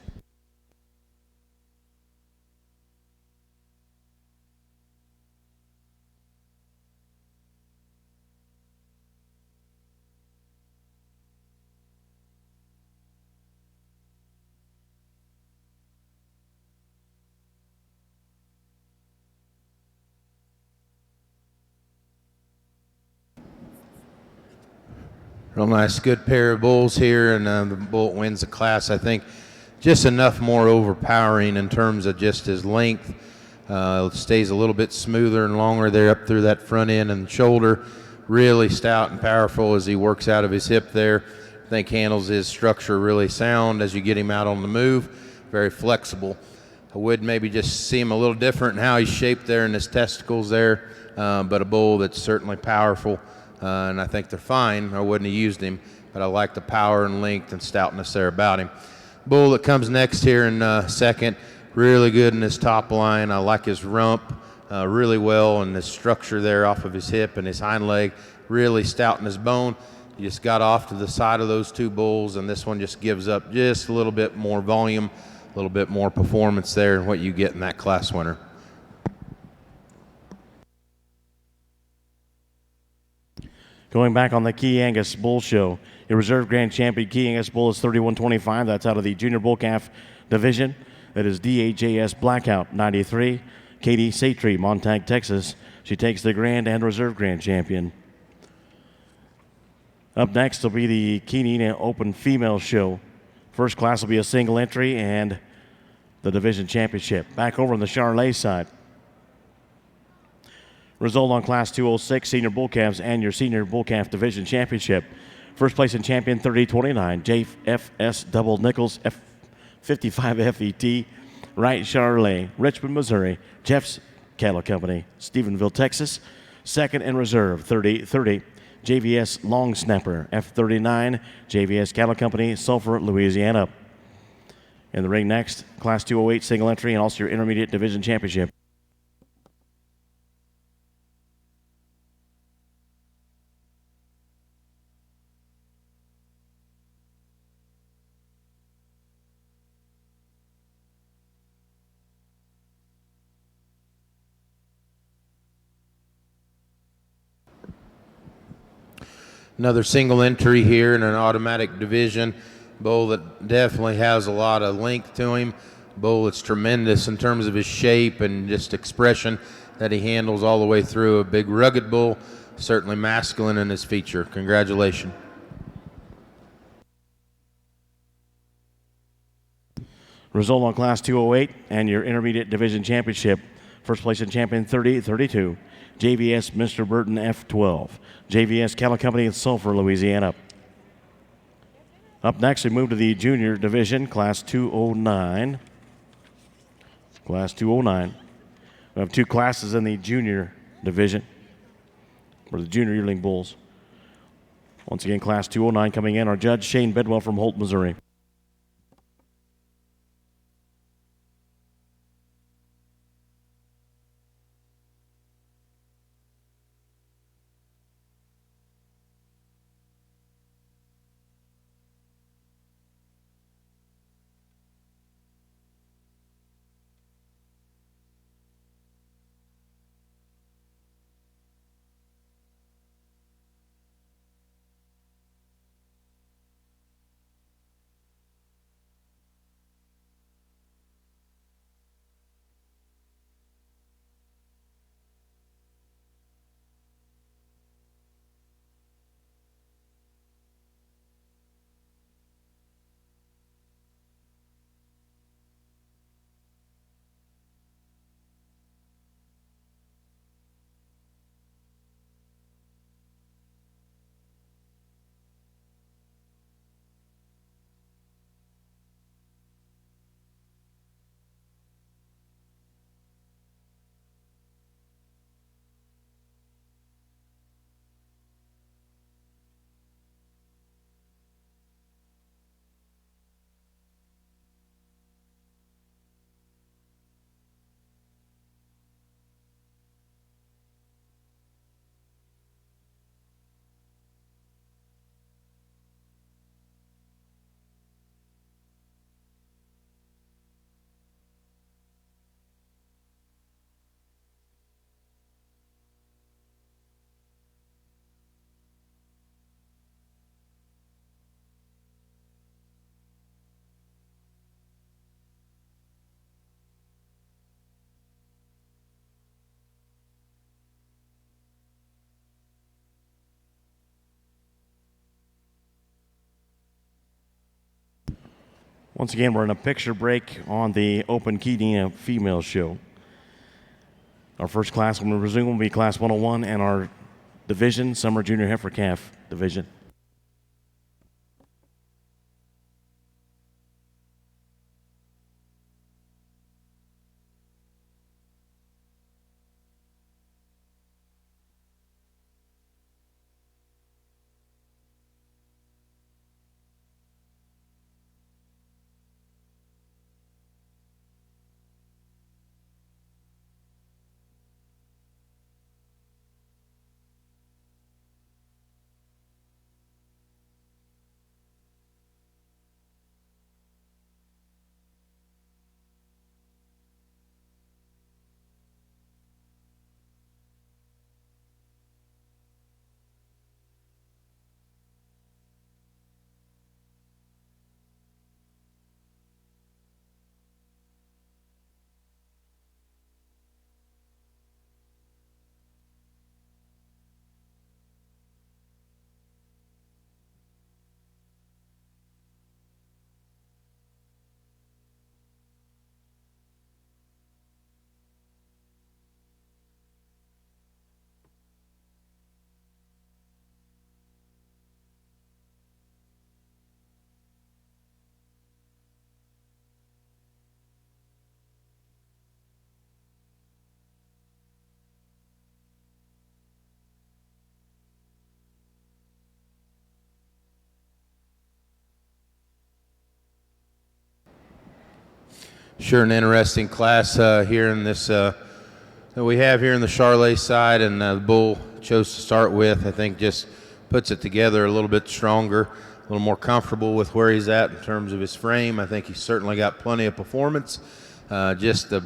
Real nice, good pair of bulls here, and the bull wins the class. I think just enough more overpowering in terms of just his length. Stays a little bit smoother and longer there up through that front end and shoulder. Really stout and powerful as he works out of his hip there. I think handles his structure really sound as you get him out on the move. Very flexible. I would maybe just see him a little different in how he's shaped there in his testicles there, but a bull that's certainly powerful. And I think they're fine. I wouldn't have used him, but I like the power and length and stoutness there about him. Bull that comes next here in second, really good in his top line. I like his rump really well, and his structure there off of his hip and his hind leg, really stout in his bone. He just got off to the side of those 2 bulls, and this one just gives up just a little bit more volume, a little bit more performance there and what you get in that class winner. Going back on the Key Angus Bull Show, your reserve grand champion Key Angus Bull is 31-25. That's out of the Junior Bull Calf Division. That is DAJS Blackout 93. Katie Satry, Montague, Texas. She takes the grand and reserve grand champion. Up next will be the Chianina Open Female Show. First class will be a single entry and the division championship. Back over on the Charolais side. Result on Class 206 Senior Bull Calves and your Senior Bull Calf Division Championship. First place in champion 30-29, JFS Double Nichols F55 FET, Wright Charolais, Richmond, Missouri, Jeff's Cattle Company, Stephenville, Texas. Second in reserve 30-30, JVS Long Snapper F39, JVS Cattle Company, Sulphur, Louisiana. In the ring next, Class 208 single entry and also your Intermediate Division Championship. Another single entry here in an automatic division. Bull that definitely has a lot of length to him. Bull that's tremendous in terms of his shape and just expression that he handles all the way through. A big rugged bull, certainly masculine in his feature. Congratulations. Result on Class 208 and your Intermediate Division Championship. First place in champion 30-32. JVS Mr. Burton F12. JVS Cattle Company in Sulphur, Louisiana. Up next, we move to the Junior Division, Class 209. Class 209. We have two classes in the Junior Division for the Junior Yearling Bulls. Once again, Class 209 coming in. Our judge, Shane Bedwell from Holt, Missouri. Once again, we're in a picture break on the Open Kidina Female Show. Our first class when we resume will be Class 101 and our division, Summer Junior Heifer Calf Division. Sure, an interesting class here in this that we have here in the Charolais side, and the bull chose to start with. I think just puts it together a little bit stronger, a little more comfortable with where he's at in terms of his frame. I think he's certainly got plenty of performance. Just the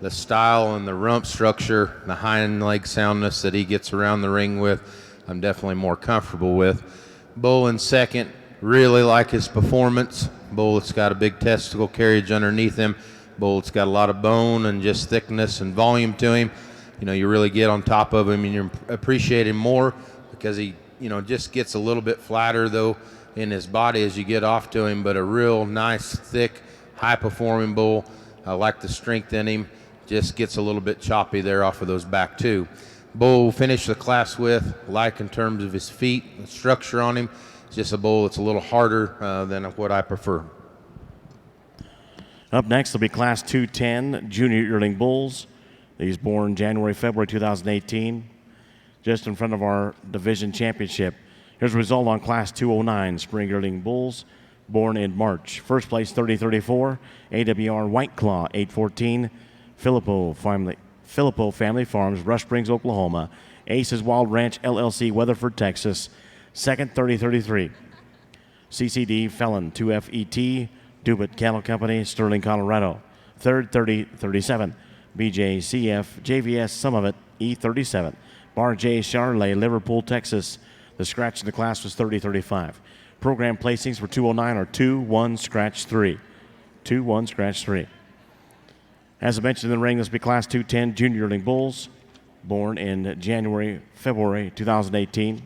style and the rump structure, the hind leg soundness that he gets around the ring with, I'm definitely more comfortable with. Bull in second, Really like his performance. Bull that's got a big testicle carriage underneath him. Bull that's got a lot of bone and just thickness and volume to him. You know, you really get on top of him and you appreciate him more because he, you know, just gets a little bit flatter though in his body as you get off to him, but a real nice, thick, high-performing bull. I like the strength in him. Just gets a little bit choppy there off of those back two. Bull finished the class with, like in terms of his feet and structure on him, it's just a bull that's a little harder than what I prefer. Up next will be Class 210 Junior Yearling Bulls. These born January, February 2018, just in front of our division championship. Here's a result on Class 209 Spring Yearling Bulls, born in March. First place 30-34, AWR White Claw 814, Filippo Family Farms, Rush Springs, Oklahoma. Aces Wild Ranch LLC, Weatherford, Texas. Second 30-33. CCD Felon 2FET, Dubit Cattle Company, Sterling, Colorado. Third 30-37. BJCF JVS Some of It E37. Bar J Charolais, Liverpool, Texas. The scratch in the class was 30-35. Program placings for 209 are 2-1 scratch 3. 2-1 scratch 3. As I mentioned in the ring, this will be Class 210 Junior Yearling Bulls, born in January, February 2018.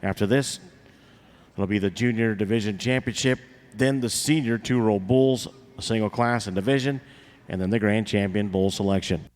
After this, it'll be the Junior Division Championship, then the Senior Two-Year-Old Bulls, a single class and division, and then the Grand Champion Bull selection.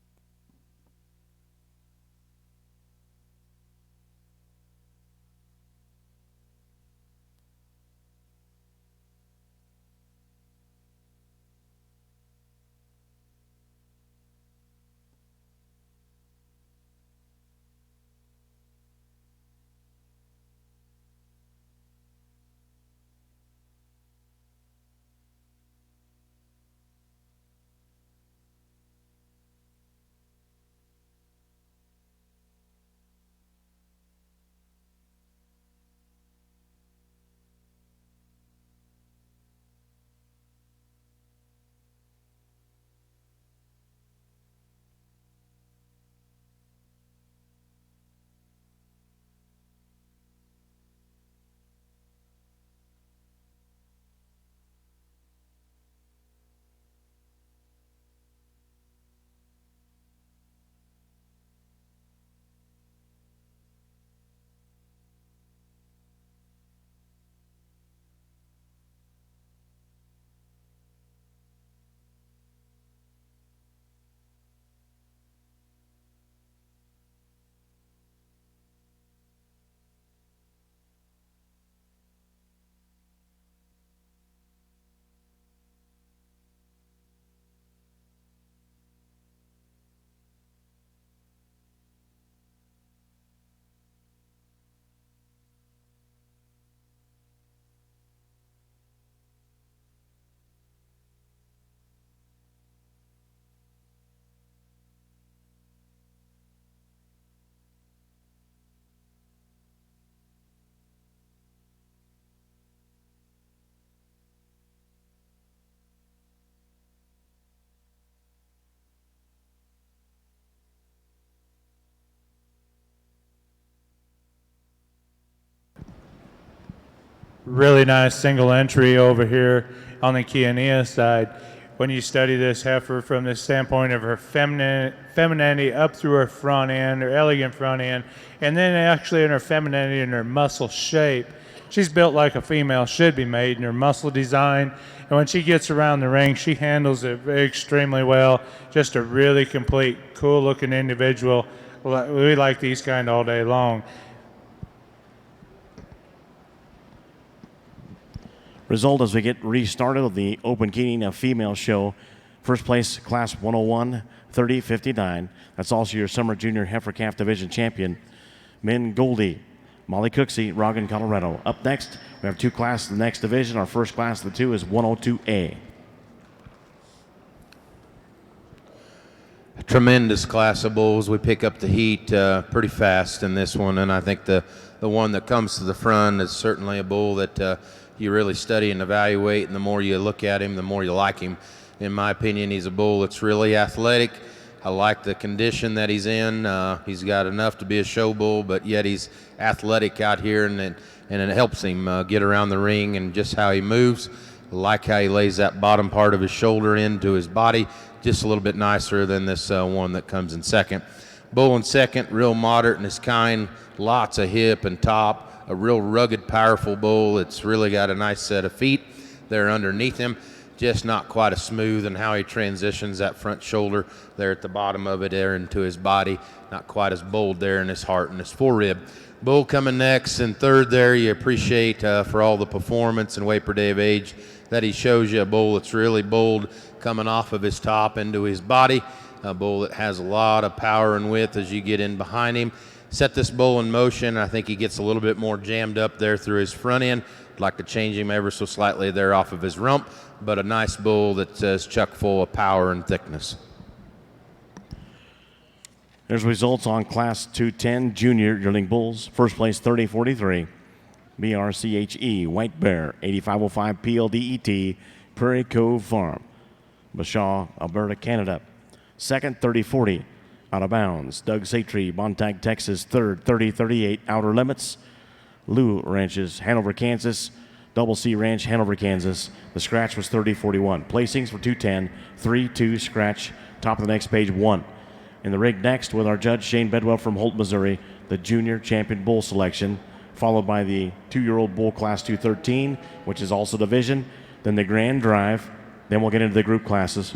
Really nice single entry over here on the Chianina side. When you study this heifer from the standpoint of her femininity up through her front end, her elegant front end, and then actually in her femininity and her muscle shape, she's built like a female should be made in her muscle design. And when she gets around the ring, she handles it extremely well. Just a really complete, cool-looking individual. We like these kind all day long. Result as we get restarted of the Open Chianina Female Show. First place, Class 101, 30-59. That's also your Summer Junior Heifer Calf Division Champion, Min Goldie, Molly Cooksey, Roggen, Colorado. Up next, we have two classes in the next division. Our first class of the two is 102A. Tremendous class of bulls. We pick up the heat pretty fast in this one, and I think the one that comes to the front is certainly a bull that you really study and evaluate, and the more you look at him, the more you like him. In my opinion, he's a bull that's really athletic. I like the condition that he's in. He's got enough to be a show bull, but yet he's athletic out here, and and it helps him get around the ring and just how he moves. Like how he lays that bottom part of his shoulder into his body, just a little bit nicer than this one that comes in second. Bull in second, real moderate in his kind, lots of hip and top, a real rugged, powerful bull. It's really got a nice set of feet there underneath him, just not quite as smooth in how he transitions that front shoulder there at the bottom of it there into his body, not quite as bold there in his heart and his forerib. Bull coming next and third there, you appreciate for all the performance and weight per day of age that he shows you. A bull that's really bold coming off of his top into his body, a bull that has a lot of power and width as you get in behind him. Set this bull in motion. I think he gets a little bit more jammed up there through his front end. I'd like to change him ever so slightly there off of his rump, but a nice bull that is chock full of power and thickness. There's results on Class 210 Junior Yearling Bulls. First place 3043, BRCHE White Bear, 8505 PLDET, Prairie Cove Farm, Bashaw, Alberta, Canada. Second 3040, Out of Bounds, Doug Satry, Montague, Texas. Third 3038, Outer Limits, Lou Ranches, Hanover, Kansas. Double C Ranch, Hanover, Kansas. The scratch was 3041. Placings for 210, 3-2 scratch. Top of the next page, 1. In the rig next with our judge Shane Bedwell from Holt, Missouri, the junior champion bull selection, followed by the 2-year-old bull Class 213, which is also division, then the grand drive, then we'll get into the group classes.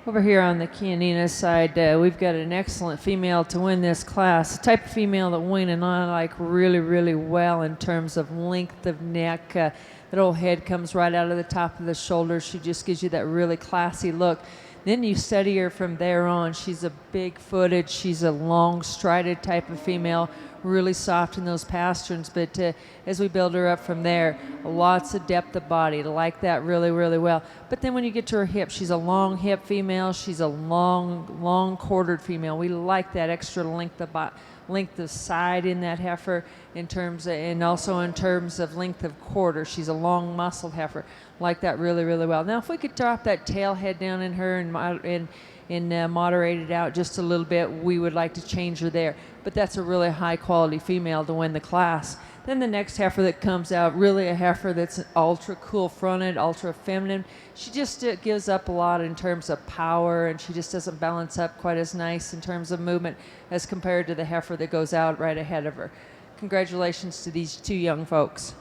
Over here on the Chianina side, we've got an excellent female to win this class. The type of female that Wayne and I like really, really well in terms of length of neck. That old head comes right out of the top of the shoulder. She just gives you that really classy look. Then you study her from there on. She's a big-footed, she's a long-strided type of female, really soft in those pasterns. But as we build her up from there, lots of depth of body. Like that really, really well. But then when you get to her hip, she's a long hip female. She's a long quartered female. We like that extra length of side in that heifer in terms of, and also in terms of length of quarter. She's a long muscled heifer. Like that really, really well. Now, if we could drop that tail head down in her and moderate it out just a little bit, we would like to change her there. But that's a really high quality female to win the class. Then the next heifer that comes out, really a heifer that's ultra cool fronted, ultra feminine. She just gives up a lot in terms of power, and she just doesn't balance up quite as nice in terms of movement as compared to the heifer that goes out right ahead of her. Congratulations to these two young folks.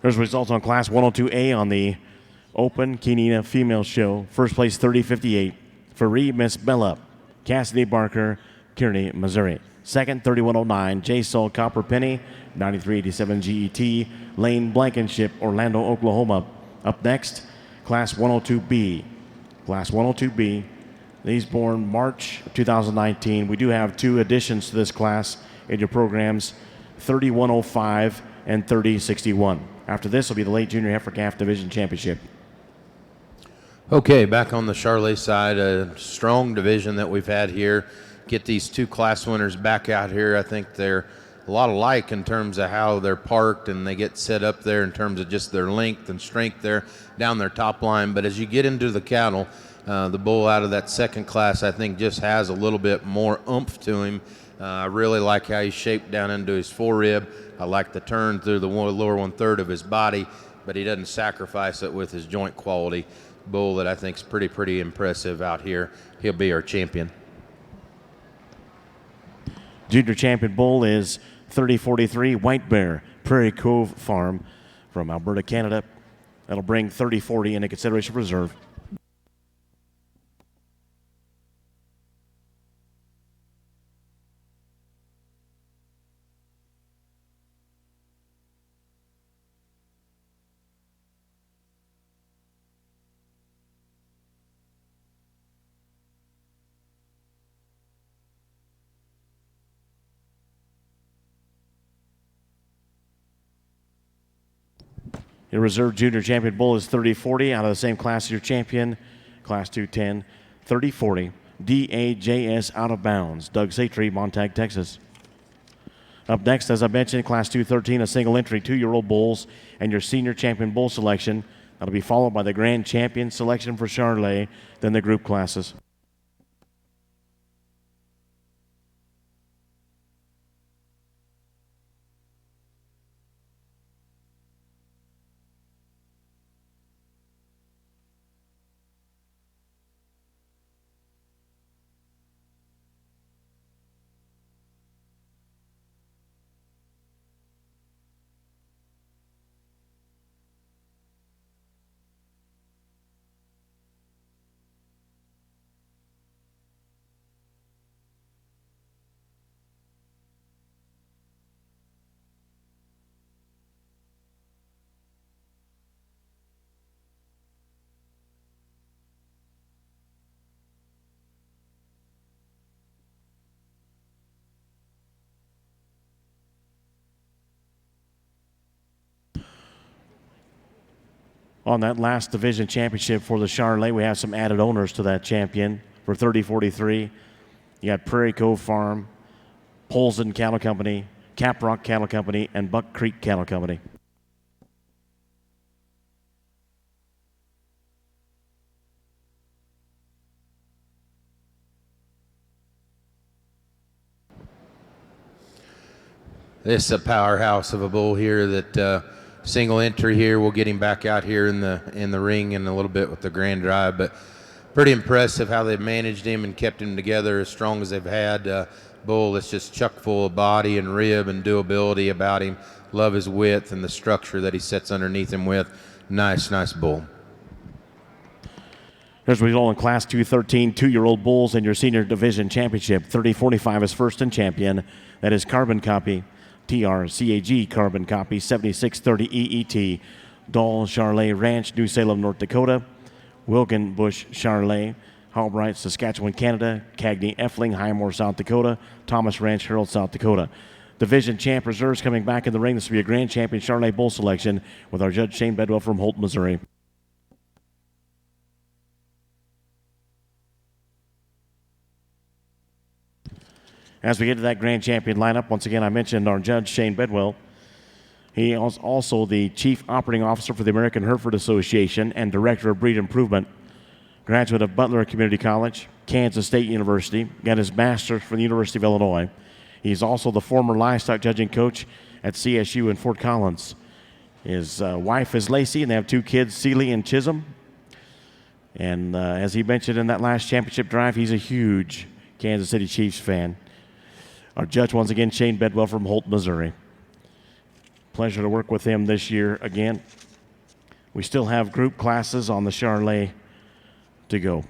There's results on Class 102A on the Open Chianina Female Show. First place 3058, Farie Miss Bella, Cassidy Barker, Kearney, Missouri. Second 3109, J Sol Copper Penny, 9387 GET, Lane Blankenship, Orlando, Oklahoma. Up next, Class 102B. Class 102B, these born March of 2019. We do have 2 additions to this class in your programs, 3105 and 3061. After this will be the late junior heifer calf division championship. Okay, back on the Charolais side, a strong division that we've had here. Get these 2 class winners back out here. I think they're a lot alike in terms of how they're parked and they get set up there in terms of just their length and strength there down their top line. But as you get into the cattle, the bull out of that second class, I think, just has a little bit more oomph to him. I really like how he's shaped down into his forerib. I like the turn through the lower 1/3 of his body, but he doesn't sacrifice it with his joint quality. Bull that I think is pretty impressive out here. He'll be our champion. Junior champion bull is 3043 White Bear, Prairie Cove Farm from Alberta, Canada. That'll bring 3040 into consideration for reserve. Your reserve junior champion bull is 3040 out of the same class as your champion, Class 210, 3040. DAJS Out of Bounds, Doug Satry, Montague, Texas. Up next, as I mentioned, Class 213, a single entry, 2-year-old bulls, and your senior champion bull selection. That'll be followed by the grand champion selection for Charolais, then the group classes. On that last division championship for the Charolais, we have some added owners to that champion for 30-43. You got Prairie Cove Farm, Polson Cattle Company, Caprock Cattle Company, and Buck Creek Cattle Company. This is a powerhouse of a bull here that single entry here. We'll get him back out here in the ring in a little bit with the Grand Drive, but pretty impressive how they've managed him and kept him together as strong as they've had. Bull that's just chock full of body and rib and doability about him. Love his width and the structure that he sits underneath him with. Nice bull. Here's the result in Class 213, 2-year-old bulls in your senior division championship. 30-45 is first and champion. That is Carbon Copy, TRCAG Carbon Copy, 7630 EET. Dahl Charolais Ranch, New Salem, North Dakota. Wilkenbush Charolais, Halbright, Saskatchewan, Canada. Cagney Effling, Highmore, South Dakota. Thomas Ranch, Herald, South Dakota. Division champ reserves coming back in the ring. This will be a grand champion Charolais bull selection with our judge Shane Bedwell from Holt, Missouri. As we get to that grand champion lineup, once again, I mentioned our judge, Shane Bedwell. He is also the Chief Operating Officer for the American Hereford Association and Director of Breed Improvement. Graduate of Butler Community College, Kansas State University, got his master's from the University of Illinois. He's also the former livestock judging coach at CSU in Fort Collins. His wife is Lacey, and they have 2 kids, Seeley and Chisholm. And as he mentioned in that last championship drive, he's a huge Kansas City Chiefs fan. Our judge, once again, Shane Bedwell from Holt, Missouri. Pleasure to work with him this year again. We still have group classes on the Charolais to go.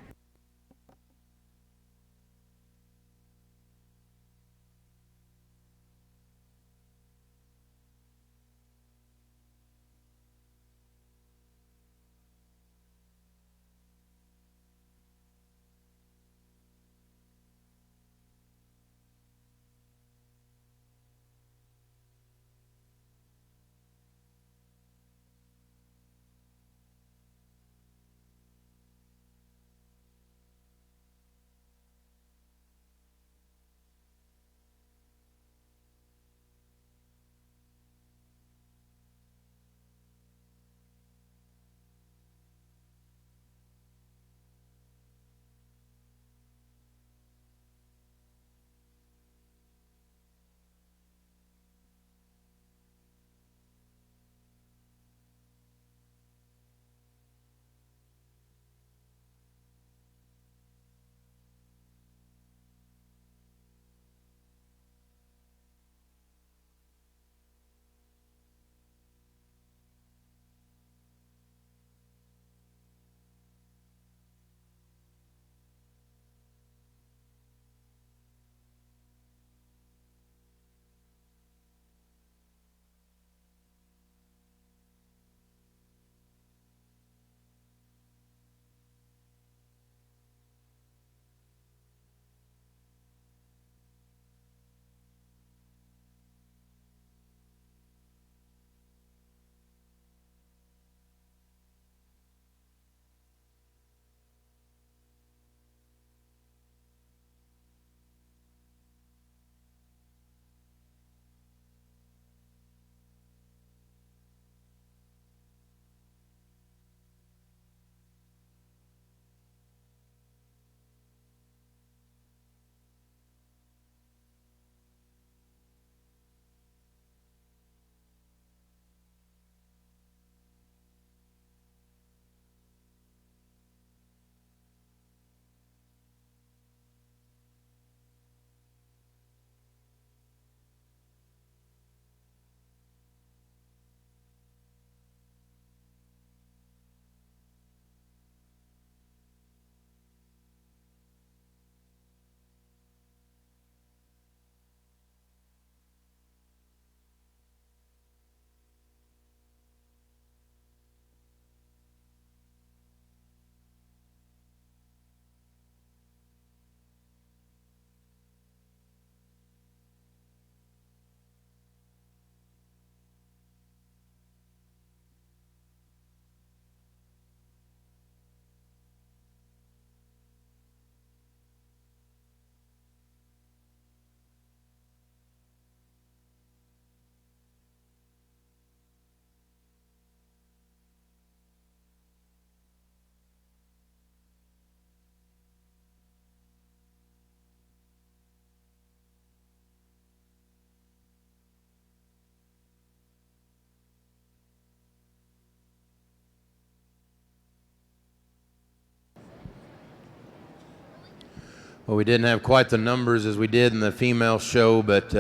Well, we didn't have quite the numbers as we did in the female show, but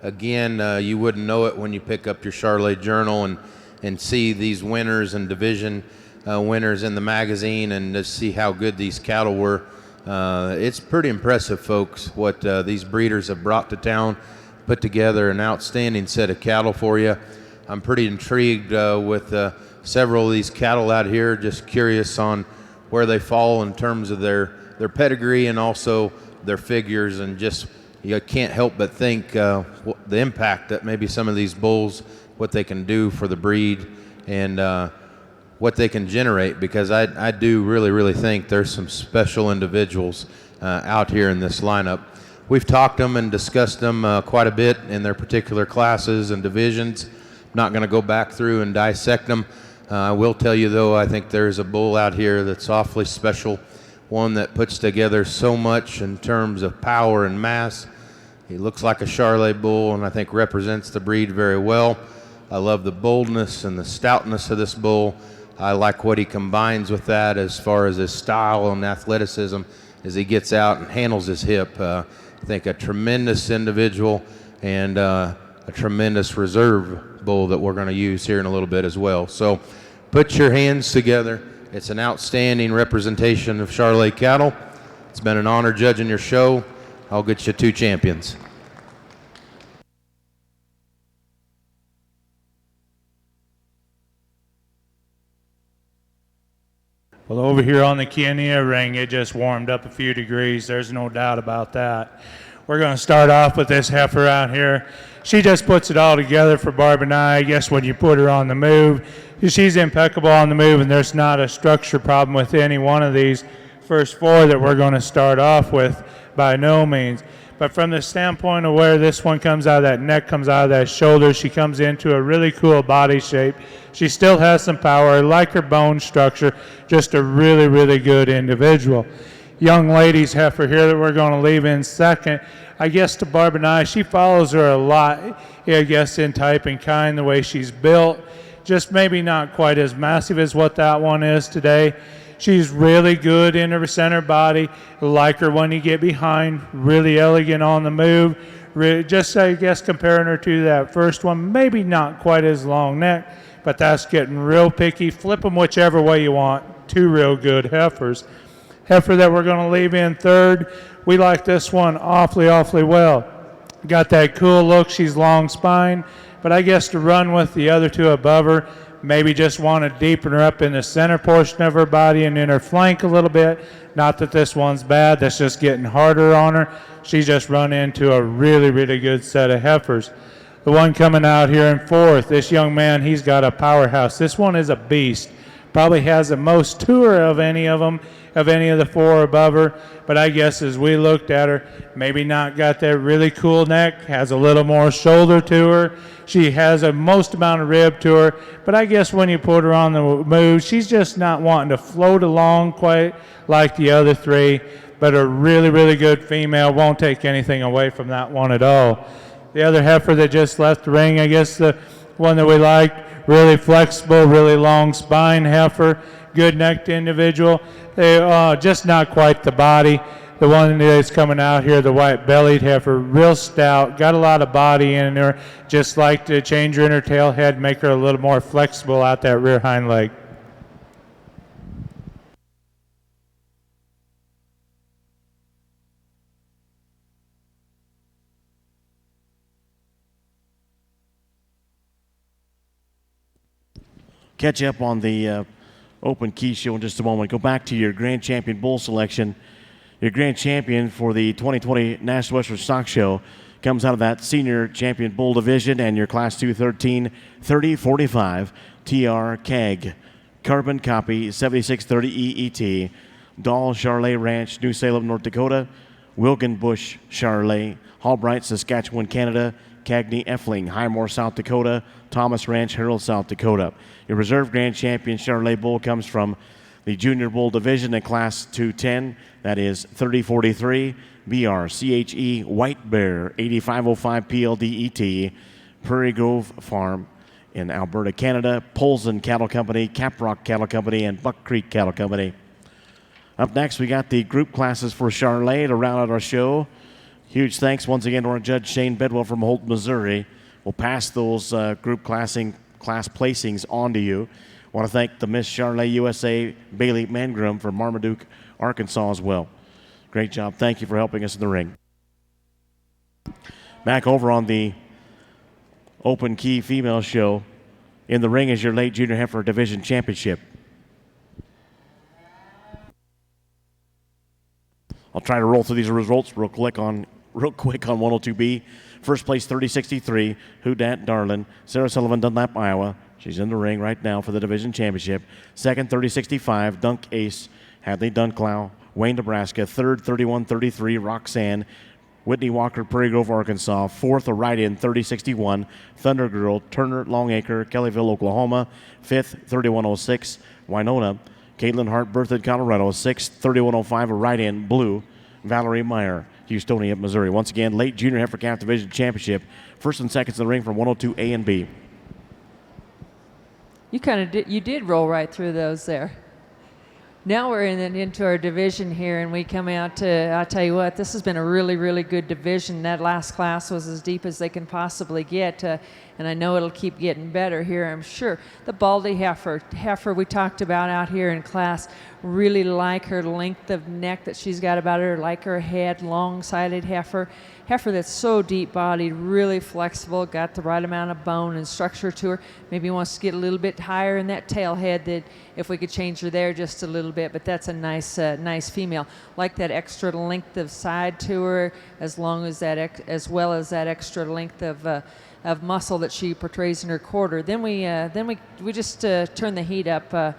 again, you wouldn't know it when you pick up your Charolais Journal and see these winners and division winners in the magazine and to see how good these cattle were. It's pretty impressive, folks, what these breeders have brought to town, put together an outstanding set of cattle for you. I'm pretty intrigued with several of these cattle out here, just curious on where they fall in terms of their pedigree and also their figures, and just you can't help but think the impact that maybe some of these bulls, what they can do for the breed and what they can generate, because I do really think there's some special individuals out here in this lineup. We've talked them and discussed them quite a bit in their particular classes and divisions. I'm not going to go back through and dissect them. I will tell you, though, I think there's a bull out here that's awfully special, one that puts together so much in terms of power and mass. He looks like a Charolais bull and I think represents the breed very well. I love the boldness and the stoutness of this bull. I like what he combines with that as far as his style and athleticism as he gets out and handles his hip. I think a tremendous individual and a tremendous reserve bull that we're going to use here in a little bit as well. So put your hands together. It's an outstanding representation of Charolais cattle. It's been an honor judging your show. I'll get you 2 champions. Well, over here on the Chianina ring, it just warmed up a few degrees. There's no doubt about that. We're going to start off with this heifer out here. She just puts it all together for Barb and I guess when you put her on the move. She's impeccable on the move, and there's not a structure problem with any one of these first 4 that we're going to start off with, by no means. But from the standpoint of where this one comes out of that neck, comes out of that shoulder, she comes into a really cool body shape. She still has some power. I like her bone structure. Just a really good individual. Young lady's heifer here that we're going to leave in second. I guess to Barb and I, she follows her a lot, I guess, in type and kind, the way she's built. Just maybe not quite as massive as what that one is today. She's really good in her center body. Like her when you get behind. Really elegant on the move. Just, I guess, comparing her to that first one, maybe not quite as long neck, but that's getting real picky. Flip them whichever way you want. 2 real good heifers. Heifer that we're going to leave in third, we like this one awfully well. Got that cool look. She's long spine, but I guess to run with the other 2 above her, maybe just want to deepen her up in the center portion of her body and in her flank a little bit. Not that this one's bad, that's just getting harder on her. She's just run into a really good set of heifers. The one coming out here in fourth, this young man, he's got a powerhouse. This one is a beast. Probably has the most to her of any of them, of any of the 4 above her. But I guess as we looked at her, maybe not got that really cool neck, has a little more shoulder to her. She has a most amount of rib to her. But I guess when you put her on the move, she's just not wanting to float along quite like the other 3. But a really good female. Won't take anything away from that one at all. The other heifer that just left the ring, I guess the one that we like, really flexible, really long spine heifer, good necked individual. They just not quite the body. The one that's coming out here, the white bellied heifer, real stout, got a lot of body in her. Just like to change her in her tail head, make her a little more flexible out that rear hind leg. Catch up on the Open Key Show in just a moment. Go back to your Grand Champion Bull selection. Your Grand Champion for the 2020 National Western Stock Show comes out of that Senior Champion Bull Division and your Class 213 3045 TR CAG. Carbon copy 7630 EET. Dahl Charolais Ranch, New Salem, North Dakota. Wilgenbush Charolais. Albright, Saskatchewan, Canada. Cagney Effling, Highmore, South Dakota. Thomas Ranch, Herald, South Dakota. Your reserve Grand Champion Charolais Bull comes from the Junior Bull Division in Class 210. That is 3043 BRCHE White Bear 8505 PLDET Prairie Grove Farm in Alberta, Canada. Polson Cattle Company, Caprock Cattle Company, and Buck Creek Cattle Company. Up next, we got the group classes for Charolais to round out our show. Huge thanks once again to our judge, Shane Bedwell from Holt, Missouri. We'll pass those group class placings on to you. I want to thank the Miss Charolais USA, Bailey Mangrum from Marmaduke, Arkansas as well. Great job. Thank you for helping us in the ring. Back over on the Open Key Female Show. In the ring is your late junior heifer division championship. I'll try to roll through these results real quick on 102B. First place, 30-63, Who Dat Darlin, Sarah Sullivan, Dunlap, Iowa. She's in the ring right now for the division championship. Second, 30-65, Dunk Ace, Hadley Dunklow, Wayne, Nebraska. Third, 31-33, Roxanne, Whitney Walker, Prairie Grove, Arkansas. Fourth, a ride-in, 30-61, Thunder Girl, Turner, Longacre, Kellyville, Oklahoma. Fifth, 31-06, Winona, Caitlin Hart, Berthoud, Colorado. Sixth, 31-05, a ride-in, Blue, Valerie Meyer, Houstonia, Missouri. Once again, late junior heifer calf division championship. First and seconds in the ring from 102A and B. You did roll right through those there. Now we're into our division here, and we come out to, I'll tell you what, this has been a really, really good division. That last class was as deep as they can possibly get, and I know it'll keep getting better here, I'm sure. The Baldy heifer we talked about out here in class, really like her length of neck that she's got about her, like her head, long-sided heifer that's so deep-bodied, really flexible, got the right amount of bone and structure to her. Maybe wants to get a little bit higher in that tail head, that if we could change her there just a little bit, but that's a nice female. Like that extra length of side to her, as well as that extra length of muscle that she portrays in her quarter. Then we just turn the heat up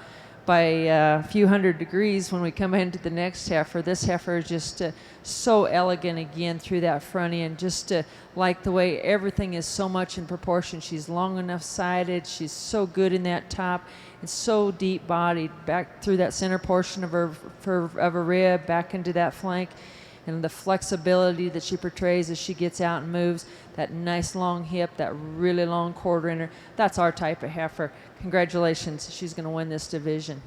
by a few hundred degrees when we come into the next heifer. This heifer is just so elegant again through that front end, just like the way everything is so much in proportion. She's long enough sided, she's so good in that top, and so deep bodied back through that center portion of her rib, back into that flank, and the flexibility that she portrays as she gets out and moves, that nice long hip, that really long quarter in her. That's our type of heifer. Congratulations, she's going to win this division.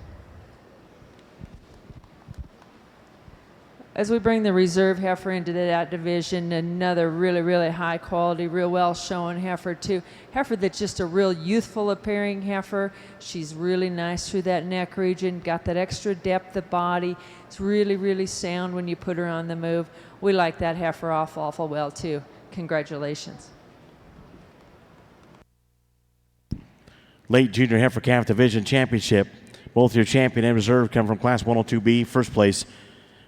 As we bring the reserve heifer into that division, another really, really high quality, real well shown heifer too. Heifer that's just a real youthful appearing heifer. She's really nice through that neck region, got that extra depth of body. It's really, really sound when you put her on the move. We like that heifer awful well too. Congratulations. Late junior heifer calf division championship. Both your champion and reserve come from class 102B. First place,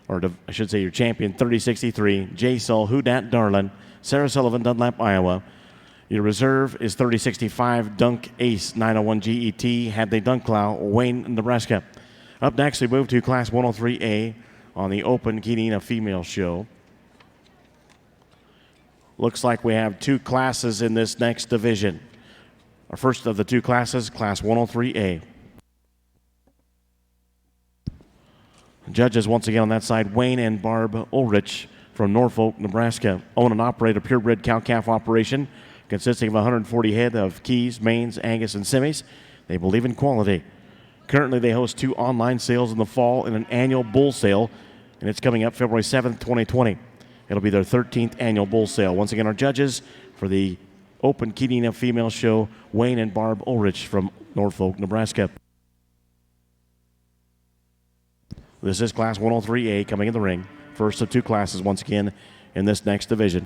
or I should say your champion, 30-63, J. Sol, Who Dat Darlin, Sarah Sullivan, Dunlap, Iowa. Your reserve is 30-65, Dunk Ace, 901 GET, Hadley Dunklow, Wayne, Nebraska. Up next, we move to class 103A on the Open Chianina Female Show. Looks like we have two classes in this next division. Our first of the two classes, class 103A. Judges once again on that side, Wayne and Barb Ulrich from Norfolk, Nebraska. Own and operate a purebred cow-calf operation consisting of 140 head of Keys, Maines, Angus, and Semis. They believe in quality. Currently, they host 2 online sales in the fall and an annual bull sale, and it's coming up February 7th, 2020. It'll be their 13th annual bull sale. Once again, our judges for the Open Chianina Female Show, Wayne and Barb Ulrich from Norfolk, Nebraska. This is class 103A coming in the ring. First of two classes once again in this next division.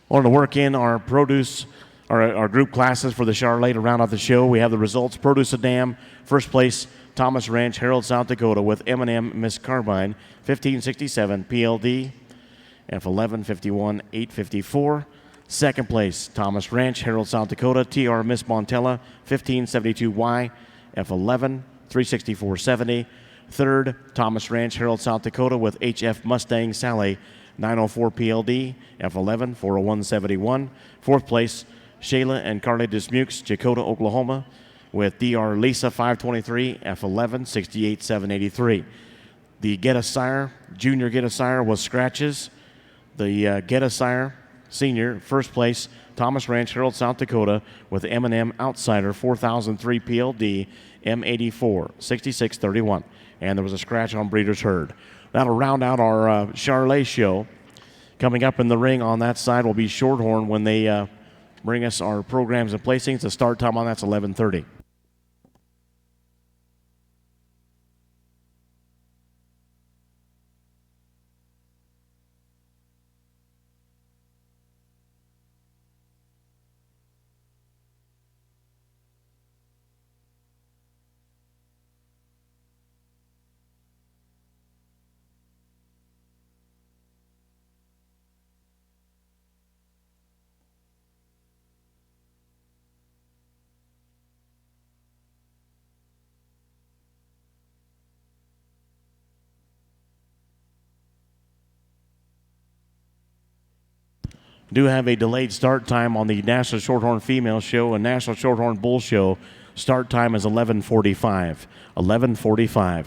Want to work in our produce, our group classes for the Charolais to round out the show. We have the results. Produce a Dam, first place, Thomas Ranch, Harold, South Dakota, with M&M Miss Carbine, 1567 PLD, F11 51 854. Second place, Thomas Ranch, Harold, South Dakota, TR Miss Montella, 1572Y, F11 36470. Third, Thomas Ranch, Harold, South Dakota, with HF Mustang Sally, 904 PLD, F11 40171. Fourth place, Shayla and Carly Dismukes, Dakota, Oklahoma, with DR Lisa 523, F11 68783. The Get a Sire, Junior Get a Sire was scratches. The Get a Sire Senior, first place, Thomas Ranch, Harold, South Dakota, with M&M Outsider 4003 PLD, M84 6631. And there was a scratch on Breeders' Herd. That'll round out our Charolais show. Coming up in the ring on that side will be Shorthorn when they bring us our programs and placings. The start time on that's 11:30. Do have a delayed start time on the National Shorthorn Female Show and National Shorthorn Bull Show. Start time is 11:45. 11:45.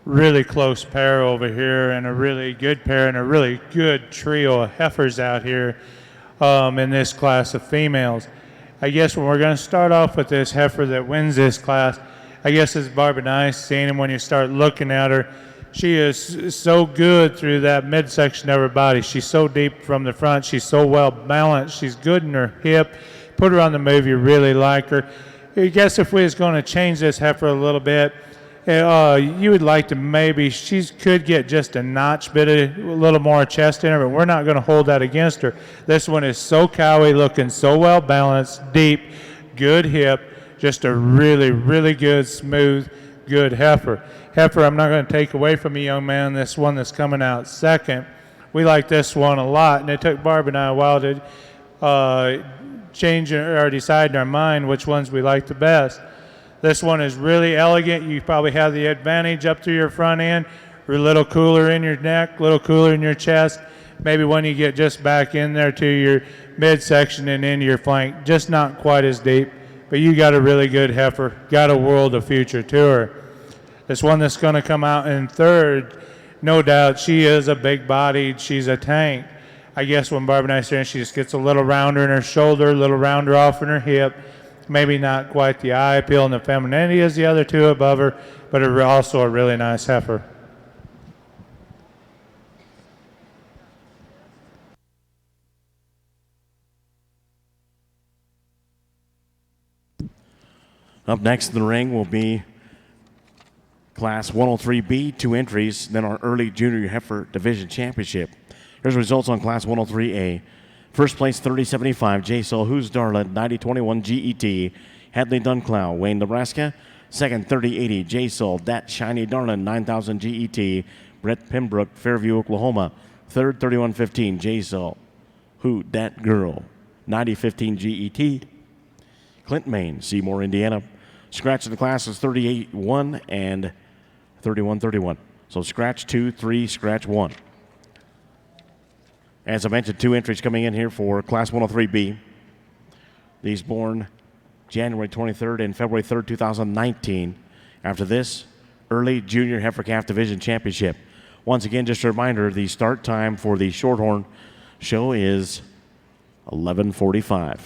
really close pair over here, and a really good pair, and a really good trio of heifers out here in this class of females. I guess when we're going to start off with this heifer that wins this class, I guess as Barb and I seen him, when you start looking at her, she is so good through that midsection of her body. She's so deep from the front. She's so well balanced. She's good in her hip. Put her on the move, you really like her. I guess if we was going to change this heifer a little bit, you would like to maybe, she could get just a notch bit of a little more chest in her, but we're not going to hold that against her. This one is so cowy looking, so well balanced, deep, good hip, just a really, really good, smooth, good heifer. Heifer, I'm not going to take away from you, young man, this one that's coming out second. We like this one a lot, and it took Barb and I a while to change or decide in our mind which ones we like the best. This one is really elegant. You probably have the advantage up through your front end. We're a little cooler in your neck, a little cooler in your chest. Maybe when you get just back in there to your midsection and into your flank, just not quite as deep. But you got a really good heifer, got a world of future to her. This one that's going to come out in third, no doubt, she is a big-bodied, she's a tank. I guess when Barb and I say she just gets a little rounder in her shoulder, a little rounder off in her hip. Maybe not quite the eye appeal and the femininity as the other two above her, but also a really nice heifer. Up next in the ring will be Class 103B, 2 entries, then our early junior heifer division championship. Here's the results on Class 103A. First place, 3075, J. Sol, Who's Darla, 9021 GET, Hadley Dunclow, Wayne, Nebraska. Second, 3080, J. Sol, Dat Shiny Darlin, 9000 GET, Brett Pembroke, Fairview, Oklahoma. Third, 3115, J. Sol, Who Dat Girl, 9015 GET, Clint, Maine, Seymour, Indiana. Scratch in the class is 38-1 and 31-31. So scratch 2, 3, scratch 1. As I mentioned, 2 entries coming in here for Class 103B. These born January 23rd and February 3rd, 2019. After this, early junior heifer calf division championship. Once again, just a reminder, the start time for the Shorthorn show is 11:45.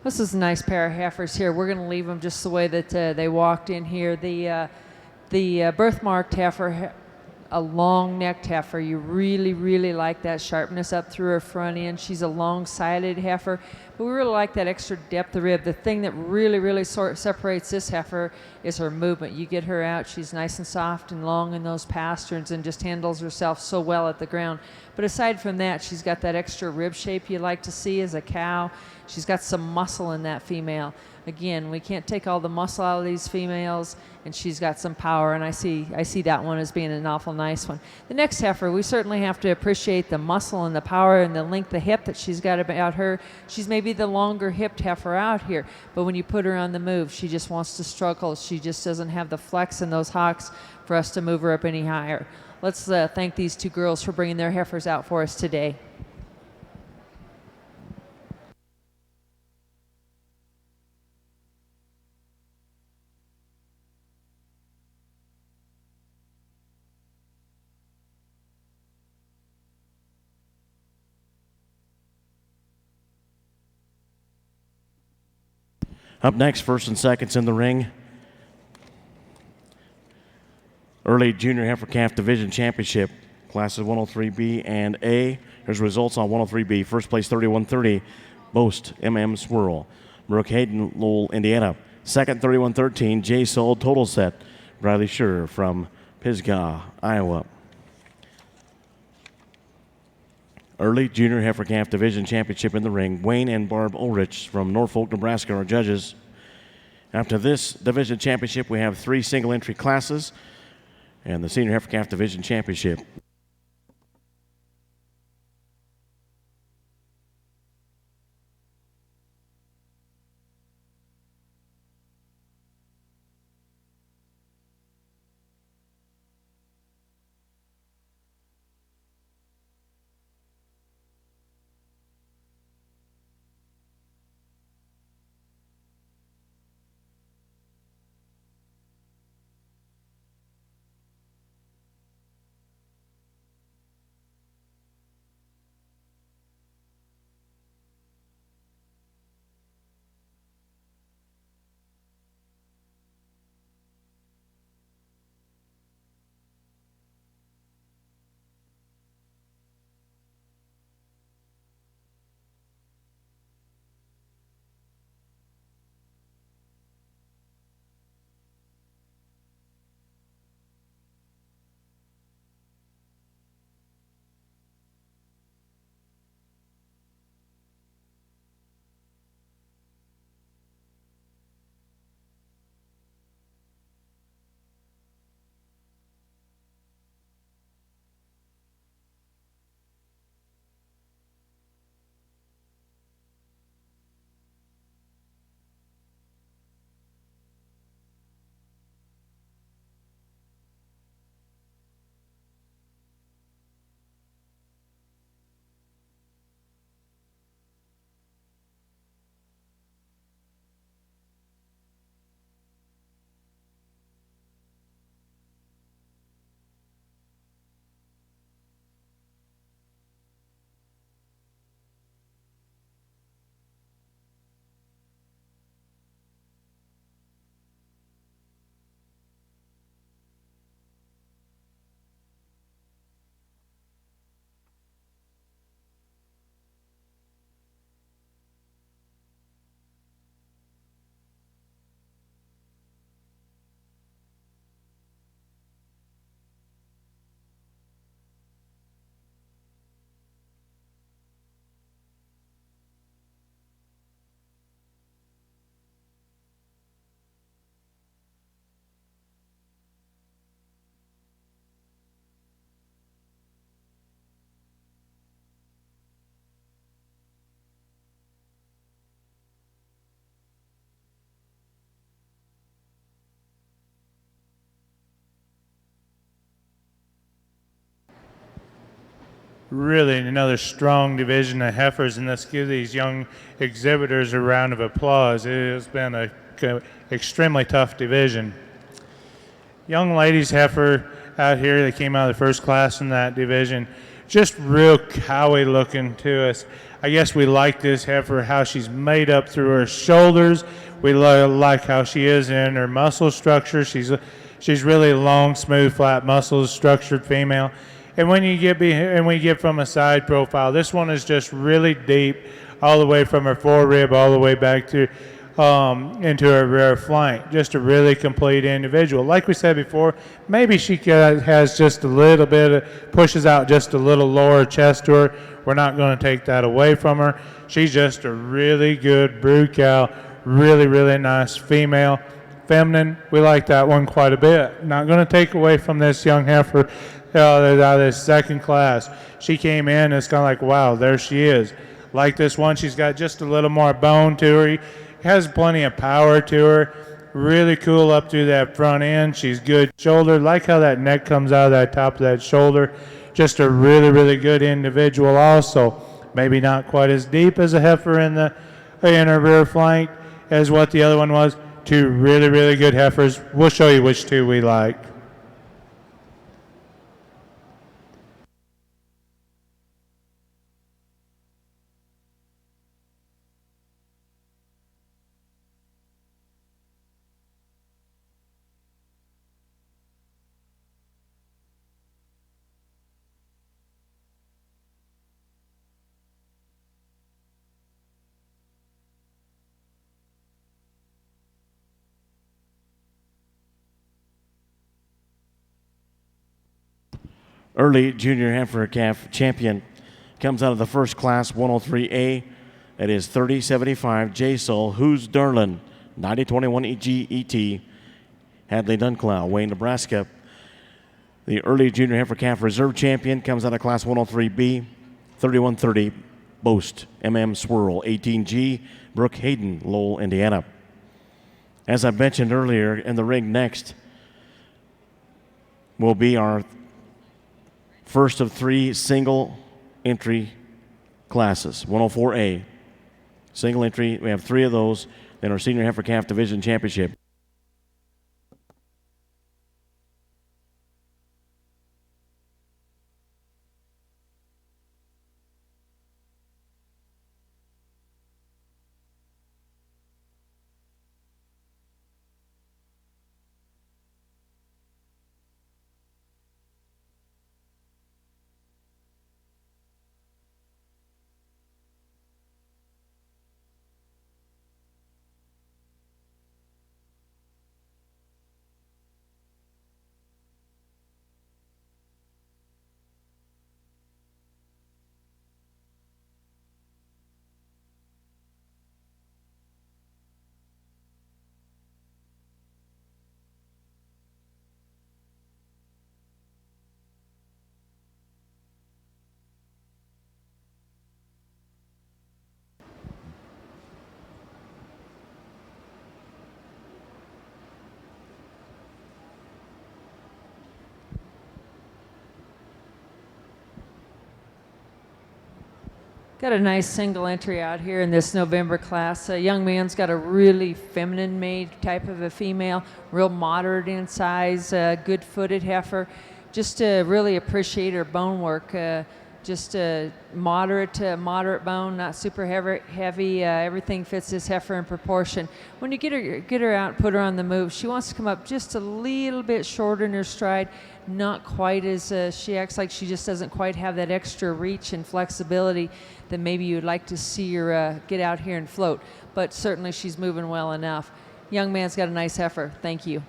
This is a nice pair of heifers here. We're going to leave them just the way that they walked in here. The birthmarked heifer, a long-necked heifer. You really, really like that sharpness up through her front end. She's a long-sided heifer, but we really like that extra depth of rib. The thing that really, really separates this heifer is her movement. You get her out, she's nice and soft and long in those pasterns and just handles herself so well at the ground. But aside from that, she's got that extra rib shape you like to see as a cow. She's got some muscle in that female. Again, we can't take all the muscle out of these females, and she's got some power, and I see that one as being an awful nice one. The next heifer, we certainly have to appreciate the muscle and the power and the length of hip that she's got about her. She's maybe the longer hipped heifer out here, but when you put her on the move, she just wants to struggle. She just doesn't have the flex in those hocks for us to move her up any higher. Let's thank these two girls for bringing their heifers out for us today. Up next, first and seconds in the ring, Early Junior Heifer Calf Division Championship, classes 103B and A. Here's results on 103B. First place 3130, Boast MM Swirl, Brooke Hayden, Lowell, Indiana. Second 3113, J Sold Total Set, Bradley Schur from Pisgah, Iowa. Early Junior Heifer Calf Division Championship in the ring, Wayne and Barb Ulrich from Norfolk, Nebraska are judges. After this division championship, we have 3 single entry classes and the Senior Heifer Calf Division Championship. Really another strong division of heifers, and let's give these young exhibitors a round of applause. It has been a extremely tough division. Young ladies heifer out here, they came out of the first class in that division, just real cowy looking to us. I guess we like this heifer, how she's made up through her shoulders. We like how she is in her muscle structure. She's really long, smooth, flat muscles, structured female. And when you get from a side profile, this one is just really deep, all the way from her forerib all the way back to into her rear flank. Just a really complete individual. Like we said before, maybe she has just a little bit, pushes out just a little lower chest to her. We're not going to take that away from her. She's just a really good brood cow, really, really nice female. Feminine, we like that one quite a bit. Not going to take away from this young heifer out of this second class. She came in, it's kind of like, wow, there she is. Like this one, she's got just a little more bone to her. Has plenty of power to her. Really cool up through that front end. She's good shoulder. Like how that neck comes out of that top of that shoulder. Just a really, really good individual also. Maybe not quite as deep as a heifer in her rear flank as what the other one was. Two really, really good heifers. We'll show you which two we like. early junior heifer calf champion comes out of the first class 103A. It is 3075 J Soul, Who's Darlin, 9021 EGET, Hadley Dunclow, Wayne, Nebraska. The early junior heifer calf reserve champion comes out of class 103B, 3130 Boast, Swirl, 18G, Brooke Hayden, Lowell, Indiana. As I mentioned earlier, in the ring next will be our first of 3 single entry classes, 104A. Single entry, we have 3 of those in our senior heifer calf division championship. Got a nice single entry out here in this November class. A young man's got a really feminine made type of a female, real moderate in size, good-footed heifer. Just to really appreciate her bone work. Just a moderate bone, not super heavy. Everything fits this heifer in proportion. When you get her out and put her on the move, she wants to come up just a little bit shorter in her stride. Not quite as she acts like she just doesn't quite have that extra reach and flexibility that maybe you'd like to see her get out here and float. But certainly she's moving well enough. Young man's got a nice heifer. Thank you.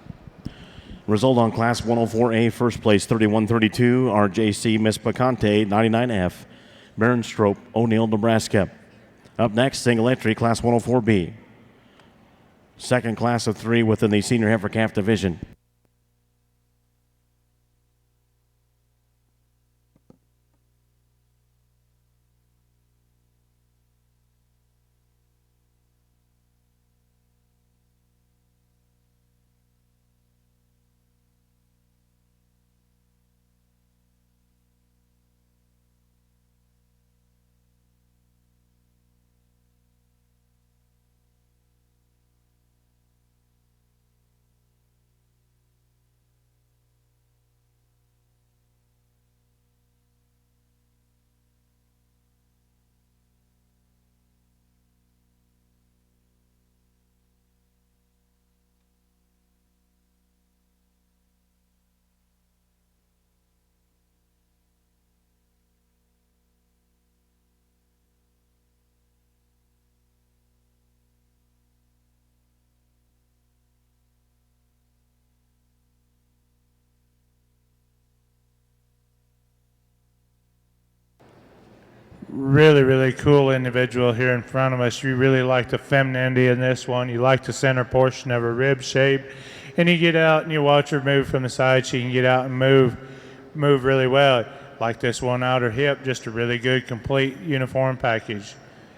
Result on class 104A, first place 3132, RJC Miss Picante, 99F, Baron Strope, O'Neill, Nebraska. Up next, single entry, class 104B. Second class of 3 within the senior heifer calf division. Really, really cool individual here in front of us. You really like the femininity in this one. You like the center portion of her rib shape. And you get out and you watch her move from the side. She can get out and move really well. Like this one out her hip, just a really good, complete, uniform package.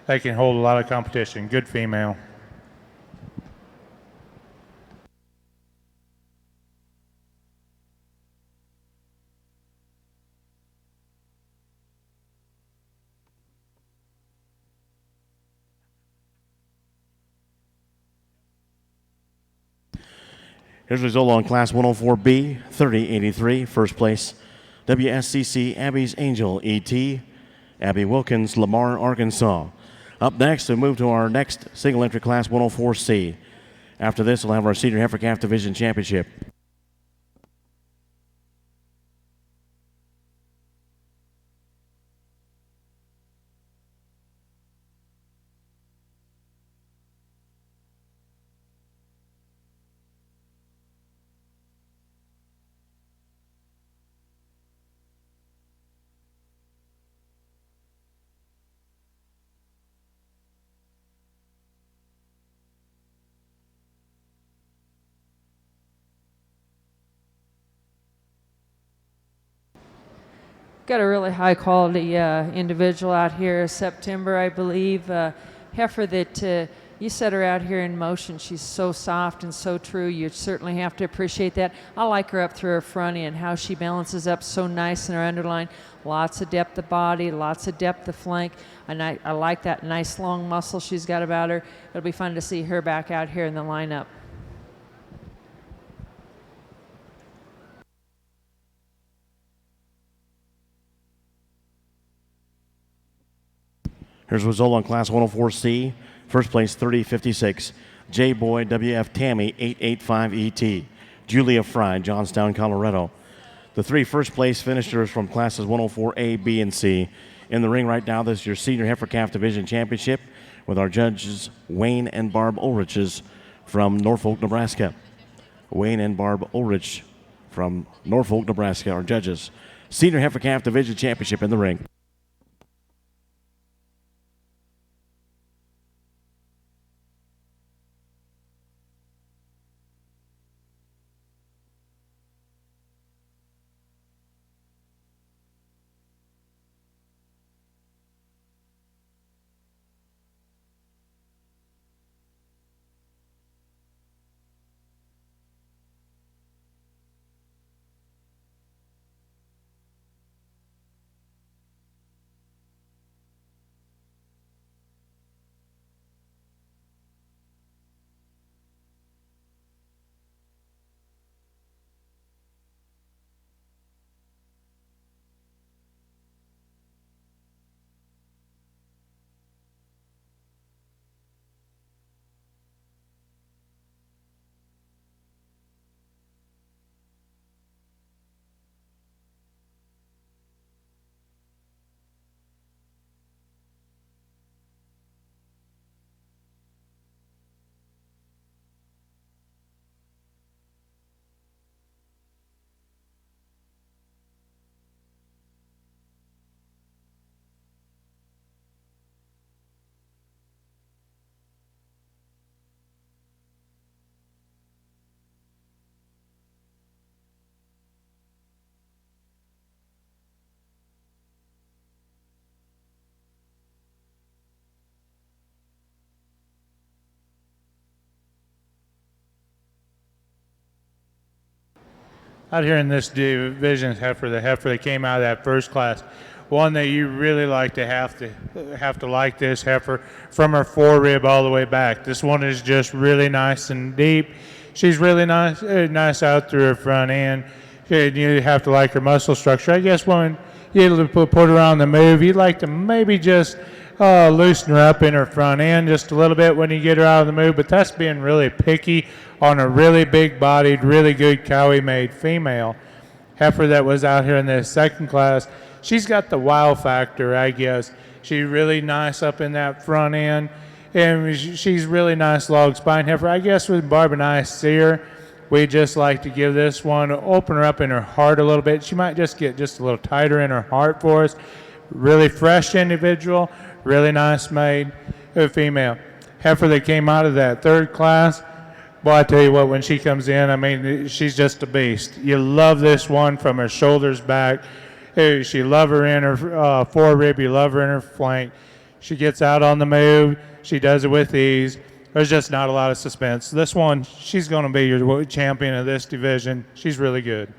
They can hold a lot of competition. Good female. Here's the result on class 104B, 3083, first place, WSCC Abby's Angel, ET, Abby Wilkins, Lamar, Arkansas. Up next, we move to our next single entry class 104C. After this, we'll have our senior heifer calf division championship. got a really high quality individual out here, September, I believe. Heifer that you set her out here in motion. She's so soft and so true. You certainly have to appreciate that. I like her up through her front end, how she balances up so nice in her underline. Lots of depth of body, lots of depth of flank. And I like that nice long muscle she's got about her. It'll be fun to see her back out here in the lineup. Here's a result on Class 104C. First place, 3056. J. Boyd, WF Tammy, 885 ET. Julia Fry, Johnstown, Colorado. The three first place finishers from classes 104A, B, and C. In the ring right now, this is your Senior Heifer Calf Division Championship with our judges Wayne and Barb Ulriches from Norfolk, Nebraska. Wayne and Barb Ulrich from Norfolk, Nebraska, our judges. Senior Heifer Calf Division Championship in the ring. Out here in this division, the heifer that came out of that first class, one that you really like to have to like this heifer from her forerib all the way back. This one is just really nice and deep. She's really nice out through her front end. You have to like her muscle structure. I guess when you put her on the move, you'd like to maybe just loosen her up in her front end just a little bit when you get her out of the move, but that's being really picky on a really big-bodied, really good Cowie-made female heifer that was out here in the second class. She's got the wow factor, I guess. She's really nice up in that front end, and she's really nice log spine heifer. I guess when Barb and I see her, we just like to give this one, open her up in her heart a little bit. She might just get just a little tighter in her heart for us. Really fresh individual, really nice made female. Heifer that came out of that third class, boy, I tell you what, when she comes in, I mean, she's just a beast. You love this one from her shoulders back. You love her in her forerib. You love her in her flank. She gets out on the move. She does it with ease. There's just not a lot of suspense. This one, she's going to be your champion of this division. She's really good.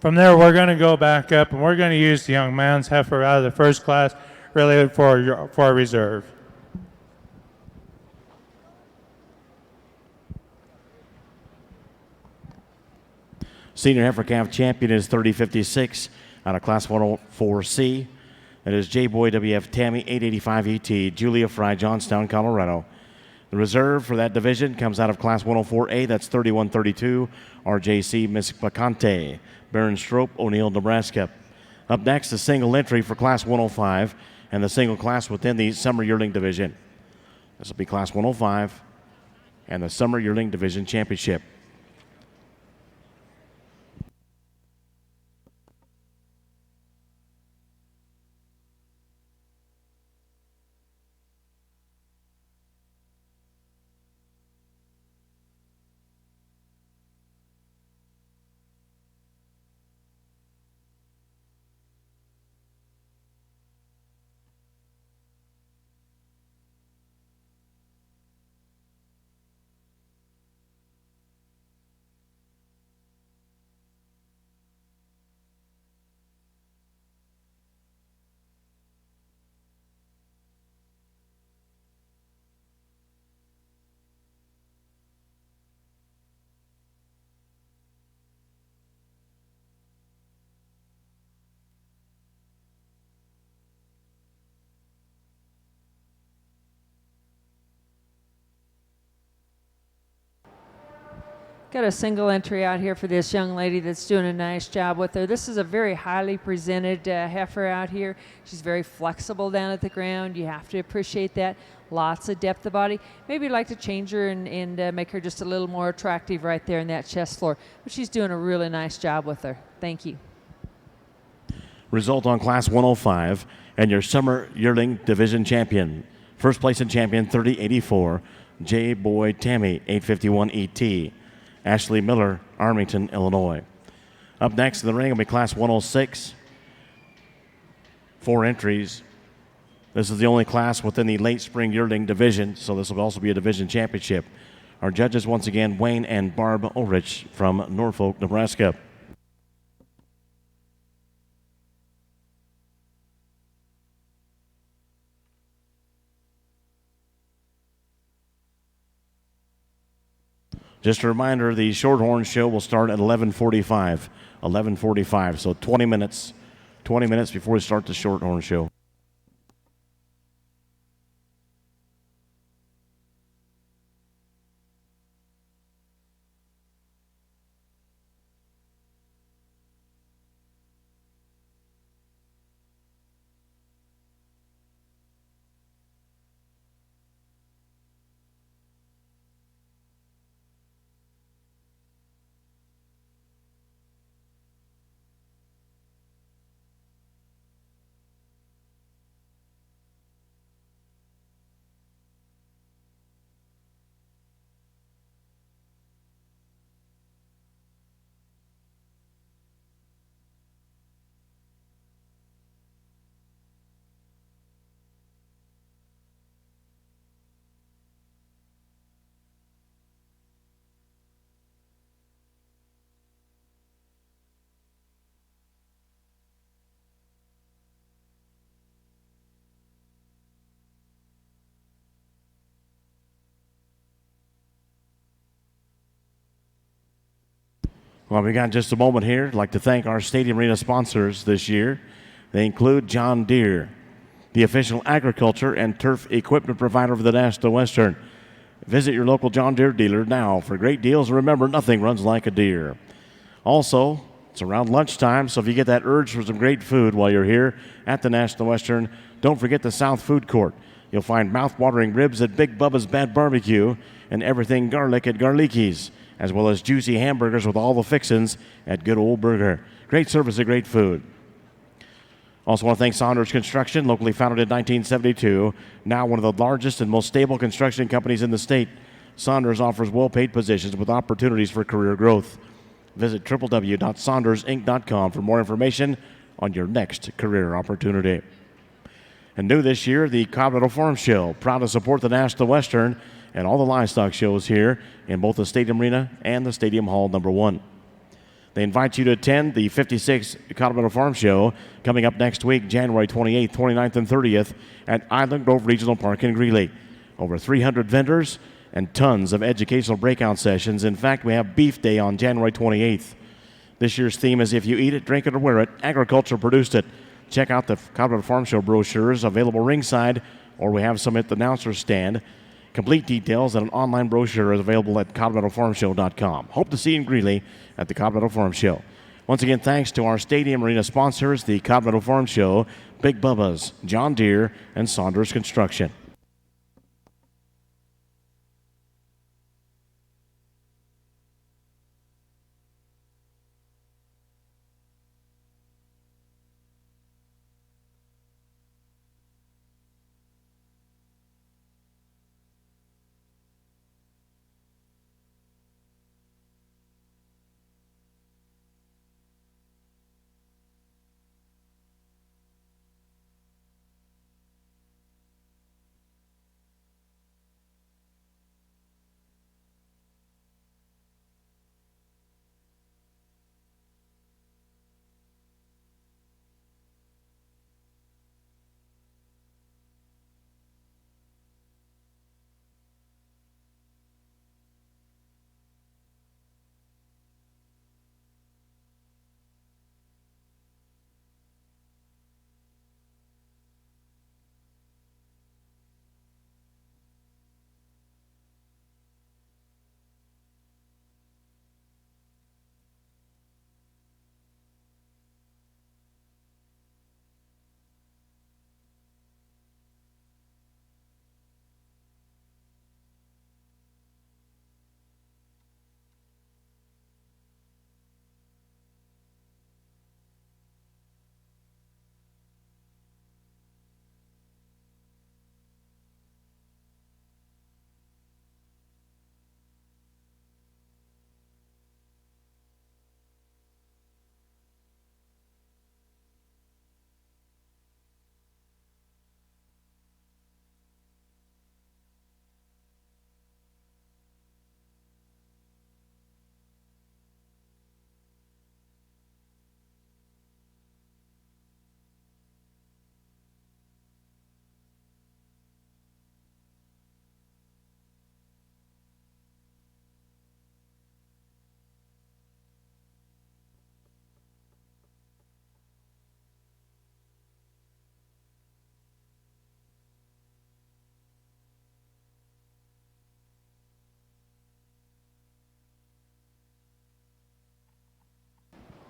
From there, we're going to go back up, and we're going to use the young man's heifer out of the first class really for a reserve. Senior Heifer Calf champion is 3056 out of Class 104C. It is J. Boy WF Tammy, 885 ET, Julia Fry, Johnstown, Colorado. The reserve for that division comes out of Class 104A, that's 3132, RJC Miss Bacante, Baron Strope, O'Neill, Nebraska. Up next, the single entry for Class 105 and the single class within the Summer Yearling Division. This will be Class 105 and the Summer Yearling Division Championship. Got a single entry out here for this young lady that's doing a nice job with her. This is a very highly presented heifer out here. She's very flexible down at the ground. You have to appreciate that. Lots of depth of body. Maybe you'd like to change her and make her just a little more attractive right there in that chest floor. But she's doing a really nice job with her. Thank you. Result on Class 105 and your Summer Yearling Division Champion. First place in champion, 3084, J. Boyd Tammy, 851 ET. Ashley Miller, Arlington, Illinois. Up next in the ring will be Class 106. 4 entries. This is the only class within the late spring yearling division, so this will also be a division championship. Our judges, once again, Wayne and Barb Ulrich from Norfolk, Nebraska. Just a reminder, the Shorthorn show will start at 11:45. 11:45, so 20 minutes before we start the Shorthorn show. Well, we got just a moment here. I'd like to thank our stadium arena sponsors this year. They include John Deere, the official agriculture and turf equipment provider of the National Western. Visit your local John Deere dealer now for great deals. Remember, nothing runs like a deer. Also, it's around lunchtime, so if you get that urge for some great food while you're here at the National Western, don't forget the South Food Court. You'll find mouth-watering ribs at Big Bubba's Bad Barbecue and everything garlic at Garlicki's, as well as juicy hamburgers with all the fixins at Good Old Burger. Great service and great food. Also want to thank Saunders Construction, locally founded in 1972, now one of the largest and most stable construction companies in the state. Saunders offers well-paid positions with opportunities for career growth. Visit www.saundersinc.com for more information on your next career opportunity. And new this year, the Colorado Farm Show, proud to support the National Western and all the livestock shows here in both the Stadium Arena and the Stadium Hall #1. They invite you to attend the 56th Colorado Farm Show coming up next week, January 28th, 29th, and 30th at Island Grove Regional Park in Greeley. Over 300 vendors and tons of educational breakout sessions. In fact, we have Beef Day on January 28th. This year's theme is if you eat it, drink it, or wear it, agriculture produced it. Check out the Colorado Farm Show brochures available ringside, or we have some at the announcer's stand. Complete details and an online brochure is available at coloradofarmshow.com. Hope to see you in Greeley at the Colorado Farm Show. Once again, thanks to our stadium arena sponsors, the Colorado Farm Show, Big Bubba's, John Deere, and Saunders Construction.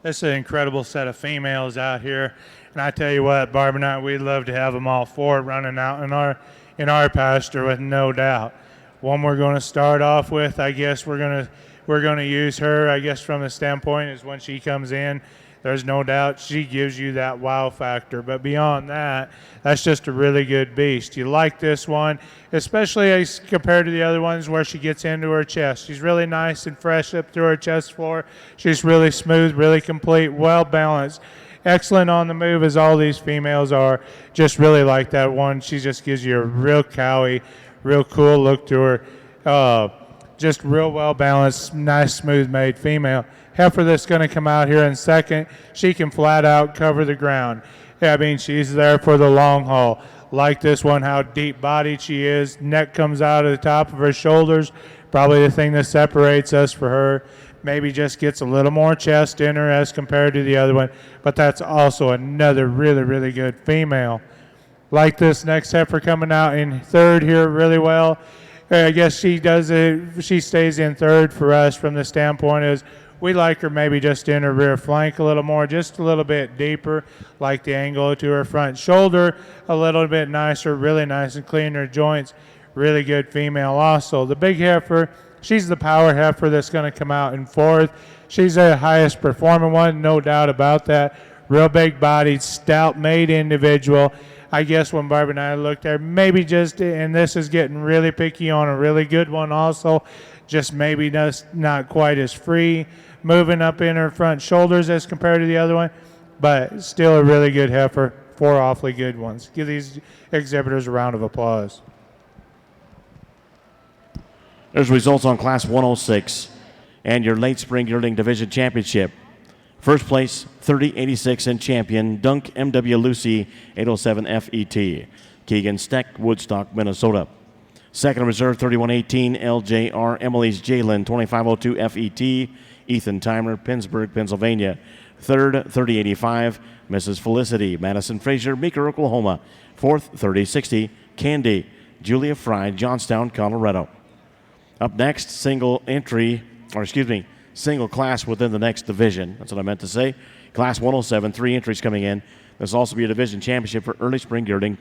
This is an incredible set of females out here, and I tell you what, Barb and I, we'd love to have them all four running out in our pasture with no doubt. One we're going to start off with, I guess we're going to use her, I guess, from the standpoint is when she comes in, there's no doubt she gives you that wow factor. But beyond that, that's just a really good beast. You like this one, especially as compared to the other ones where she gets into her chest. She's really nice and fresh up through her chest floor. She's really smooth, really complete, well balanced. Excellent on the move as all these females are. Just really like that one. She just gives you a real cowy, real cool look to her. Just real well balanced, nice, smooth made female. Heifer that's going to come out here in second, she can flat out cover the ground. Yeah, I mean, she's there for the long haul. Like this one, how deep bodied she is. Neck comes out of the top of her shoulders. Probably the thing that separates us for her. Maybe just gets a little more chest in her as compared to the other one. But that's also another really, really good female. Like this next heifer coming out in third here really well. I guess she does it. She stays in third for us from the standpoint is we like her maybe just in her rear flank a little more, just a little bit deeper, like the angle to her front shoulder, a little bit nicer, really nice and clean her joints. Really good female also. The big heifer, she's the power heifer that's going to come out in fourth. She's the highest performing one, no doubt about that. Real big bodied, stout made individual. I guess when Barb and I looked at her, maybe just, and this is getting really picky on a really good one also, just maybe just not quite as free, moving up in her front shoulders as compared to the other one, but still a really good heifer, four awfully good ones. Give these exhibitors a round of applause. There's results on Class 106 and your late spring yearling division championship. First place, 3086 and champion, Dunk M.W. Lucy, 807 FET. Keegan Steck, Woodstock, Minnesota. Second reserve, 3118 LJR, Emily's Jalen, 2502 FET. Ethan Timer, Pittsburgh, Pennsylvania. Third, 3085, Mrs. Felicity, Madison Fraser, Meeker, Oklahoma. Fourth, 3060, Candy, Julia Fry, Johnstown, Colorado. Up next, single class within the next division. That's what I meant to say. Class 107, 3 entries coming in. This will also be a division championship for early spring yearling.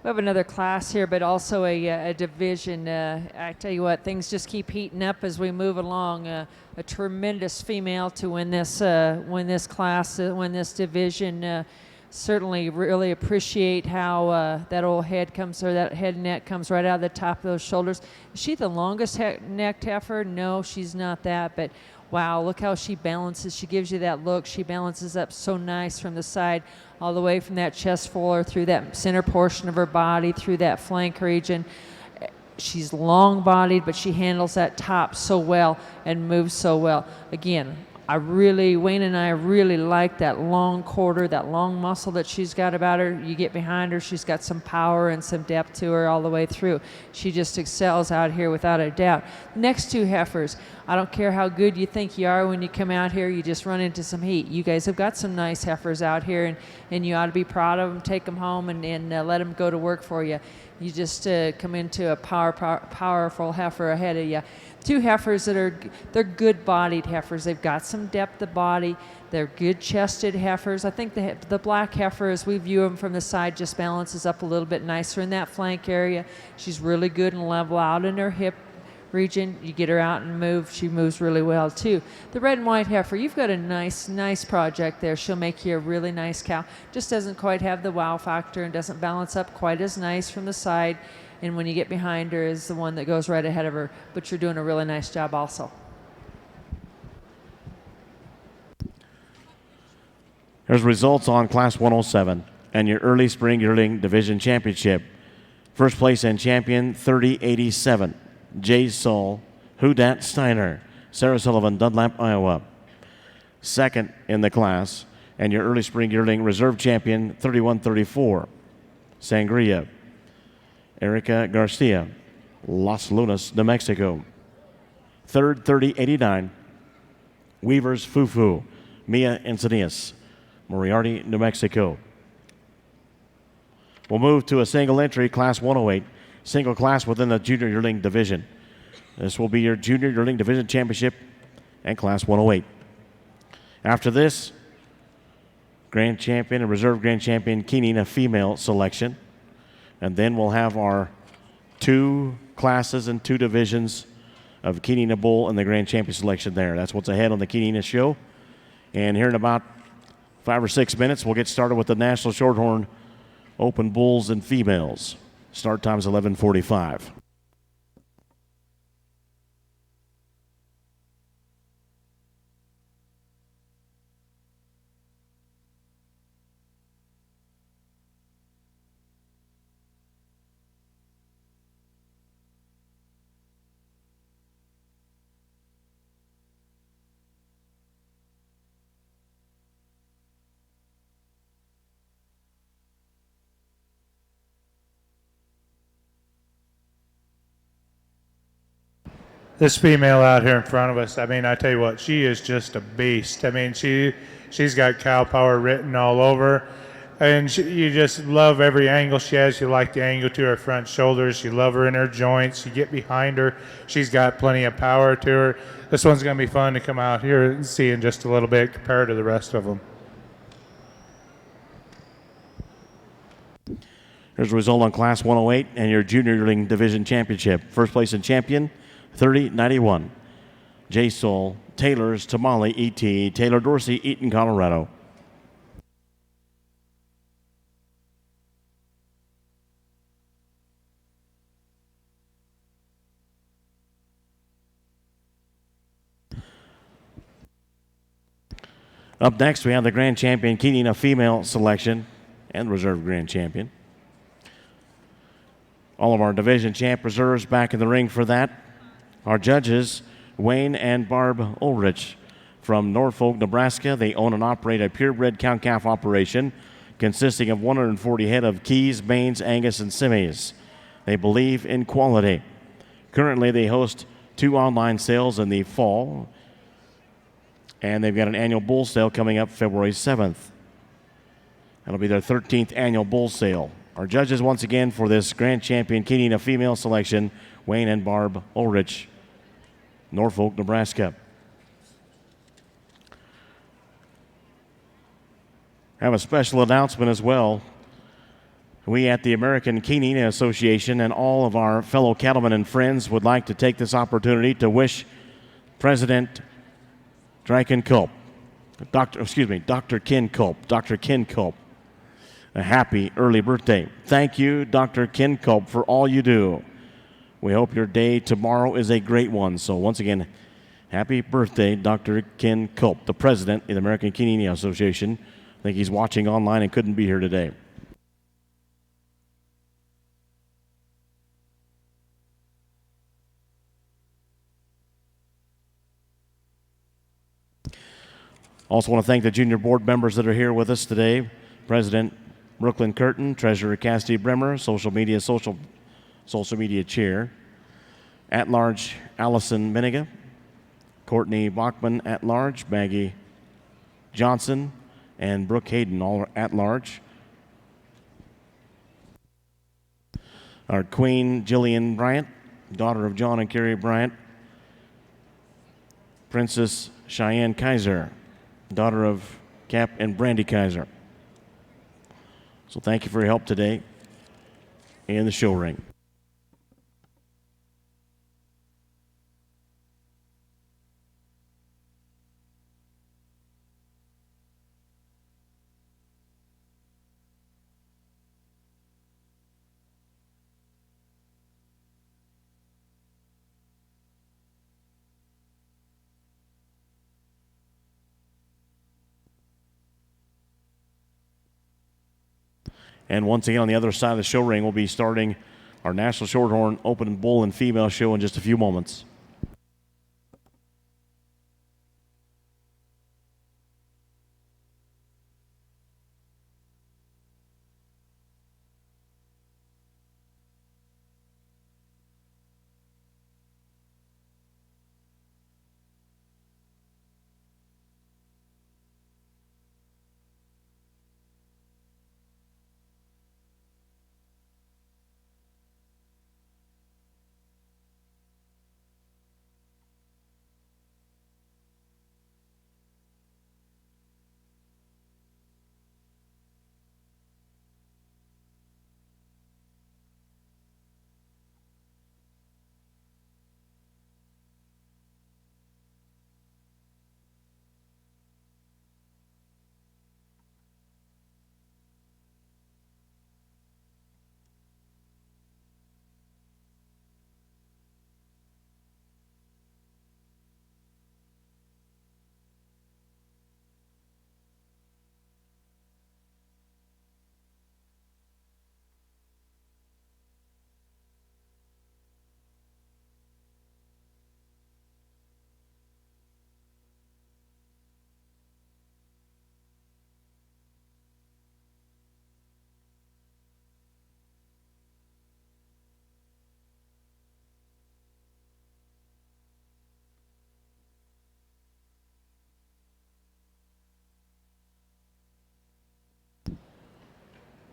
We have another class here, but also a division. I tell you what, things just keep heating up as we move along. A tremendous female to win this class, win this division. certainly really appreciate how that old head comes, or that head neck comes right out of the top of those shoulders. Is she the longest necked heifer? No, she's not that, but wow, look how she balances. She gives you that look. She balances up so nice from the side, all the way from that chest fuller through that center portion of her body, through that flank region. She's long-bodied, but she handles that top so well and moves so well. Again, Wayne and I really like that long quarter, that long muscle that she's got about her. You get behind her, she's got some power and some depth to her all the way through. She just excels out here without a doubt. Next two heifers, I don't care how good you think you are when you come out here, you just run into some heat. You guys have got some nice heifers out here, and you ought to be proud of them, take them home, and let them go to work for you. You just come into a powerful heifer ahead of you. Two heifers they're good-bodied heifers. They've got some depth of body. They're good-chested heifers. I think the black heifer, as we view them from the side, just balances up a little bit nicer in that flank area. She's really good and level out in her hip region. You get her out and move, she moves really well too. The red and white heifer, you've got a nice project there. She'll make you a really nice cow. Just doesn't quite have the wow factor and doesn't balance up quite as nice from the side. And when you get behind her is the one that goes right ahead of her. But you're doing a really nice job also. Here's results on Class 107 and your early spring yearling division championship. First place and champion, 3087. Jay Soul, Hudat Steiner, Sarah Sullivan, Dunlap, Iowa. Second in the class, and your early spring yearling reserve champion, 3134, Sangria, Erica Garcia, Los Lunas, New Mexico. Third, 3089, Weavers Fufu, Mia Encinias, Moriarty, New Mexico. We'll move to a single entry, Class 108. Single class within the junior yearling division. This will be your junior yearling division championship and Class 108. After this, grand champion and reserve grand champion Chianina female selection. And then we'll have our two classes and two divisions of Chianina bull and the grand champion selection there. That's what's ahead on the Chianina show. And here in about 5 or 6 minutes, we'll get started with the National Shorthorn Open bulls and females. Start time is 11:45. This female out here in front of us, I mean, I tell you what, she is just a beast. I mean, she's got cow power written all over, and you just love every angle she has. You like the angle to her front shoulders. You love her in her joints. You get behind her. She's got plenty of power to her. This one's going to be fun to come out here and see in just a little bit compared to the rest of them. Here's the result on Class 108 and your junior yearling division championship. First place and champion, 3091. J. Soul, Taylor's Tamale E.T., Taylor Dorsey, Eaton, Colorado. Up next, we have the grand champion, Chianina female selection, and reserve grand champion. All of our division champ reserves back in the ring for that. Our judges, Wayne and Barb Ulrich from Norfolk, Nebraska. They own and operate a purebred cow-calf operation consisting of 140 head of Keys, Maines, Angus, and Simmies. They believe in quality. Currently, they host 2 online sales in the fall, and they've got an annual bull sale coming up February 7th. That'll be their 13th annual bull sale. Our judges, once again, for this grand champion Chianina female selection, Wayne and Barb Ulrich, Norfolk, Nebraska. I have a special announcement as well. We at the American Chianina Association and all of our fellow cattlemen and friends would like to take this opportunity to wish President Dr. Ken Culp, a happy early birthday. Thank you, Dr. Ken Culp, for all you do. We hope your day tomorrow is a great one. So once again, happy birthday, Dr. Ken Culp, the president of the American Chianina Association. I think he's watching online and couldn't be here today. Also want to thank the junior board members that are here with us today. President Brooklyn Curtin, Treasurer Cassidy Bremer, social media chair. At-large Allison Miniga, Courtney Bachman at-large, Maggie Johnson, and Brooke Hayden, all at-large. Our Queen Jillian Bryant, daughter of John and Carrie Bryant. Princess Cheyenne Kaiser, daughter of Cap and Brandy Kaiser. So thank you for your help today in the show ring. And once again, on the other side of the show ring, we'll be starting our National Shorthorn Open Bull and Female show in just a few moments.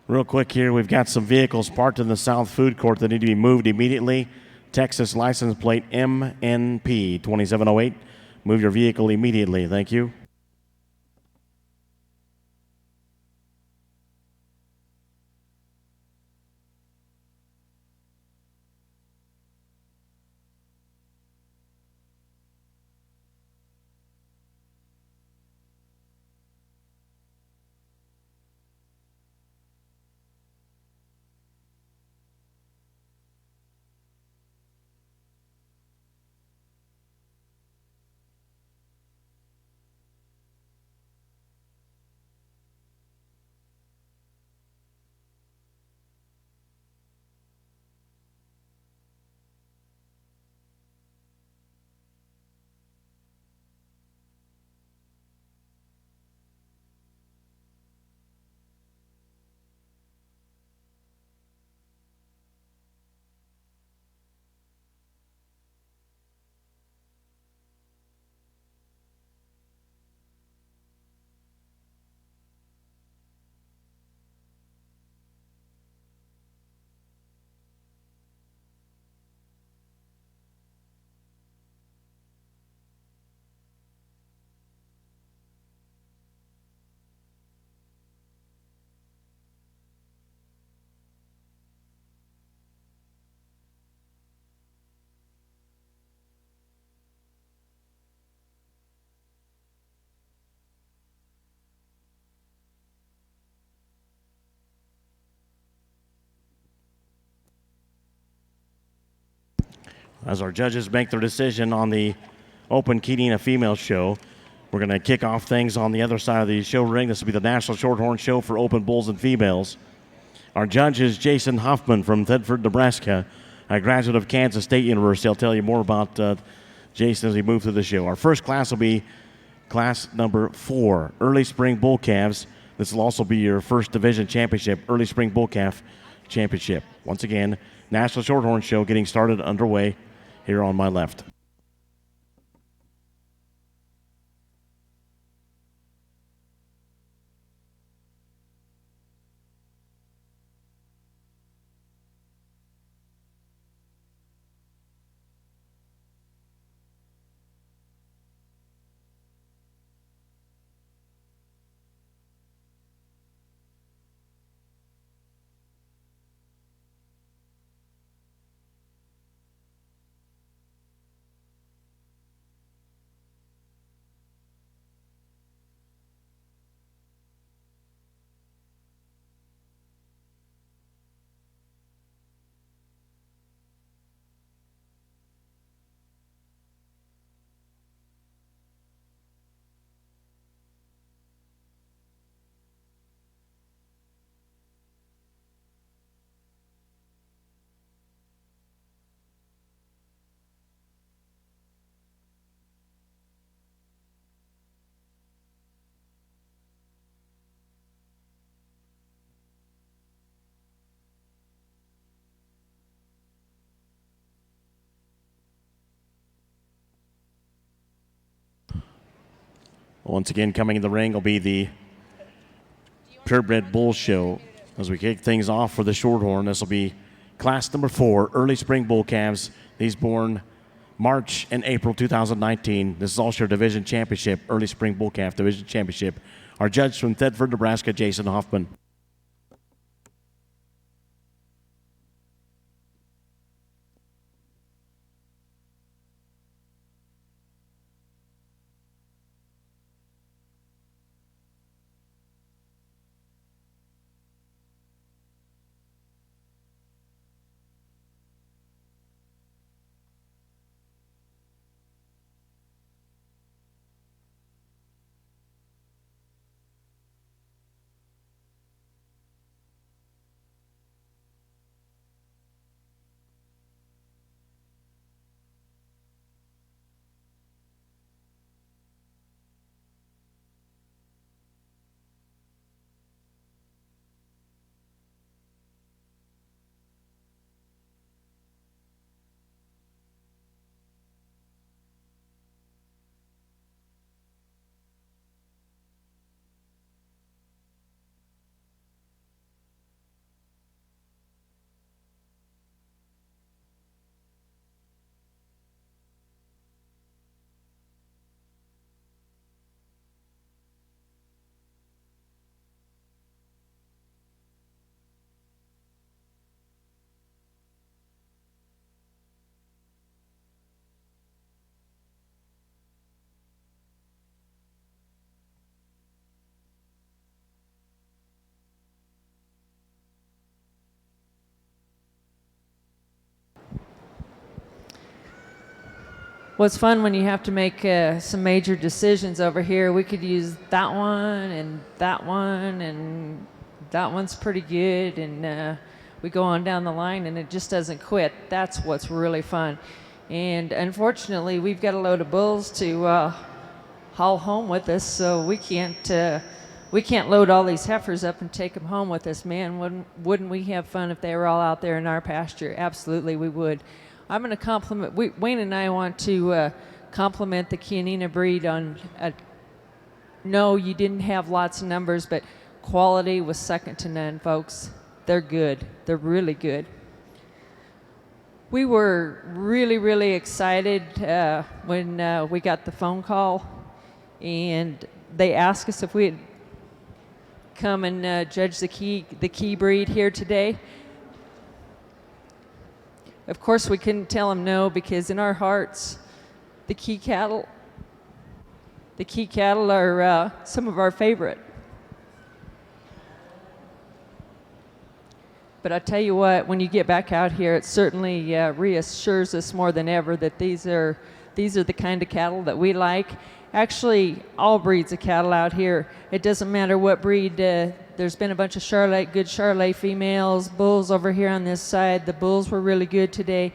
Real quick here, we've got some vehicles parked in the South Food Court that need to be moved immediately. Texas license plate MNP 2708. Move your vehicle immediately. Thank you. As our judges make their decision on the Open Chianina Female Show, we're going to kick off things on the other side of the show ring. This will be the National Shorthorn Show for Open Bulls and Females. Our judge is Jason Hoffman from Thedford, Nebraska, a graduate of Kansas State University. I'll tell you more about Jason as we move through the show. Our first class will be class number 4, Early Spring Bull Calves. This will also be your first division championship, Early Spring Bull Calf Championship. Once again, National Shorthorn Show getting started underway here on my left. Once again, coming in the ring will be the Purebred Bull Show. As we kick things off for the Shorthorn, this will be class number 4, Early Spring Bull Calves. These born March and April 2019. This is also your division championship, Early Spring Bull Calf Division Championship. Our judge from Thedford, Nebraska, Jason Hoffman. Well, it's fun when you have to make some major decisions over here. We could use that one, and that one's pretty good, and we go on down the line, and it just doesn't quit. That's what's really fun. And unfortunately, we've got a load of bulls to haul home with us, so we can't load all these heifers up and take them home with us. Man, wouldn't we have fun if they were all out there in our pasture? Absolutely, we would. I'm going to compliment, Wayne and I want to compliment the Chianina breed on, no, you didn't have lots of numbers, but quality was second to none, folks. They're good. They're really good. We were really, really excited when we got the phone call, and they asked us if we'd come and judge the key breed here today. Of course, we couldn't tell them no, because in our hearts, the key cattle are some of our favorite. But I tell you what, when you get back out here, it certainly reassures us more than ever that these are the kind of cattle that we like. Actually, all breeds of cattle out here. It doesn't matter what breed. There's been a bunch of good Charolais females, bulls over here on this side. The bulls were really good today.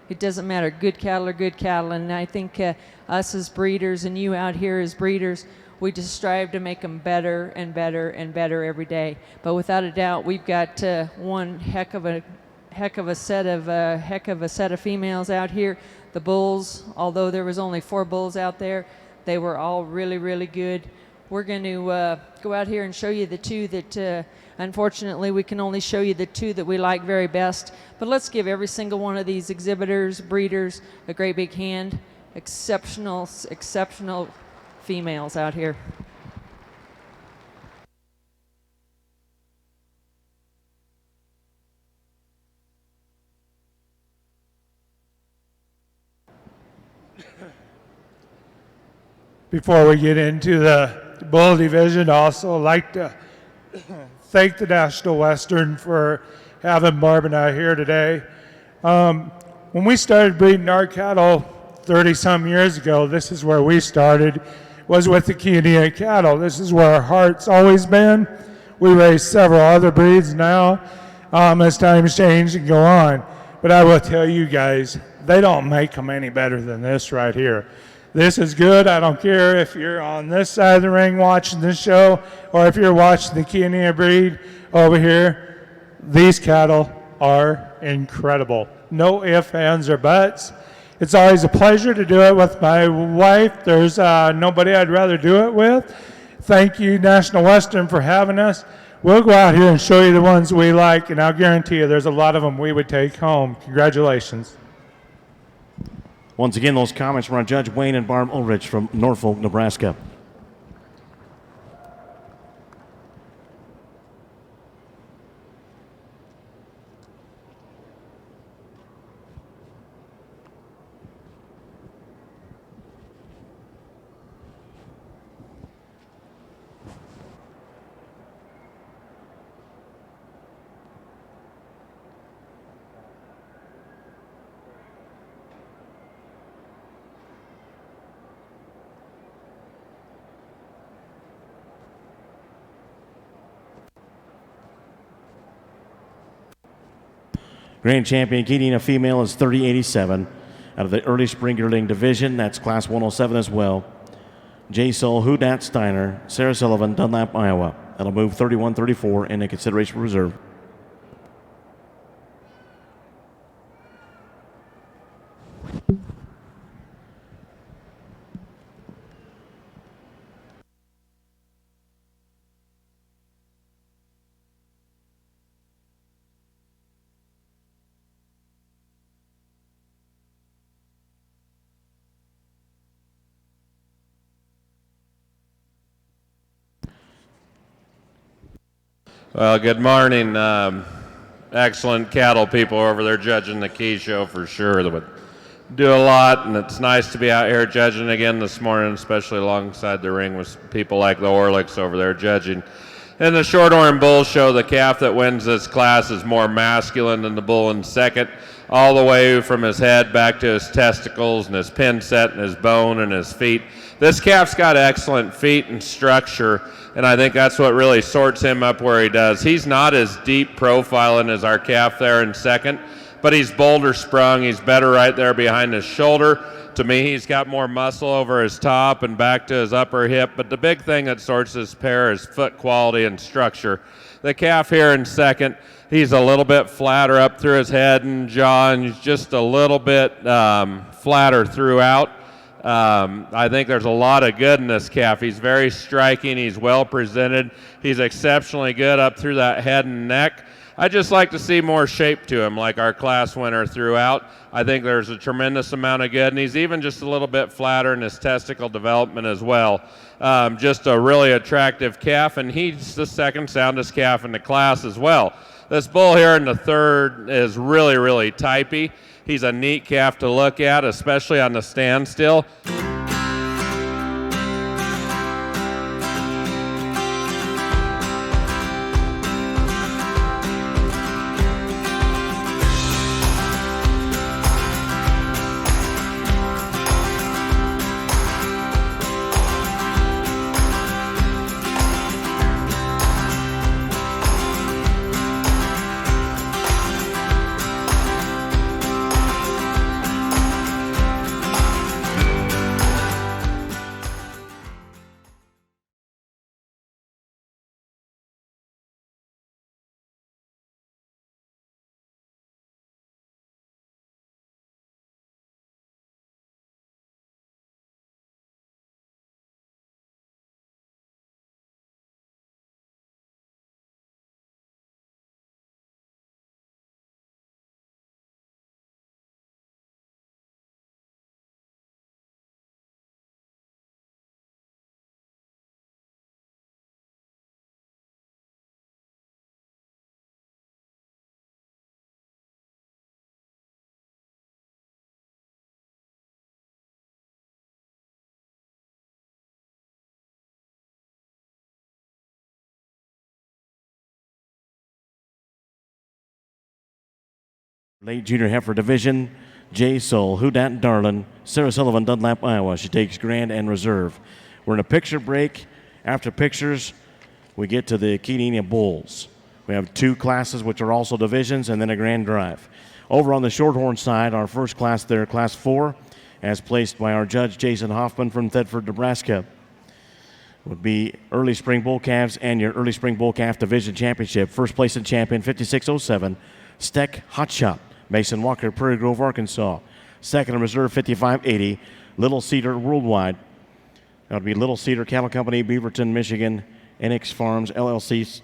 It doesn't matter. Good cattle are good cattle. And I think us as breeders and you out here as breeders, we just strive to make them better and better and better every day. But without a doubt, we've got one heck of a set of females out here. The bulls, although there was only 4 bulls out there, they were all really, really good. We're going to go out here and show you the 2 that, unfortunately, we can only show you the 2 that we like very best. But let's give every single one of these exhibitors, breeders, a great big hand. Exceptional females out here. Before we get into the bull division, I also like to thank the National Western for having Barb and I here today. When we started breeding our cattle 30-some years ago, this is where we started, was with the Chianina cattle. This is where our heart's always been. We raise several other breeds now as times change and go on. But I will tell you guys, they don't make them any better than this right here. This is good. I don't care if you're on this side of the ring watching this show or if you're watching the Chianina breed over here. These cattle are incredible. No ifs, ands, or buts. It's always a pleasure to do it with my wife. There's nobody I'd rather do it with. Thank you, National Western, for having us. We'll go out here and show you the ones we like, and I'll guarantee you there's a lot of them we would take home. Congratulations. Once again, those comments were on Judge Wayne and Barb Ulrich from Norfolk, Nebraska. Grand champion Chianina female is 3087 out of the early spring yearling division. That's class 107 as well. J. Sol, Hudat Steiner, Sarah Sullivan, Dunlap, Iowa. That'll move 31-34 in a consideration for reserve. Well, good morning. Excellent cattle people over there judging the Key Show for sure. They would do a lot, and it's nice to be out here judging again this morning, especially alongside the ring with people like the Orlicks over there judging. In the Shorthorn Bull Show, the calf that wins this class is more masculine than the bull in second, all the way from his head back to his testicles and his pin set and his bone and his feet. This calf's got excellent feet and structure, and I think that's what really sorts him up where he does. He's not as deep profiling as our calf there in second, but he's bolder sprung. He's better right there behind his shoulder. To me, he's got more muscle over his top and back to his upper hip, but the big thing that sorts this pair is foot quality and structure. The calf here in second, he's a little bit flatter up through his head and jaw, and he's just a little bit flatter throughout. I think there's a lot of good in this calf. He's very striking. He's well presented. He's exceptionally good up through that head and neck. I just like to see more shape to him, like our class winner throughout. I think there's a tremendous amount of good, and he's even just a little bit flatter in his testicle development as well. Just a really attractive calf, and he's the second soundest calf in the class as well. This bull here in the third is really, really typey. He's a neat calf to look at, especially on the standstill. Late junior heifer division, Jay Soul, Houdat Darlin, Sarah Sullivan, Dunlap, Iowa. She takes grand and reserve. We're in a picture break. After pictures, we get to the Chianina Bulls. We have 2 classes, which are also divisions, and then a grand drive. Over on the Shorthorn side, our first class there, Class 4, as placed by our judge, Jason Hoffman from Thedford, Nebraska, would be Early Spring Bull Calves and your Early Spring Bull Calf Division Championship. First place in champion, 5607, Steck Hot Shot, Mason Walker, Prairie Grove, Arkansas. Second in reserve, 5580, Little Cedar Worldwide. That would be Little Cedar Cattle Company, Beaverton, Michigan, NX Farms, LLC,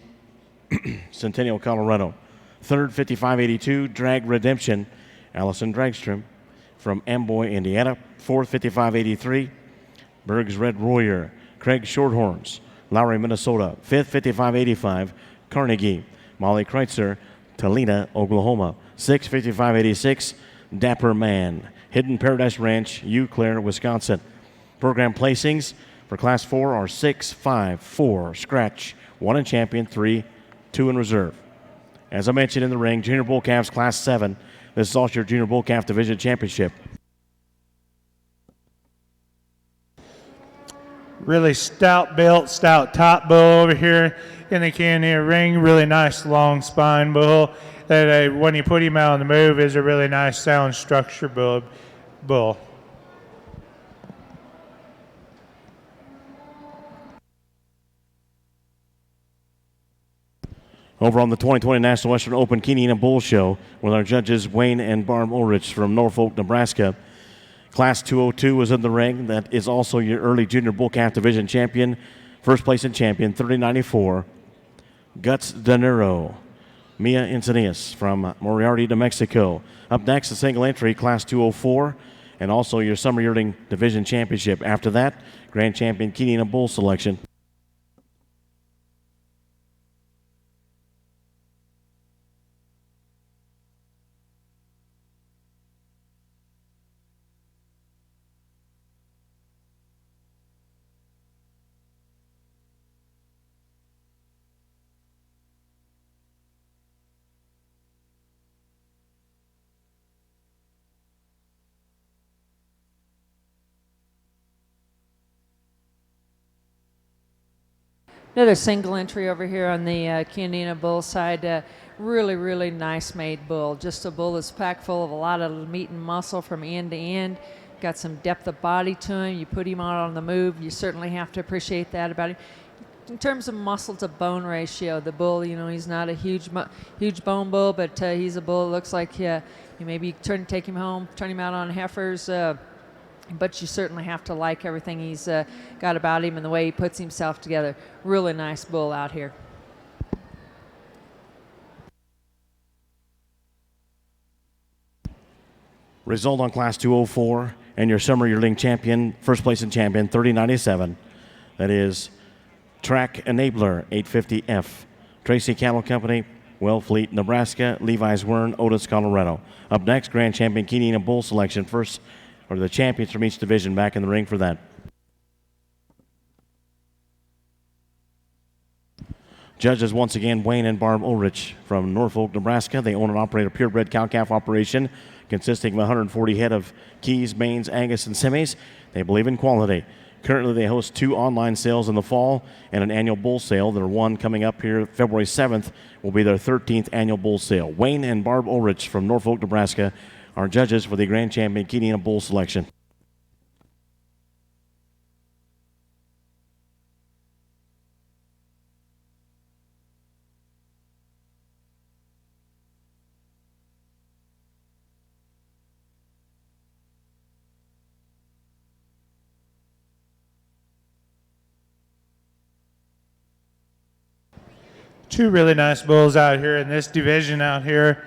Centennial, Colorado. Third, 5582, Drag Redemption, Allison Dragstrom from Amboy, Indiana. Fourth, 5583, Berg's Red Warrior, Craig Shorthorns, Lowry, Minnesota. Fifth, 5585, Carnegie, Molly Kreitzer, Talina, Oklahoma. Sixth, 5586, Dapper Man, Hidden Paradise Ranch, Eau Claire, Wisconsin. Program placings for Class 4 are 6, 5, 4, scratch, 1 in champion, 3, 2 in reserve. As I mentioned in the ring, Junior Bull Calves Class 7. This is also your Junior Bull Calf Division Championship. Really stout built, stout top bull over here in the Chianina ring. Really nice long spine bull. That when you put him out on the move is a really nice sound structure bull. Over on the 2020 National Western Open Chianina Bull Show with our judges Wayne and Barb Ulrich from Norfolk, Nebraska. Class 202 is in the ring. That is also your early Junior Bull Calf Division champion. First place in champion, 3094, Guts De Niro, Mia Encinias from Moriarty, New Mexico. Up next, the single entry, Class 204, and also your Summer Yearling Division Championship. After that, Grand Champion Chianina Bull selection. Another single entry over here on the Chianina Bull side. Really, really nice made bull. Just a bull that's packed full of a lot of meat and muscle from end to end. Got some depth of body to him. You put him out on the move. You certainly have to appreciate that about him. In terms of muscle to bone ratio, the bull, you know, he's not a huge bone bull, but he's a bull that looks like you maybe take him home, turn him out on heifers. But you certainly have to like everything he's got about him and the way he puts himself together. Really nice bull out here. Result on Class 204 and your Summer Yearling champion, first place in champion, 3097. That is Track Enabler, 850F. Tracy Cattle Company, Wellfleet, Nebraska. Levi's Wern, Otis, Colorado. Up next, Grand Champion Chianina Bull selection. First, or the champions from each division back in the ring for that. Judges once again, Wayne and Barb Ulrich from Norfolk, Nebraska. They own and operate a purebred cow-calf operation consisting of 140 head of Keys, Maines, Angus, and Semis. They believe in quality. Currently, they host 2 online sales in the fall and an annual bull sale. Their one coming up here February 7th will be their 13th annual bull sale. Wayne and Barb Ulrich from Norfolk, Nebraska are judges for the Grand Champion Chianina Bull selection. Two really nice bulls out here in this division out here.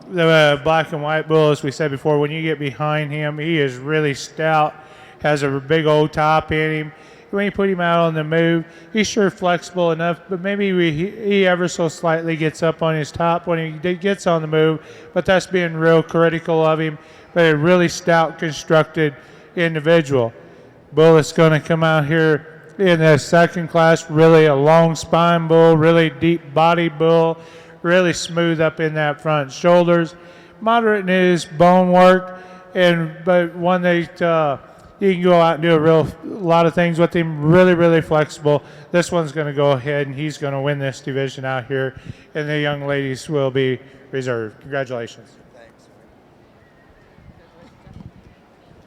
The black and white bull, as we said before, when you get behind him, he is really stout, has a big old top in him. When you put him out on the move, he's sure flexible enough, but maybe he ever so slightly gets up on his top when he gets on the move, but that's being real critical of him. But a really stout, constructed individual. Bull that's going to come out here in the second class, really a long spine bull, really deep body bull, really smooth up in that front shoulders. Moderate in his bone work, but one that you can go out and do a lot of things with him. Really flexible. This one's going to go ahead and he's going to win this division out here, and the young ladies will be reserved. Congratulations.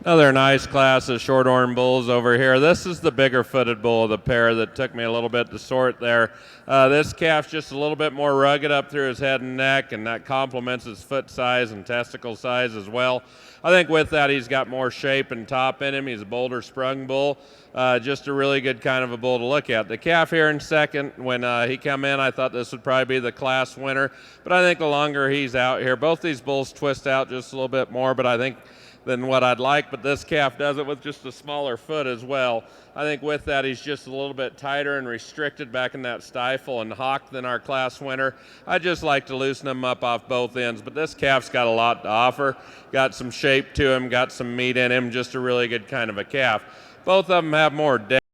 Another nice class of Shorthorn bulls over here. This is the bigger footed bull of the pair that took me a little bit to sort there. This calf's just a little bit more rugged up through his head and neck, and that complements his foot size and testicle size as well. I think with that he's got more shape and top in him. He's a bolder sprung bull. Just a really good kind of a bull to look at. The calf here in second, when he come in, I thought this would probably be the class winner, but I think the longer he's out here, both these bulls twist out just a little bit more, but I think than what I'd like, but this calf does it with just a smaller foot as well. I think with that he's just a little bit tighter and restricted back in that stifle and hock than our class winner. I just like to loosen him up off both ends, but this calf's got a lot to offer. Got some shape to him, got some meat in him, just a really good kind of a calf. Both of them have more depth.